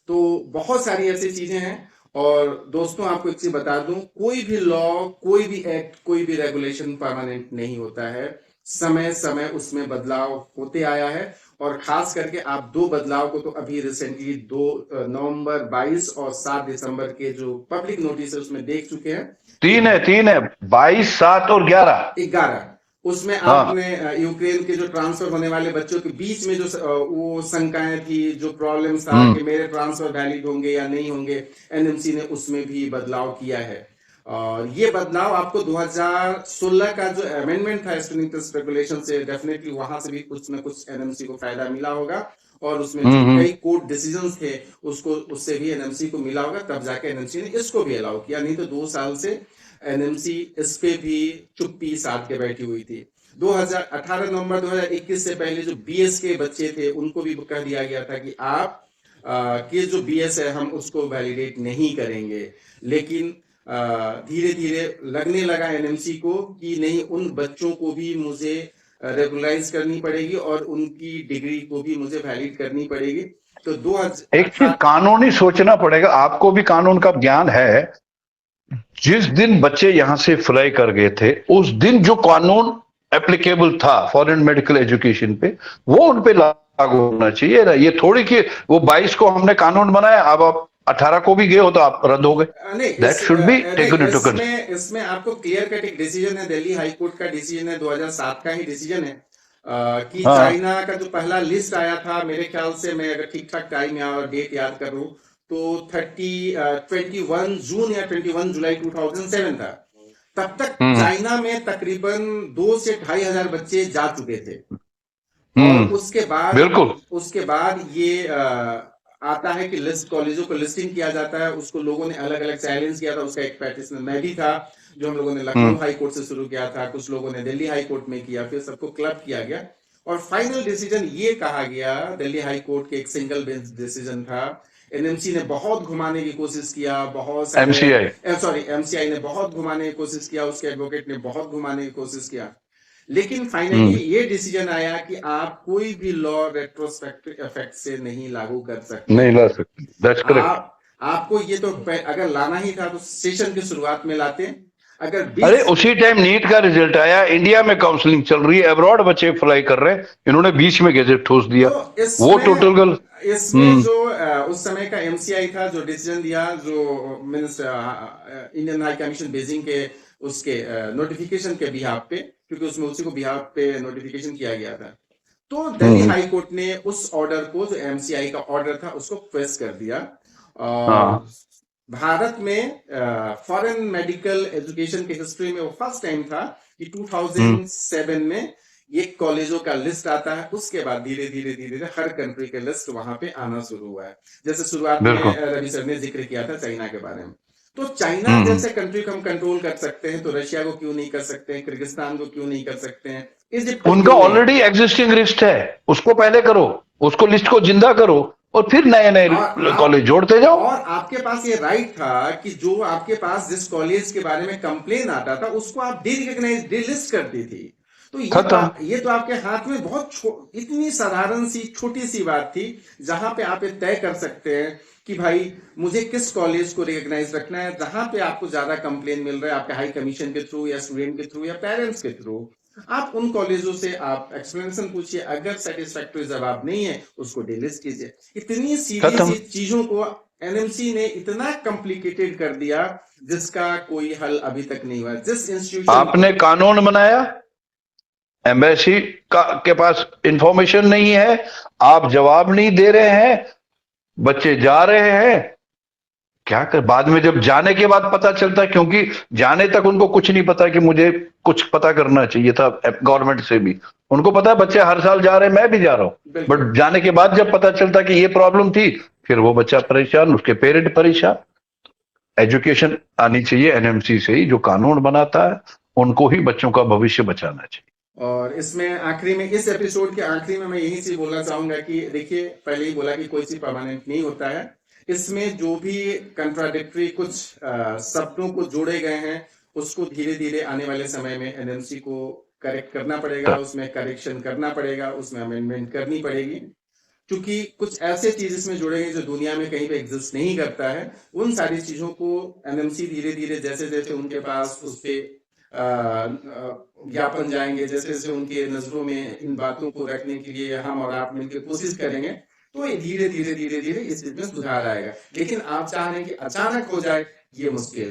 तो बहुत सारी ऐसी चीजें हैं। और दोस्तों आपको एक चीज बता दूं, कोई भी लॉ, कोई भी एक्ट, कोई भी रेगुलेशन परमानेंट नहीं होता है, समय समय उसमें बदलाव होते आया है। और खास करके आप 2 बदलाव को तो अभी रिसेंटली 2 नवंबर 22 और 7 दिसंबर के जो पब्लिक नोटिस है उसमें देख चुके हैं। तीन है 22, 7 और 11। 11 उसमें हाँ। आपने यूक्रेन के जो ट्रांसफर होने वाले बच्चों के बीच में जो वो शंकाएं थी, जो प्रॉब्लम्स था कि मेरे ट्रांसफर वैलिड होंगे या नहीं होंगे, एनएमसी ने उसमें भी बदलाव किया है। और ये बदलाव आपको 2016 का जो अमेंडमेंट था स्क्रीनिंग टेस्ट रेगुलेशन से, डेफिनेटली वहां से भी कुछ ना कुछ एनएमसी को फायदा मिला होगा, और उसमें जो हम्म। कई कोर्ट डिसीजंस थे उसको उससे भी एनएमसी को मिला होगा, तब जाके एनएमसी ने इसको भी अलाउ किया। नहीं तो 2 साल से एनएमसी इस पे भी चुप्पी साध के बैठी हुई थी। 2018 नवंबर 2021 से पहले जो बीएस के बच्चे थे उनको भी कह दिया गया था कि आप कि जो बीएस है हम उसको वैलिडेट नहीं करेंगे, लेकिन धीरे धीरे लगने लगा एनएमसी को कि नहीं, उन बच्चों को भी मुझे रेगुलराइज करनी पड़ेगी और उनकी डिग्री को भी मुझे वैलिड करनी पड़ेगी। तो एक चीज 2018 कानूनी सोचना पड़ेगा, आपको भी कानून का ज्ञान है। जिस दिन बच्चे यहां से फ्लाई कर गए थे उस दिन जो कानून एप्लीकेबल था फॉरेन मेडिकल एजुकेशन पे, वो उन पे लागू होना चाहिए ना। ये थोड़ी कि वो 22 को हमने कानून बनाया, अब आप 18 को भी गए हो तो आप रद्द हो गए। नहीं, that should be taken into consideration. इसमें आपको क्लियर कट एक डिसीजन है, दिल्ली हाई कोर्ट का डिसीजन है, 2007 का ही डिसीजन है, कि हाँ चाइना का जो पहला लिस्ट आया था, मेरे ख्याल से मैं अगर ठीक ठाक टाइम या डेट याद करूं तो 21 जून या 21 जुलाई 2007 था। तब तक चाइना में तकरीबन 2 से 2,500 बच्चे जा चुके थे, और बिल्कुल। उसके बाद ये आता है कि लिस्ट कॉलेजों को लिस्टिंग किया जाता है, उसको लोगों ने अलग अलग चैलेंज किया था, उसका एक प्रैक्टिस में मैं भी था, जो हम लोगों ने लखनऊ हाई कोर्ट से शुरू किया था, कुछ लोगों ने दिल्ली हाई कोर्ट में किया, फिर सबको क्लब किया गया, और फाइनल डिसीजन ये कहा गया, दिल्ली हाई कोर्ट के एक सिंगल बेंच डिसीजन था। एनएमसी ने बहुत घुमाने की कोशिश किया, बहुत सारे एमसीआई ने बहुत घुमाने की कोशिश किया, उसके एडवोकेट ने बहुत घुमाने की कोशिश किया, लेकिन फाइनली ये डिसीजन आया कि आप कोई भी लॉ रेट्रोस्पेक्टिव इफेक्ट से नहीं लागू कर सकते, नहीं ला सकते। That's correct. आपको ये तो अगर लाना ही था तो सेशन की शुरुआत में लाते। अगर अरे उसी टाइम नीट का रिजल्ट आया, इंडिया में काउंसलिंग चल रही है, अब्रॉड बच्चे फ्लाई कर रहे हैं, इन्होंने बीच में गैजेट ठोस दिया, तो वो टोटल गलत। इसमें जो उस समय का एमसीआई था जो डिसीजन दिया, जो minister Indian high commission Beijing के उसके नोटिफिकेशन के बिहाफ पे, क्योंकि उसमें उसी को बिहाफ पे नोटिफिकेशन किया गया था, तो दिल्ली हाई कोर्ट ने उस ऑर्डर को, जो एमसीआई का ऑर्डर था, उसको क्वेश कर दिया। और भारत में फॉरेन मेडिकल एजुकेशन के हिस्ट्री में वो फर्स्ट टाइम था कि 2007 में ये कॉलेजों का लिस्ट आता है, उसके बाद धीरे धीरे धीरे धीरे हर कंट्री के लिस्ट वहां पे आना शुरू हुआ है। जैसे शुरुआत में रवि सर ने जिक्र किया था चाइना के बारे में, तो चाइना जैसे कंट्री को हम कंट्रोल कर सकते हैं, तो रशिया को क्यों नहीं कर सकते हैं, किर्गिस्तान को क्यों नहीं कर सकते हैं, इजिप्ट को उनका ऑलरेडी एग्जिस्टिंग लिस्ट है, उसको पहले करो, उसको लिस्ट को जिंदा करो, और फिर नए नए कॉलेज जोड़ते जाओ। और आपके पास ये राइट था कि जो आपके पास जिस कॉलेज के बारे में कंप्लेन आता था उसको आप डिरिकॉग्नाइज, डिलिस्ट करती थी। तो ये तो आपके हाथ में बहुत इतनी साधारण सी छोटी सी बात थी, जहां पे आप ये तय कर सकते हैं कि भाई मुझे किस कॉलेज को रिकॉग्नाइज रखना है, जहां पे आपको ज्यादा कंप्लेन मिल रहा है, आपके हाई कमीशन के थ्रू या स्टूडेंट के थ्रू या पेरेंट्स के थ्रू, आप उन कॉलेजों से आप एक्सप्लेनेशन पूछिए, अगर सेटिस्फैक्टरी जवाब नहीं है उसको डिलिस्ट कीजिए। इतनी सीधी सी चीजों को एनएमसी ने इतना कॉम्प्लिकेटेड कर दिया जिसका कोई हल अभी तक नहीं हुआ। जिस इंस्टीट्यूशन आपने कानून बनाया, एम्बेसी के पास इंफॉर्मेशन नहीं है, आप जवाब नहीं दे रहे हैं, बच्चे जा रहे हैं, क्या कर, बाद में जब जाने के बाद पता चलता है, क्योंकि जाने तक उनको कुछ नहीं पता कि मुझे कुछ पता करना चाहिए था गवर्नमेंट से भी। उनको पता है बच्चे हर साल जा रहे हैं, मैं भी जा रहा हूं, बट जाने के बाद जब पता चलता कि ये प्रॉब्लम थी, फिर वो बच्चा परेशान, उसके पेरेंट परेशान। एजुकेशन आनी चाहिए एनएमसी से ही, जो कानून बनाता है उनको ही बच्चों का भविष्य बचाना चाहिए। और इसमें आखिरी में, इस एपिसोड के आखिरी में मैं यही चीज बोलना चाहूंगा कि देखिए, पहले ही बोला कि कोई चीज परमानेंट नहीं होता है। इसमें जो भी कंट्राडिक्टरी कुछ शब्दों को जोड़े गए हैं, उसको धीरे धीरे आने वाले समय में एनएमसी को करेक्ट करना पड़ेगा, उसमें करेक्शन करना पड़ेगा, उसमें अमेंडमेंट करनी पड़ेगी, क्योंकि कुछ ऐसे चीज इसमें जुड़े हैं जो दुनिया में कहीं पे एग्जिस्ट नहीं करता है। उन सारी चीजों को एनएमसी धीरे धीरे, जैसे जैसे उनके पास उस पे ज्ञापन जाएंगे, जैसे जैसे उनके नजरों में इन बातों को रखने के लिए हम और आप मिलकर कोशिश करेंगे, तो ये धीरे धीरे धीरे धीरे इस चीज में सुधार आएगा। लेकिन आप चाह रहे हैं कि अचानक हो जाए, ये मुश्किल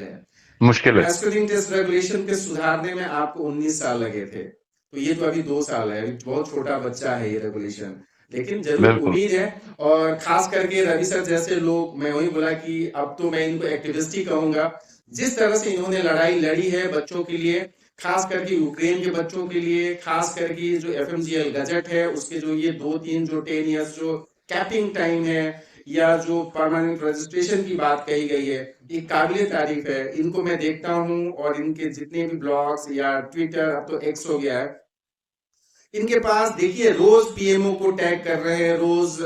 है। स्क्रीनिंग टेस्ट रेगुलेशन के सुधारने में आपको 19 साल लगे थे, तो ये तो अभी 2 साल है, बहुत छोटा बच्चा है ये रेगुलेशन। लेकिन जरूर बिल्कुल। उम्मीद है। और खास करके रवि सर जैसे लोग, मैं वही बोला कि अब तो मैं इनको एक्टिविस्ट ही कहूंगा। जिस तरह से इन्होंने लड़ाई लड़ी है बच्चों के लिए, खास करके यूक्रेन के बच्चों के लिए, खास करके जो एफएमजीएल गजट है उसके जो ये 2-3 जो 10 ईयर्स जो कैपिंग टाइम है, या जो परमानेंट रजिस्ट्रेशन की बात कही गई है, ये काबिले तारीफ है। इनको मैं देखता हूँ और इनके जितने भी ब्लॉग्स या ट्विटर, अब तो एक्स हो गया है, इनके पास देखिए रोज पीएमओ को टैग कर रहे हैं, रोज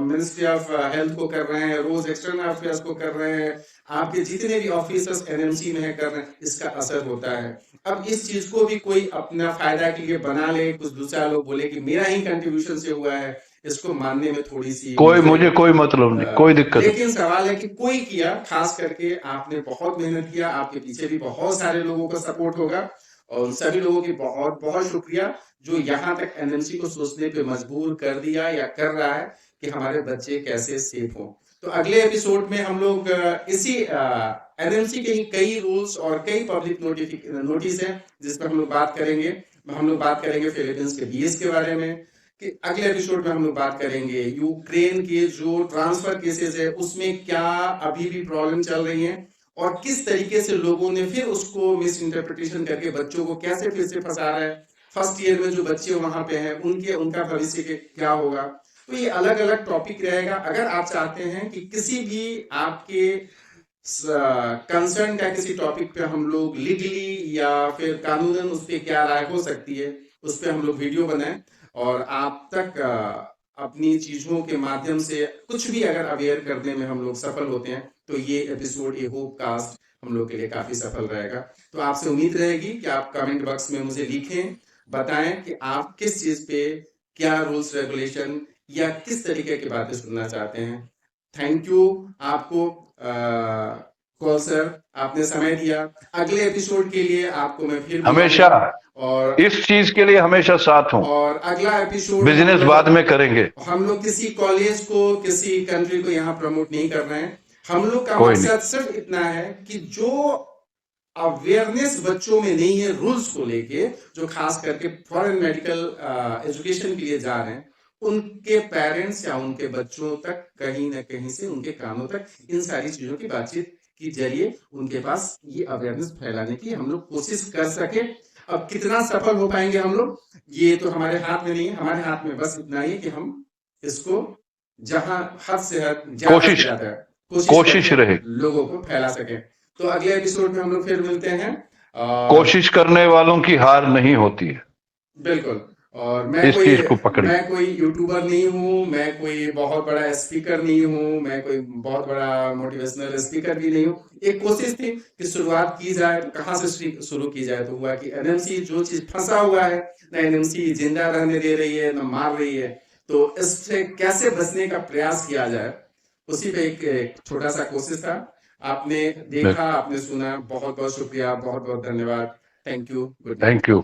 मिनिस्ट्री ऑफ हेल्थ को कर रहे हैं, रोज एक्सटर्नल अफेयर्स को कर रहे हैं, आपके जितने भी ऑफिसर्स एनएमसी में है कर रहे हैं, इसका असर होता है। अब इस चीज को भी कोई अपना फायदा के लिए बना ले, कुछ दूसरा लोग बोले कि मेरा ही कंट्रीब्यूशन से हुआ है, इसको मानने में थोड़ी सी मुझे कोई मतलब नहीं, कोई दिक्कत नहीं। लेकिन सवाल है कि कोई किया, खास करके आपने बहुत मेहनत किया, आपके पीछे भी बहुत सारे लोगों का सपोर्ट होगा, और उन सभी लोगों की बहुत बहुत शुक्रिया जो यहाँ तक एनएमसी को सोचने पे मजबूर कर दिया या कर रहा है कि हमारे बच्चे कैसे सेफ हो। तो अगले एपिसोड में हम लोग इसी एनएमसी के ही कई रूल्स और कई पब्लिक नोटिस हैं जिस पर हम लोग बात करेंगे। हम लोग बात करेंगे फिलीपींस के बीएस के बारे में, कि अगले एपिसोड में हम लोग बात करेंगे यूक्रेन के जो ट्रांसफर केसेस है उसमें क्या अभी भी प्रॉब्लम चल रही है, और किस तरीके से लोगों ने फिर उसको मिस इंटरप्रिटेशन करके बच्चों को कैसे फिर से फंसा रहा है। फर्स्ट ईयर में जो बच्चे वहां पे हैं उनका भविष्य क्या होगा। तो ये अलग अलग टॉपिक रहेगा। अगर आप चाहते हैं कि किसी भी आपके कंसर्न का किसी टॉपिक पे हम लोग लीगली या फिर कानूनन उस पर क्या राय हो सकती है उस पर हम लोग वीडियो बनाएं, और आप तक अपनी चीजों के माध्यम से कुछ भी अगर अवेयर करने में हम लोग सफल होते हैं, तो ये एपिसोड, ये होप कास्ट हम लोग के लिए काफी सफल रहेगा। तो आपसे उम्मीद रहेगी कि आप कमेंट बॉक्स में मुझे लिखें, बताएं कि आप किस चीज पे, क्या रूल्स रेगुलेशन या किस तरीके की बातें सुनना चाहते हैं। थैंक यू आपको कॉल सर, आपने समय दिया। अगले एपिसोड के लिए आपको मैं फिर हमेशा और इस चीज के लिए हमेशा साथ हूं। और अगला एपिसोड बिजनेस बाद में करेंगे। हम लोग किसी कॉलेज को, किसी कंट्री को यहाँ प्रमोट नहीं कर रहे हैं। हम लोग का मकसद सिर्फ इतना है कि जो अवेयरनेस बच्चों में नहीं है रूल्स को लेके, जो खास करके फॉरेन मेडिकल एजुकेशन के लिए जा रहे हैं, उनके पेरेंट्स या उनके बच्चों तक कहीं ना कहीं से उनके कानों तक इन सारी चीजों की बातचीत के जरिए उनके पास ये अवेयरनेस फैलाने की हम लोग कोशिश कर सके। अब कितना सफल हो पाएंगे हम लोग, ये तो हमारे हाथ में नहीं है। हमारे हाथ में बस इतना ही है कि हम इसको जहां हद से हद कोशिश रहे लोगों को फैला सके। तो अगले एपिसोड में हम लोग फिर मिलते हैं। कोशिश करने वालों की हार नहीं होती है। बिल्कुल। और मैं कोई यूट्यूबर नहीं हूँ, मैं कोई बहुत बड़ा स्पीकर नहीं हूँ, मैं कोई बहुत बड़ा मोटिवेशनल स्पीकर भी नहीं हूँ। एक कोशिश थी कि शुरुआत की जाए, कहाँ से शुरू की जाए, तो हुआ कि एनएमसी जो चीज फंसा हुआ है, ना एनएमसी जिंदा रहने दे रही है ना मार रही है, तो इससे कैसे बचने का प्रयास किया जाए, उसी पे एक छोटा सा कोशिश था। आपने देखा, आपने सुना, बहुत बहुत शुक्रिया, बहुत बहुत धन्यवाद। Thank you, good night. Thank you.